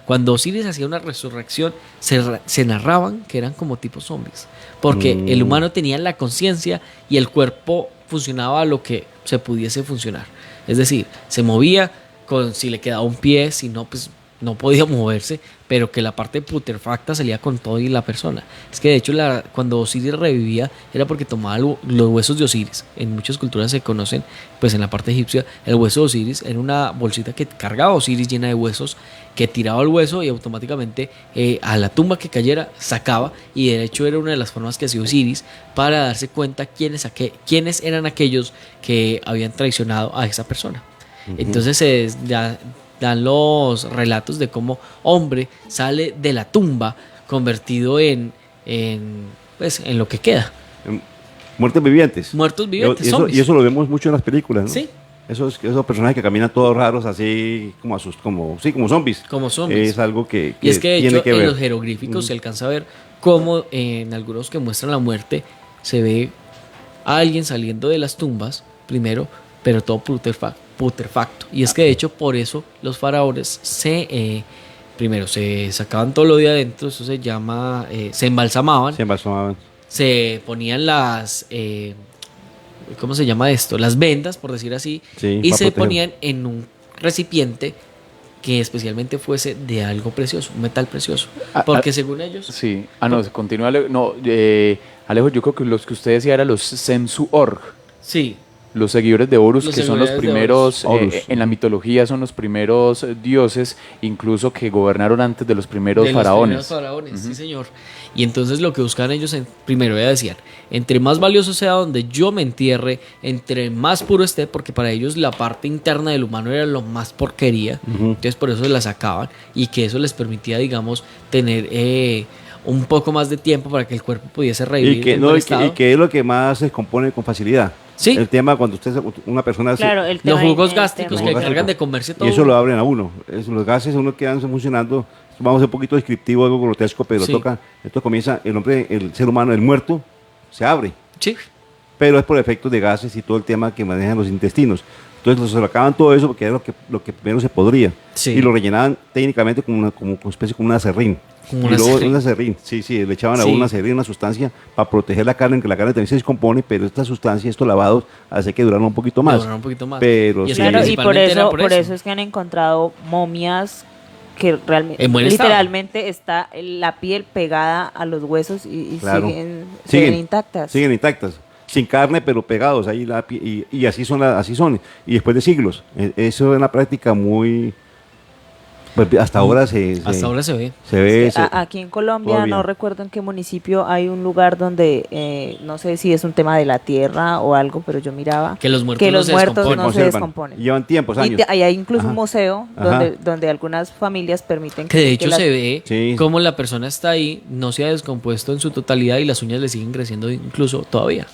Cuando Osiris hacía una resurrección, se narraban que eran como tipos zombies, porque el humano tenía la conciencia y el cuerpo funcionaba a lo que se pudiese funcionar. Es decir, se movía si le quedaba un pie, si no, pues no podía moverse, pero que la parte putrefacta salía con todo y la persona. Es que de hecho cuando Osiris revivía era porque tomaba los huesos de Osiris. En muchas culturas se conocen, pues en la parte egipcia, el hueso de Osiris era una bolsita que cargaba Osiris llena de huesos, que tiraba el hueso y automáticamente a la tumba que cayera sacaba, y de hecho era una de las formas que hacía Osiris para darse cuenta quiénes eran aquellos que habían traicionado a esa persona. Entonces dan los relatos de cómo hombre sale de la tumba convertido en lo que queda. Muertos vivientes. Muertos vivientes, Y eso, zombies. y eso lo vemos mucho en las películas, ¿no? Sí. Esos personajes que caminan todos raros, así como zombies. Como zombies. Es algo que Y es que de tiene hecho que en ver. los jeroglíficos se alcanza a ver cómo en algunos que muestran la muerte se ve a alguien saliendo de las tumbas primero, pero todo putrefacto. Y es que de hecho por eso los faraones primero se sacaban todo lo de adentro, eso se llama, se embalsamaban, Se embalsamaban. se ponían las, ¿cómo se llama esto? Las vendas, por decir así, Sí, y para se proteger. ponían en un recipiente que especialmente fuese de algo precioso, un metal precioso. Porque según ellos... Sí. No, se continúa. No, Alejo, yo creo que los que usted decía eran los Sensu Org. Sí, los seguidores de Horus, Los que son los seguidores de primeros, Horus. en la mitología son los primeros dioses, incluso que gobernaron antes de los primeros de los faraones. primeros faraones, sí señor. Y entonces lo que buscan ellos, primero ya decían, entre más valioso sea donde yo me entierre, entre más puro esté, porque para ellos la parte interna del humano era lo más porquería, entonces por eso la sacaban y que eso les permitía, digamos, tener un poco más de tiempo para que el cuerpo pudiese revivir Y que, en no, buen y que- estado. y que es lo que más se descompone con facilidad. Sí. El tema cuando una persona hace- Claro, el Los tema jugos el gástricos tema que de- cargan de comerse todo. y eso lo abren a uno. Los gases uno quedan funcionando. Vamos a ser un poquito descriptivo, algo grotesco, pero Sí. toca. Esto comienza, el ser humano, el muerto, se abre. Sí. Pero es por efectos de gases y todo el tema que manejan los intestinos. Entonces se acaban todo eso porque era lo que primero se podría. Sí. Y lo rellenaban técnicamente como una especie como una acerrín. Como Y una luego acerrín. una acerrín, sí, le echaban a Sí. una acerrín, una sustancia para proteger la carne, que la carne también se descompone, pero esta sustancia, estos lavados, hace que duraran un poquito más. Duraran un poquito más. Pero Y es sí. que Claro, y por principalmente era eso, por por eso. eso es que han encontrado momias que realmente, En buen estado. literalmente está la piel pegada a los huesos y Claro. siguen intactas. Siguen intactas, sin carne, pero pegados ahí y así son, y después de siglos. Eso es una práctica muy, pues, hasta ahora Hasta ahora se ve. se ve. Aquí en Colombia, todavía. no recuerdo en qué municipio, hay un lugar donde, no sé si es un tema de la tierra o algo, pero yo miraba Que los muertos que no los se muertos descomponen. no se conservan. descomponen. Llevan tiempos, años. Ahí hay incluso Ajá. un museo Ajá. donde algunas familias permiten Que de hecho las- se ve Sí. cómo la persona está ahí, no se ha descompuesto en su totalidad y las uñas le siguen creciendo incluso todavía.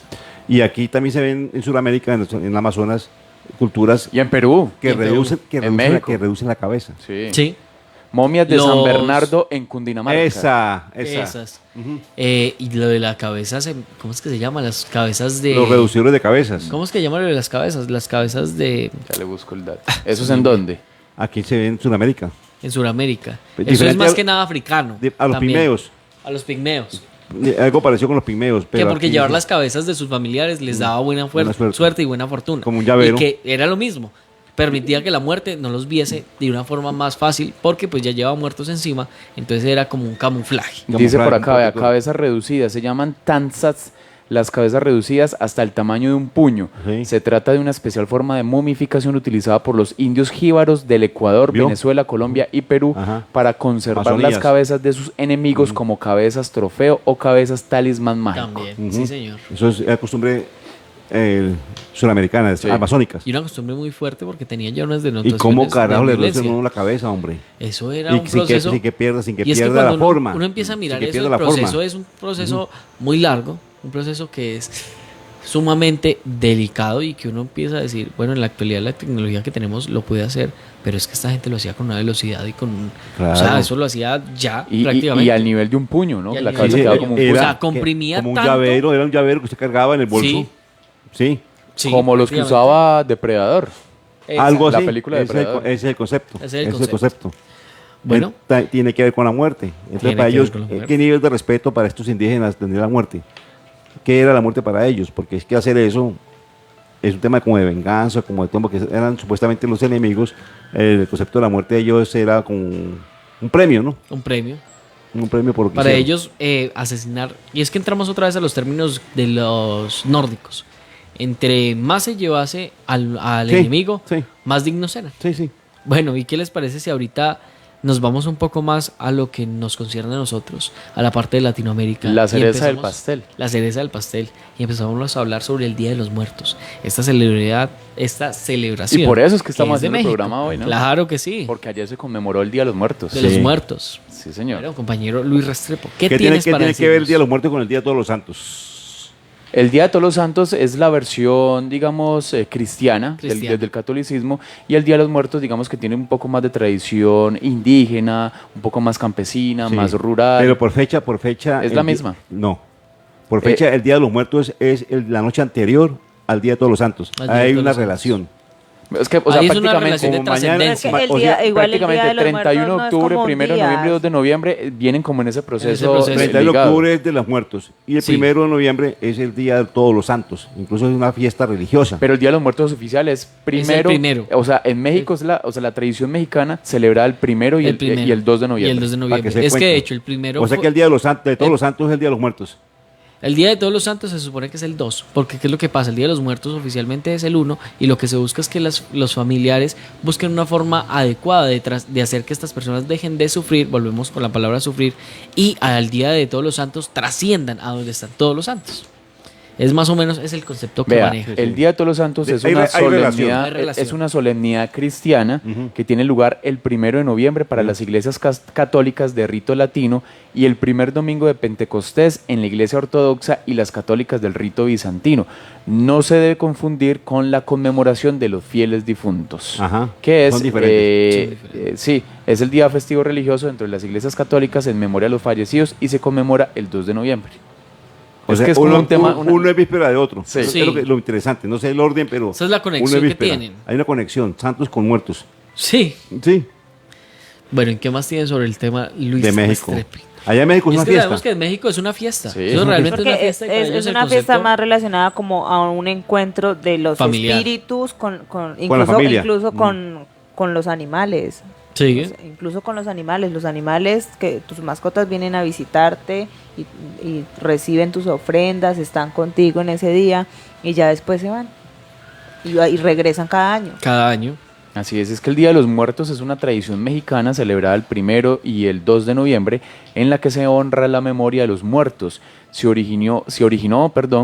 Y aquí también se ven en Sudamérica, en Amazonas, culturas Y en Perú, que y en Perú, en México. que reducen la cabeza. sí. Sí. Momias de Los- San Bernardo en Cundinamarca. Esa. Esas. Ujú. Y lo de la cabeza, ¿cómo es que se llama? Las cabezas de... Los reductores de cabezas. ¿Cómo es que llaman lo de las cabezas? Las cabezas de... Ya le busco el dato. ¿Eso es en dónde? Aquí se ve en Sudamérica. En Sudamérica. Pues Eso es diferente más a- que nada africano. A los también. pigmeos. A los pigmeos. Algo parecido con los pigmeos. Que Pero porque aquí- llevar las cabezas de sus familiares les daba buena, Buena suerte. suerte y buena fortuna. Como un llavero. Y que era lo mismo. Permitía que la muerte no los viese de una forma más fácil porque pues ya llevaba muertos encima. Entonces era como un camuflaje. Dice por acá, vea, Camuflaje. cabezas reducidas. Se llaman tanzas, las cabezas reducidas hasta el tamaño de un puño. Sí. Se trata de una especial forma de momificación utilizada por los indios jíbaros del Ecuador, ¿Vio? Venezuela, Colombia y Perú Ajá. para conservar Amazonías. las cabezas de sus enemigos como cabezas trofeo o cabezas talismán mágico. También, Ujú. sí señor. Eso es la costumbre sudamericana, Sí. amazónicas. Y una costumbre muy fuerte porque tenía ya unas ¿Y denotaciones cómo carajo de le violencia. reducen uno la cabeza, hombre? Eso era Y un proceso... sin que pierda y es que la cuando forma. uno empieza a mirar Sin que eso, pierda el la proceso forma. es un proceso muy largo, un proceso que es sumamente delicado y que uno empieza a decir, bueno, en la actualidad la tecnología que tenemos lo puede hacer, pero es que esta gente lo hacía con una velocidad y con o sea, Claro. eso lo hacía ya Y prácticamente. y al nivel de un puño, ¿no? Y al La nivel cabeza de un quedaba puño. como un Era- puño. o sea, comprimía como un tanto. llavero, era un llavero que usted cargaba en el bolso. Sí. Sí, Sí, como los que prácticamente. usaba Depredador. Exacto. algo La así. película de ese es el, Depredador. ese es el concepto. Ese es el ese es el concepto. concepto. Bueno, Tiene que ver con la muerte. Entonces, Tiene para que ver ellos, con la muerte. ¿qué nivel de respeto para estos indígenas tendría la muerte? ¿Qué era la muerte para ellos? Porque es que hacer eso es un tema como de venganza, como de todo, porque eran supuestamente los enemigos. El concepto de la muerte de ellos era como un premio, ¿no? un premio. Un premio por lo que Para hicieron. ellos asesinar, y es que entramos otra vez a los términos de los nórdicos. Entre más se llevase al Sí, enemigo, sí. más dignos eran. Sí, sí. Bueno, ¿y qué les parece si ahorita nos vamos un poco más a lo que nos concierne a nosotros, a la parte de Latinoamérica? La Y cereza del empezamos- pastel. La cereza del pastel. Y empezamos a hablar sobre el Día de los Muertos. Esta celebración. Y por eso es que estamos de haciendo el México. programa hoy, ¿no? Claro que sí. Porque ayer se conmemoró el Día de los Muertos. De Sí. los muertos. Sí, señor. Bueno, compañero Luis Restrepo, ¿qué ¿Qué tienes para tiene que ver el decirnos? Día de los Muertos con el Día de Todos los Santos? El Día de Todos los Santos es la versión, digamos, cristiana, Cristiana. del catolicismo, y el Día de los Muertos, digamos que tiene un poco más de tradición indígena, un poco más campesina, Sí. más rural. Pero por fecha. ¿Es el la di- misma? No. Por fecha, el Día de los Muertos es la noche anterior al Día de Todos los Santos. Al Día de Hay Todos una los Santos. relación. Es que, o sea, Ahí es una prácticamente, relación de como mañana- trascendencia. Es que el o día, sea, igual el Día prácticamente de los 31 de Muertos no es octubre, como un 1 de día. noviembre, 2 de noviembre, vienen como en ese proceso. proceso. 31 de ligado. octubre es de los muertos. Y el Sí. 1 de noviembre es el Día de Todos los Santos. Incluso es una fiesta religiosa. Pero el Día de los Muertos oficial es primero. primero. O sea, en México es la tradición mexicana celebra el primero y el 2 de Y noviembre. el 2 de Para noviembre. que se Es que cuente. de hecho el primero O sea fue- que el Día de Todos los Santos es el Día de los Muertos. El Día de Todos los Santos se supone que es el 2, porque ¿qué es lo que pasa? El Día de los Muertos oficialmente es el 1 y lo que se busca es que los familiares busquen una forma adecuada de hacer que estas personas dejen de sufrir, volvemos con la palabra sufrir, y al Día de Todos los Santos trasciendan a donde están todos los santos. Es más o menos es el concepto que Vea, maneja. el Día de Todos los Santos es Hay una relación. solemnidad, es una solemnidad cristiana que tiene lugar el 1 de noviembre para las iglesias católicas de rito latino y el primer domingo de Pentecostés en la iglesia ortodoxa y las católicas del rito bizantino. No se debe confundir con la conmemoración de los fieles difuntos, Ajá, que es, son diferentes. sí, es el día festivo religioso dentro de las iglesias católicas en memoria de los fallecidos y se conmemora el 2 de noviembre. O sea, que es como uno, un tema, uno es víspera de otro. Sí. Eso es lo interesante. No sé el orden, pero Esa es la conexión uno es que víspera. tienen. Hay una conexión, santos con muertos. Sí. Sí, Bueno, ¿y qué más tienen sobre el tema Luis de México. Restrepo? Allá en México es Es una que fiesta. sabemos que en México es una fiesta. Sí. Eso realmente Porque es una fiesta. y para ellos es el una fiesta concepto- más relacionada como a un encuentro de los Familiar. espíritus con la familia. incluso con los animales. Sí. O sea, incluso con los animales que tus mascotas vienen a visitarte y reciben tus ofrendas, están contigo en ese día y ya después se van y regresan cada año. Cada año. Así es que el Día de los Muertos es una tradición mexicana celebrada el 1 y el 2 de noviembre en la que se honra la memoria de los muertos. Se originó,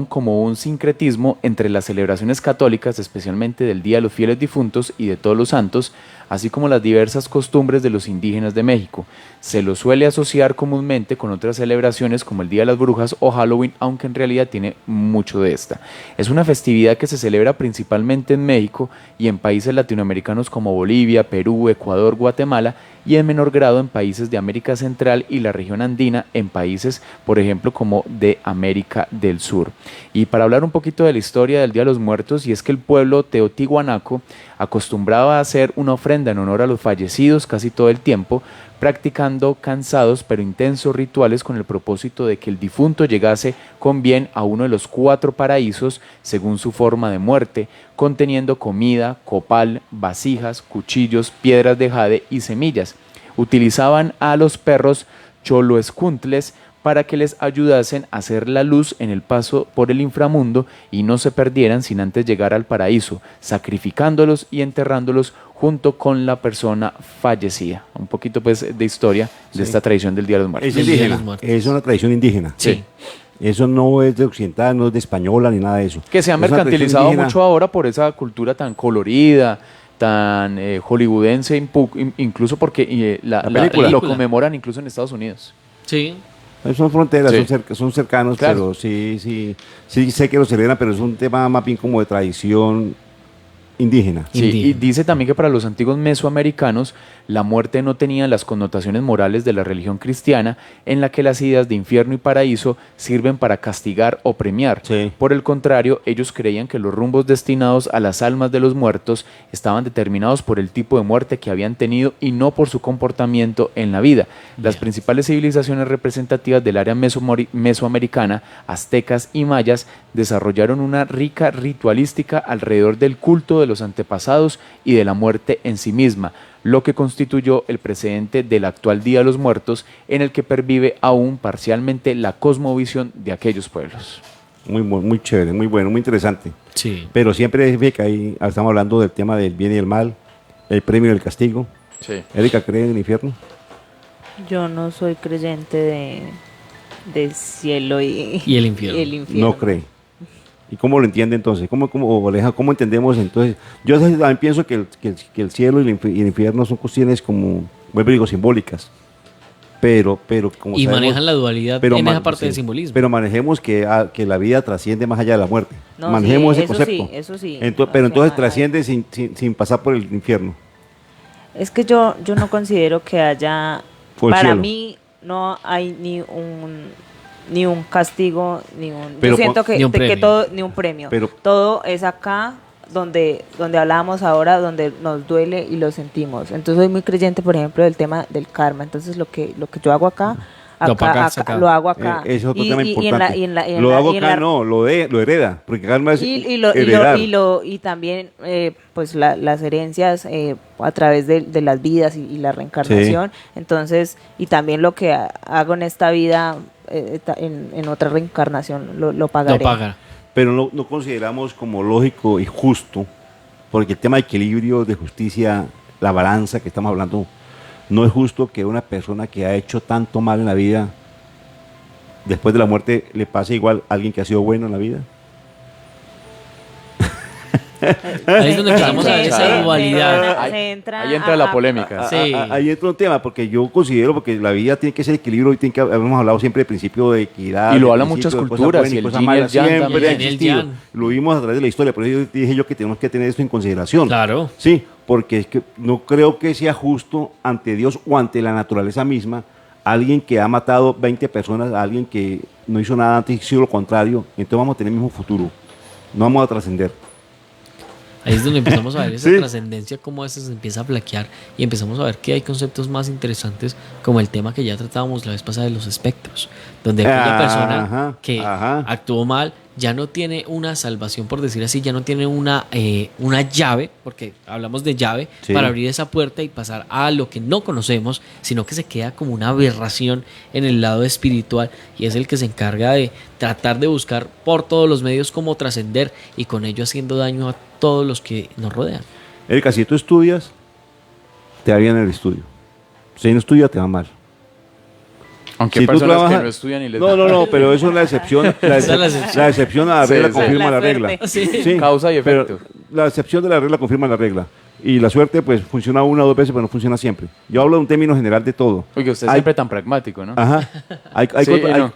como un sincretismo entre las celebraciones católicas, especialmente del Día de los Fieles Difuntos y de Todos los Santos, así como las diversas costumbres de los indígenas de México. Se lo suele asociar comúnmente con otras celebraciones como el Día de las Brujas o Halloween, aunque en realidad tiene mucho de esta. Es una festividad que se celebra principalmente en México y en países latinoamericanos como Bolivia, Perú, Ecuador, Guatemala, y en menor grado en países de América Central y la región andina, en países, por ejemplo, como de América del Sur. Y para hablar un poquito de la historia del Día de los Muertos, y es que el pueblo teotihuanaco acostumbraba a hacer una ofrenda en honor a los fallecidos casi todo el tiempo, practicando cansados pero intensos rituales con el propósito de que el difunto llegase con bien a uno de los 4 paraísos según su forma de muerte, conteniendo comida, copal, vasijas, cuchillos, piedras de jade y semillas. Utilizaban a los perros choloescuntles para que les ayudasen a hacer la luz en el paso por el inframundo y no se perdieran sin antes llegar al paraíso, sacrificándolos y enterrándolos junto con la persona fallecida. Un poquito pues de historia de esta tradición del Día de los Muertos. Es Del Día de los indígena, Muertos. es una tradición indígena. Sí. Eso no es de occidental, no es de española ni nada de eso. Que se ha Es una tradición mercantilizado indígena. mucho ahora por esa cultura tan colorida, tan hollywoodense, incluso porque La película. lo conmemoran incluso en Estados Unidos. Sí. Son fronteras, Sí. son cercanos, Claro. pero sí sé que lo celebran, pero es un tema más bien como de tradición indígena. Sí, y Indígena. dice también que para los antiguos mesoamericanos la muerte no tenía las connotaciones morales de la religión cristiana, en la que las ideas de infierno y paraíso sirven para castigar o premiar. Sí. Por el contrario, ellos creían que los rumbos destinados a las almas de los muertos estaban determinados por el tipo de muerte que habían tenido y no por su comportamiento en la vida. Las principales civilizaciones representativas del área mesoamericana, aztecas y mayas, desarrollaron una rica ritualística alrededor del culto de los antepasados y de la muerte en sí misma, lo que constituyó el precedente del actual Día de los Muertos, en el que pervive aún parcialmente la cosmovisión de aquellos pueblos. Muy chévere, muy bueno, muy interesante. Sí. Pero siempre ve que ahí estamos hablando del tema del bien y el mal, el premio y el castigo. Sí. Erika, ¿cree en el infierno? Yo no soy creyente del cielo y Y el infierno. y el infierno. No cree. ¿Y cómo lo entiende entonces? ¿Cómo entendemos entonces? Yo también pienso que el cielo y el infierno son cuestiones como, vuelvo y digo, simbólicas. Pero como Y sabemos- manejan la dualidad pero en ma- esa parte sí, del simbolismo. Pero manejemos que la vida trasciende más allá de la muerte. No, manejemos sí, ese eso concepto. sí, eso sí. Pero O entonces sea, trasciende sin pasar por el infierno. Es que yo no considero que haya, Por el para cielo. mí no hay ni un castigo, Pero yo siento Ni un que premio. todo, ni un premio. Pero- Todo es acá donde hablamos ahora, donde nos duele y lo sentimos. Entonces soy muy creyente, por ejemplo, del tema del karma. Entonces lo que yo hago acá, Lo pagas acá. lo hago acá. Es otro Y- tema y- y en importante. la- y en la- y en lo la- hago y en acá, la- no, lo hereda. Porque karma es heredar. y también pues las herencias a través de las vidas y la reencarnación. Entonces, y también lo que hago en esta vida en otra reencarnación lo pagaré. Lo paga. Pero no consideramos como lógico y justo, porque el tema de equilibrio, de justicia, la balanza que estamos hablando, no es justo que una persona que ha hecho tanto mal en la vida, después de la muerte, le pase igual a alguien que ha sido bueno en la vida. Ahí es donde empezamos a ver esa dualidad. Ahí entra la polémica. Sí. Ahí entra un tema, porque yo considero, porque la vida tiene que ser equilibrio, y tiene que, hemos hablado siempre del principio de equidad. Y lo del hablan principio muchas de cosas culturas, buenas y el cosas yin y el malas, yang siempre también. ha El existido. yang. Lo vimos a través de la historia, por eso dije yo que tenemos que tener esto en consideración. Claro. Sí, porque es que no creo que sea justo ante Dios o ante la naturaleza misma, alguien que ha matado 20 personas, a alguien que no hizo nada antes, hizo lo contrario, entonces vamos a tener el mismo futuro, no vamos a trascender. Ahí es donde empezamos a ver esa Sí. trascendencia, cómo a veces se empieza a flaquear y empezamos a ver que hay conceptos más interesantes, como el tema que ya tratábamos la vez pasada de los espectros, donde aquella persona que actuó mal ya no tiene una salvación, por decir así, ya no tiene una llave, porque hablamos de llave, Sí. para abrir esa puerta y pasar a lo que no conocemos, sino que se queda como una aberración en el lado espiritual, y es el que se encarga de tratar de buscar por todos los medios cómo trascender, y con ello haciendo daño a todos los que nos rodean. Erika, si tú estudias, te va bien en el estudio. Si no estudias, te va mal. Aunque Si hay tú personas trabajas- que no estudian y les No, pero eso es la excepción. Esa es la excepción. La excepción a la Sí, regla sí. confirma La la suerte. regla. Sí. Causa y pero efecto. la excepción de la regla confirma la regla. Y la suerte, pues, funciona una o dos veces, pero no funciona siempre. Yo hablo de un término general de todo. Oye, usted es Hay- siempre tan pragmático, ¿no? Ajá. Hay Sí, no.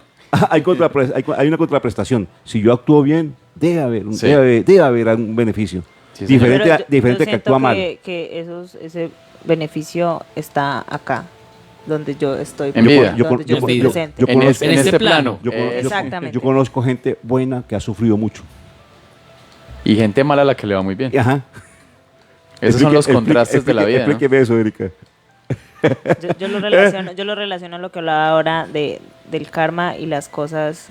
hay una contraprestación. Si yo actúo bien, debe haber Sí. debe haber algún beneficio. Sí, señor. diferente Pero a, diferente a que siento actúa mal. que ese beneficio está acá, donde yo estoy, En vida. donde yo En estoy vida. presente. Yo En conozco- en este plano. Exactamente. Yo conozco gente buena que ha sufrido mucho. Y gente mala a la que le va muy bien. Ajá. Esos son los contrastes de la vida, ¿no? Explíqueme eso, Erika. Yo lo relaciono a lo que hablaba ahora del karma y las cosas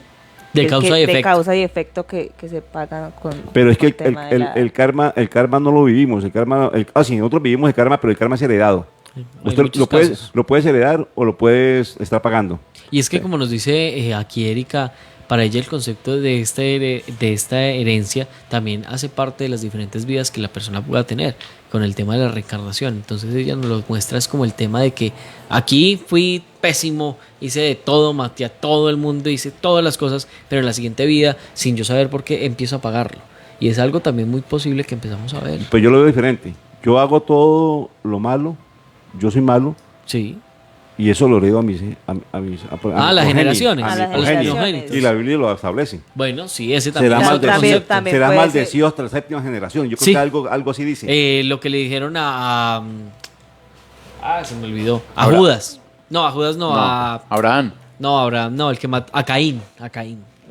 De causa y de efecto. causa y efecto que se pagan con Pero es que con tema de la- el karma no lo vivimos. Sí, nosotros vivimos el karma, pero el karma es heredado. Hay Usted muchos casos. lo puedes heredar o lo puedes estar pagando. Y es que como nos dice aquí Erika, para ella el concepto de esta herencia también hace parte de las diferentes vidas que la persona pueda tener con el tema de la reencarnación. Entonces ella nos lo muestra, es como el tema de que aquí fui pésimo, hice de todo, maté a todo el mundo, hice todas las cosas, pero en la siguiente vida, sin yo saber por qué, empiezo a pagarlo. Y es algo también muy posible que empezamos a ver. Pues yo lo veo diferente. Yo hago todo lo malo, yo soy malo, Sí. y eso lo heredo a mis Las generaciones. A las progenies. generaciones. Y la Biblia lo establece. Bueno, sí, ese también Será es mal- otro también- concepto. también será puede maldecido hasta la séptima generación. Yo creo Sí. que algo así dice. Lo que le dijeron se me olvidó. A Ahora- Judas. No, a Judas no, Abraham. No, a Abraham, no, el que mató. A Caín.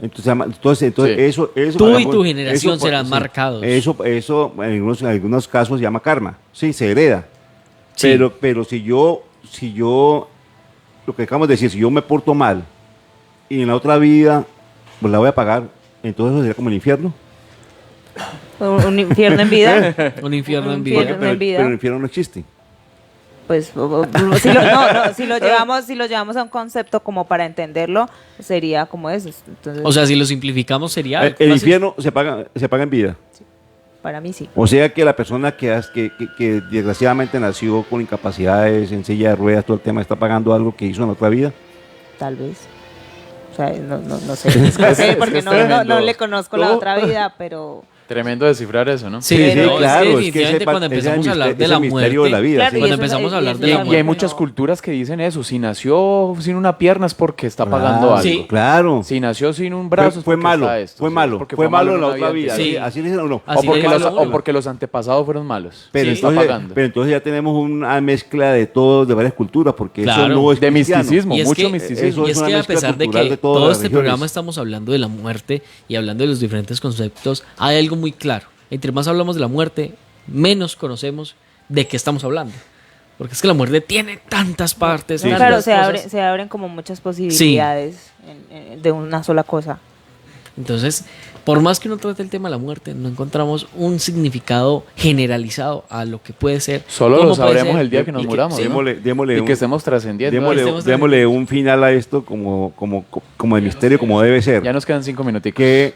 Entonces Sí. eso Tú y tu generación serán marcados. Eso en algunos casos se llama karma. Sí, se hereda. Sí. Pero si yo, lo que acabamos de decir, si yo me porto mal y en la otra vida pues la voy a pagar, entonces eso sería como el infierno. un infierno en vida. Un infierno en Un vida. infierno. Pero, en vida. pero el infierno no existe. Pues si lo llevamos a un concepto como para entenderlo, sería como eso. Entonces, O sea, si lo simplificamos sería. El fácil. infierno se paga en vida. para mí sí. O sea que la persona que desgraciadamente nació con incapacidades, en silla de ruedas, todo el tema, está pagando algo que hizo en otra vida. Tal vez. O sea, no sé. No sé, porque es no tremendo. le conozco la No. otra vida, pero... Tremendo descifrar eso, ¿no? Sí, Pero- no, claro. es que Es que definitivamente cuando empezamos a hablar de la misterio de la muerte. vida. Claro, sí. y Cuando eso- empezamos a hablar de y la Y eso- muerte. hay muchas culturas que dicen eso. Si nació sin una pierna es porque está pagando Claro, algo. Sí. Claro. Si nació sin un brazo es Fue porque malo, está esto, fue sí, malo, porque fue malo en la una otra vida. Sí. Así le dicen a uno. Así O porque, le los, dice a uno. o porque los antepasados fueron malos. Pero Sí. está entonces, pagando. pero entonces ya tenemos una mezcla de todos, de varias culturas, porque eso Claro. no es De cristiano. misticismo, Y es mucho que- misticismo. eso Y es es una que a mezcla pesar de cultural que de todas todo las este religiones. programa estamos hablando de la muerte y hablando de los diferentes conceptos, hay algo muy claro. Entre más hablamos de la muerte, menos conocemos de qué estamos hablando. Porque es que la muerte tiene tantas partes. Sí, tantas Claro, cosas. se abren como muchas posibilidades de una sola cosa. Entonces, por más que uno trate el tema de la muerte, no encontramos un significado generalizado a lo que puede ser. Solo cómo lo puede sabremos ser, el día que nos y muramos, ¿no? Démosle Y que estemos trascendiendo. démosle un final a esto como de misterio, como debe ser. Ya nos quedan 5 minuticos. Que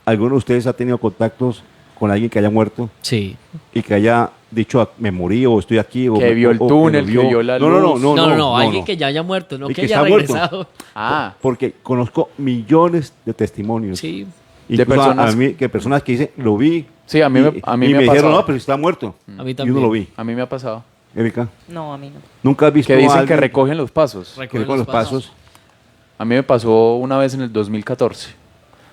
alguno de ustedes ha tenido contactos con alguien que haya muerto Sí. y que haya dicho me morí o estoy aquí o Que vio el o túnel, lo que vio la no, no, luz. No, alguien que ya haya muerto, no Y que que haya está muerto. regresado. Porque conozco millones de testimonios. Sí. Incluso De personas- a mí, que personas que dicen lo vi. Sí, a mí me y me me ha dijeron pasado. no, pero está muerto. A mí Y también. uno lo vi. A mí me ha pasado. Erika, No, a mí no. ¿nunca has visto Que a dicen que alguien recogen los pasos. que recoge los pasos? A mí me pasó una vez en el 2014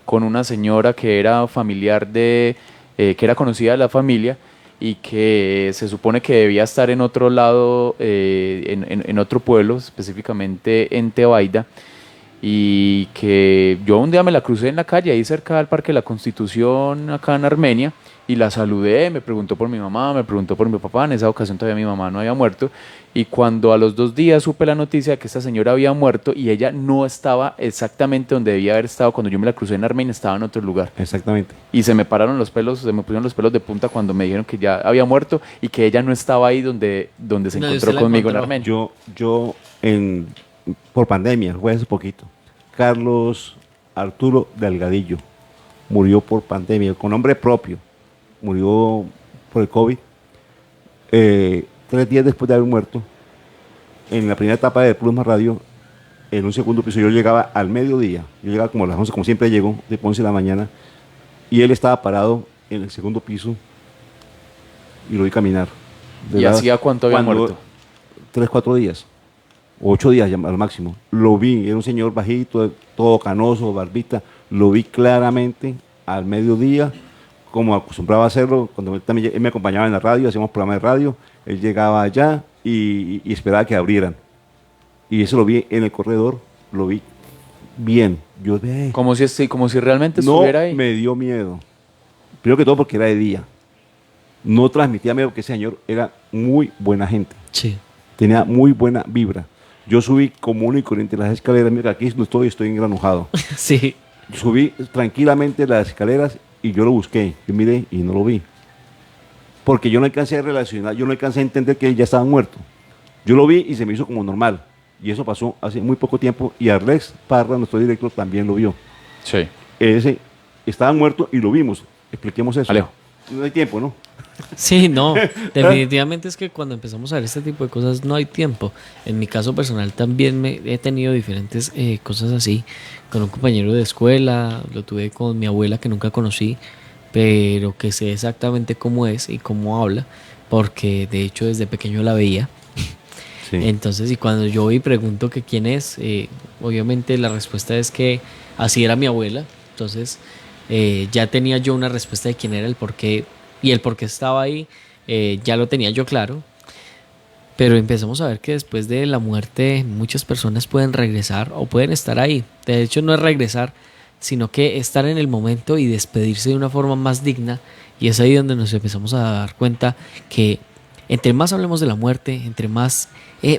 con una señora que era familiar que era conocida de la familia y que se supone que debía estar en otro lado, en otro pueblo, específicamente en Tebaida, y que yo un día me la crucé en la calle, ahí cerca del Parque de la Constitución, acá en Armenia, y la saludé, me preguntó por mi mamá, me preguntó por mi papá. En esa ocasión todavía mi mamá no había muerto, y cuando a los 2 días supe la noticia de que esta señora había muerto y ella no estaba exactamente donde debía haber estado cuando yo me la crucé en Armenia, estaba en otro lugar. Exactamente. Y se me pararon los pelos, se me pusieron los pelos de punta cuando me dijeron que ya había muerto y que ella no estaba ahí donde se Donde encontró usted la conmigo en encontró. Armenia. Yo por pandemia, fue hace poquito, Carlos Arturo Delgadillo murió por pandemia, con nombre propio, murió por el COVID. 3 días después de haber muerto, en la primera etapa de Plus Más Radio, en un segundo piso, yo llegaba al mediodía, yo llegaba como a las 11, como siempre llego, de 11 de la mañana, y él estaba parado en el segundo piso y lo vi caminar. De ¿Y verdad, hacía cuánto había muerto? 3, 4 días, 8 días ya al máximo. Lo vi, era un señor bajito, todo canoso, barbita, lo vi claramente al mediodía, como acostumbraba a hacerlo, cuando él me acompañaba en la radio, hacíamos programa de radio, él llegaba allá y esperaba que abrieran. Y eso lo vi en el corredor, lo vi bien. Yo Como si realmente no estuviera ahí. me dio miedo. Primero que todo porque era de día. No transmitía miedo, porque ese señor era muy buena gente. Sí. Tenía muy buena vibra. Yo subí común y corriente las escaleras. Mira, aquí no estoy engranujado. Sí. Subí tranquilamente las escaleras y yo lo busqué. Yo miré y no lo vi. Porque yo no alcancé a relacionar, yo no alcancé a entender que él ya estaba muerto. Yo lo vi y se me hizo como normal. Y eso pasó hace muy poco tiempo. Y Arlex Parra, nuestro director, también lo vio. Sí. Ese estaba muerto y lo vimos. Expliquemos eso. Alejo. No hay tiempo, ¿no? Sí, no, definitivamente es que cuando empezamos a ver este tipo de cosas no hay tiempo. En mi caso personal también he tenido diferentes cosas así, con un compañero de escuela, lo tuve con mi abuela que nunca conocí, pero que sé exactamente cómo es y cómo habla, porque de hecho desde pequeño la veía. Sí. Entonces, y cuando yo voy y pregunto que quién es, obviamente la respuesta es que así era mi abuela. Entonces, ya tenía yo una respuesta de quién era, el por qué, y el por qué estaba ahí, ya lo tenía yo claro. Pero empezamos a ver que después de la muerte muchas personas pueden regresar o pueden estar ahí. De hecho, no es regresar, sino que estar en el momento y despedirse de una forma más digna. Y es ahí donde nos empezamos a dar cuenta que entre más hablemos de la muerte, entre más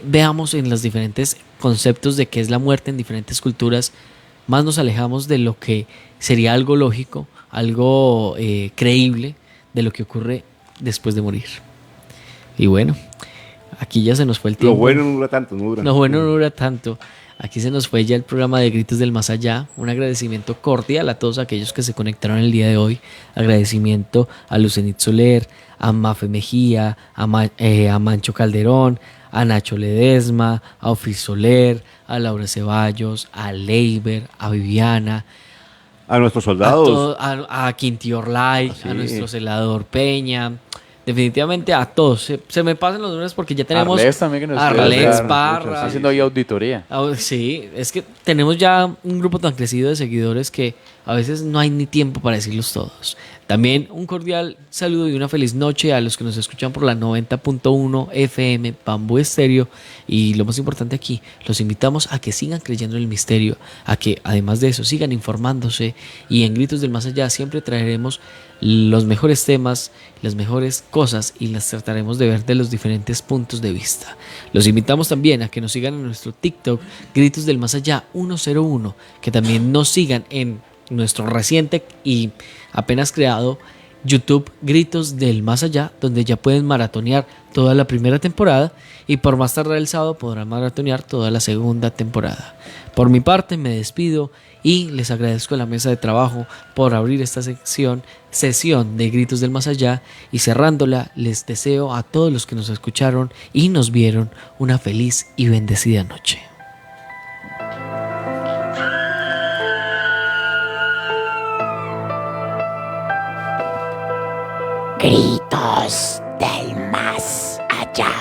veamos en los diferentes conceptos de qué es la muerte en diferentes culturas, más nos alejamos de lo que sería algo lógico, algo creíble de lo que ocurre después de morir. Y bueno, aquí ya se nos fue el tiempo. Lo bueno no dura tanto, no dura. Lo bueno no dura tanto. Aquí se nos fue ya el programa de Gritos del Más Allá. Un agradecimiento cordial a todos aquellos que se conectaron el día de hoy. Agradecimiento a Lucenit Soler, a Mafe Mejía, a Mancho Calderón, a Nacho Ledesma, a Ofri Soler, a Laura Ceballos, a Leiber, a Viviana, A nuestros soldados. a Quinti Orlay, Así. a nuestro celador Peña. Definitivamente a todos. Se me pasan los nombres porque ya tenemos Arles también que nos a quiere Arles ayudar. Parra. Está haciendo ahí auditoría. Sí, es que tenemos ya un grupo tan crecido de seguidores que a veces no hay ni tiempo para decirlos todos. También un cordial saludo y una feliz noche a los que nos escuchan por la 90.1 FM Bambú Estéreo. Y lo más importante aquí, los invitamos a que sigan creyendo en el misterio, a que además de eso sigan informándose, y en Gritos del Más Allá siempre traeremos los mejores temas, las mejores cosas, y las trataremos de ver de los diferentes puntos de vista. Los invitamos también a que nos sigan en nuestro TikTok, Gritos del Más Allá 101, que también nos sigan en nuestro reciente y apenas creado YouTube Gritos del Más Allá, donde ya pueden maratonear toda la primera temporada y por más tardar el sábado podrán maratonear toda la segunda temporada. Por mi parte me despido y les agradezco a la mesa de trabajo por abrir esta sesión de Gritos del Más Allá, y cerrándola les deseo a todos los que nos escucharon y nos vieron una feliz y bendecida noche. Gritos del Más Allá.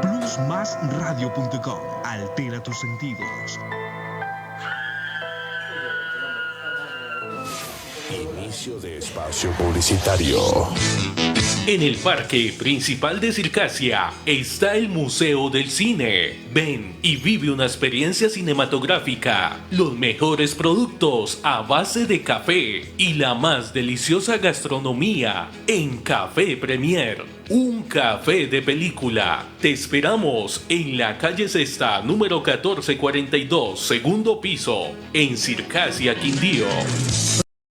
Plusmasradio.com. Altera tus sentidos. Inicio de espacio publicitario. En el parque principal de Circasia está el Museo del Cine. Ven y vive una experiencia cinematográfica, los mejores productos a base de café y la más deliciosa gastronomía en Café Premier. Un café de película. Te esperamos en la calle Sexta, número 1442, segundo piso, en Circasia, Quindío.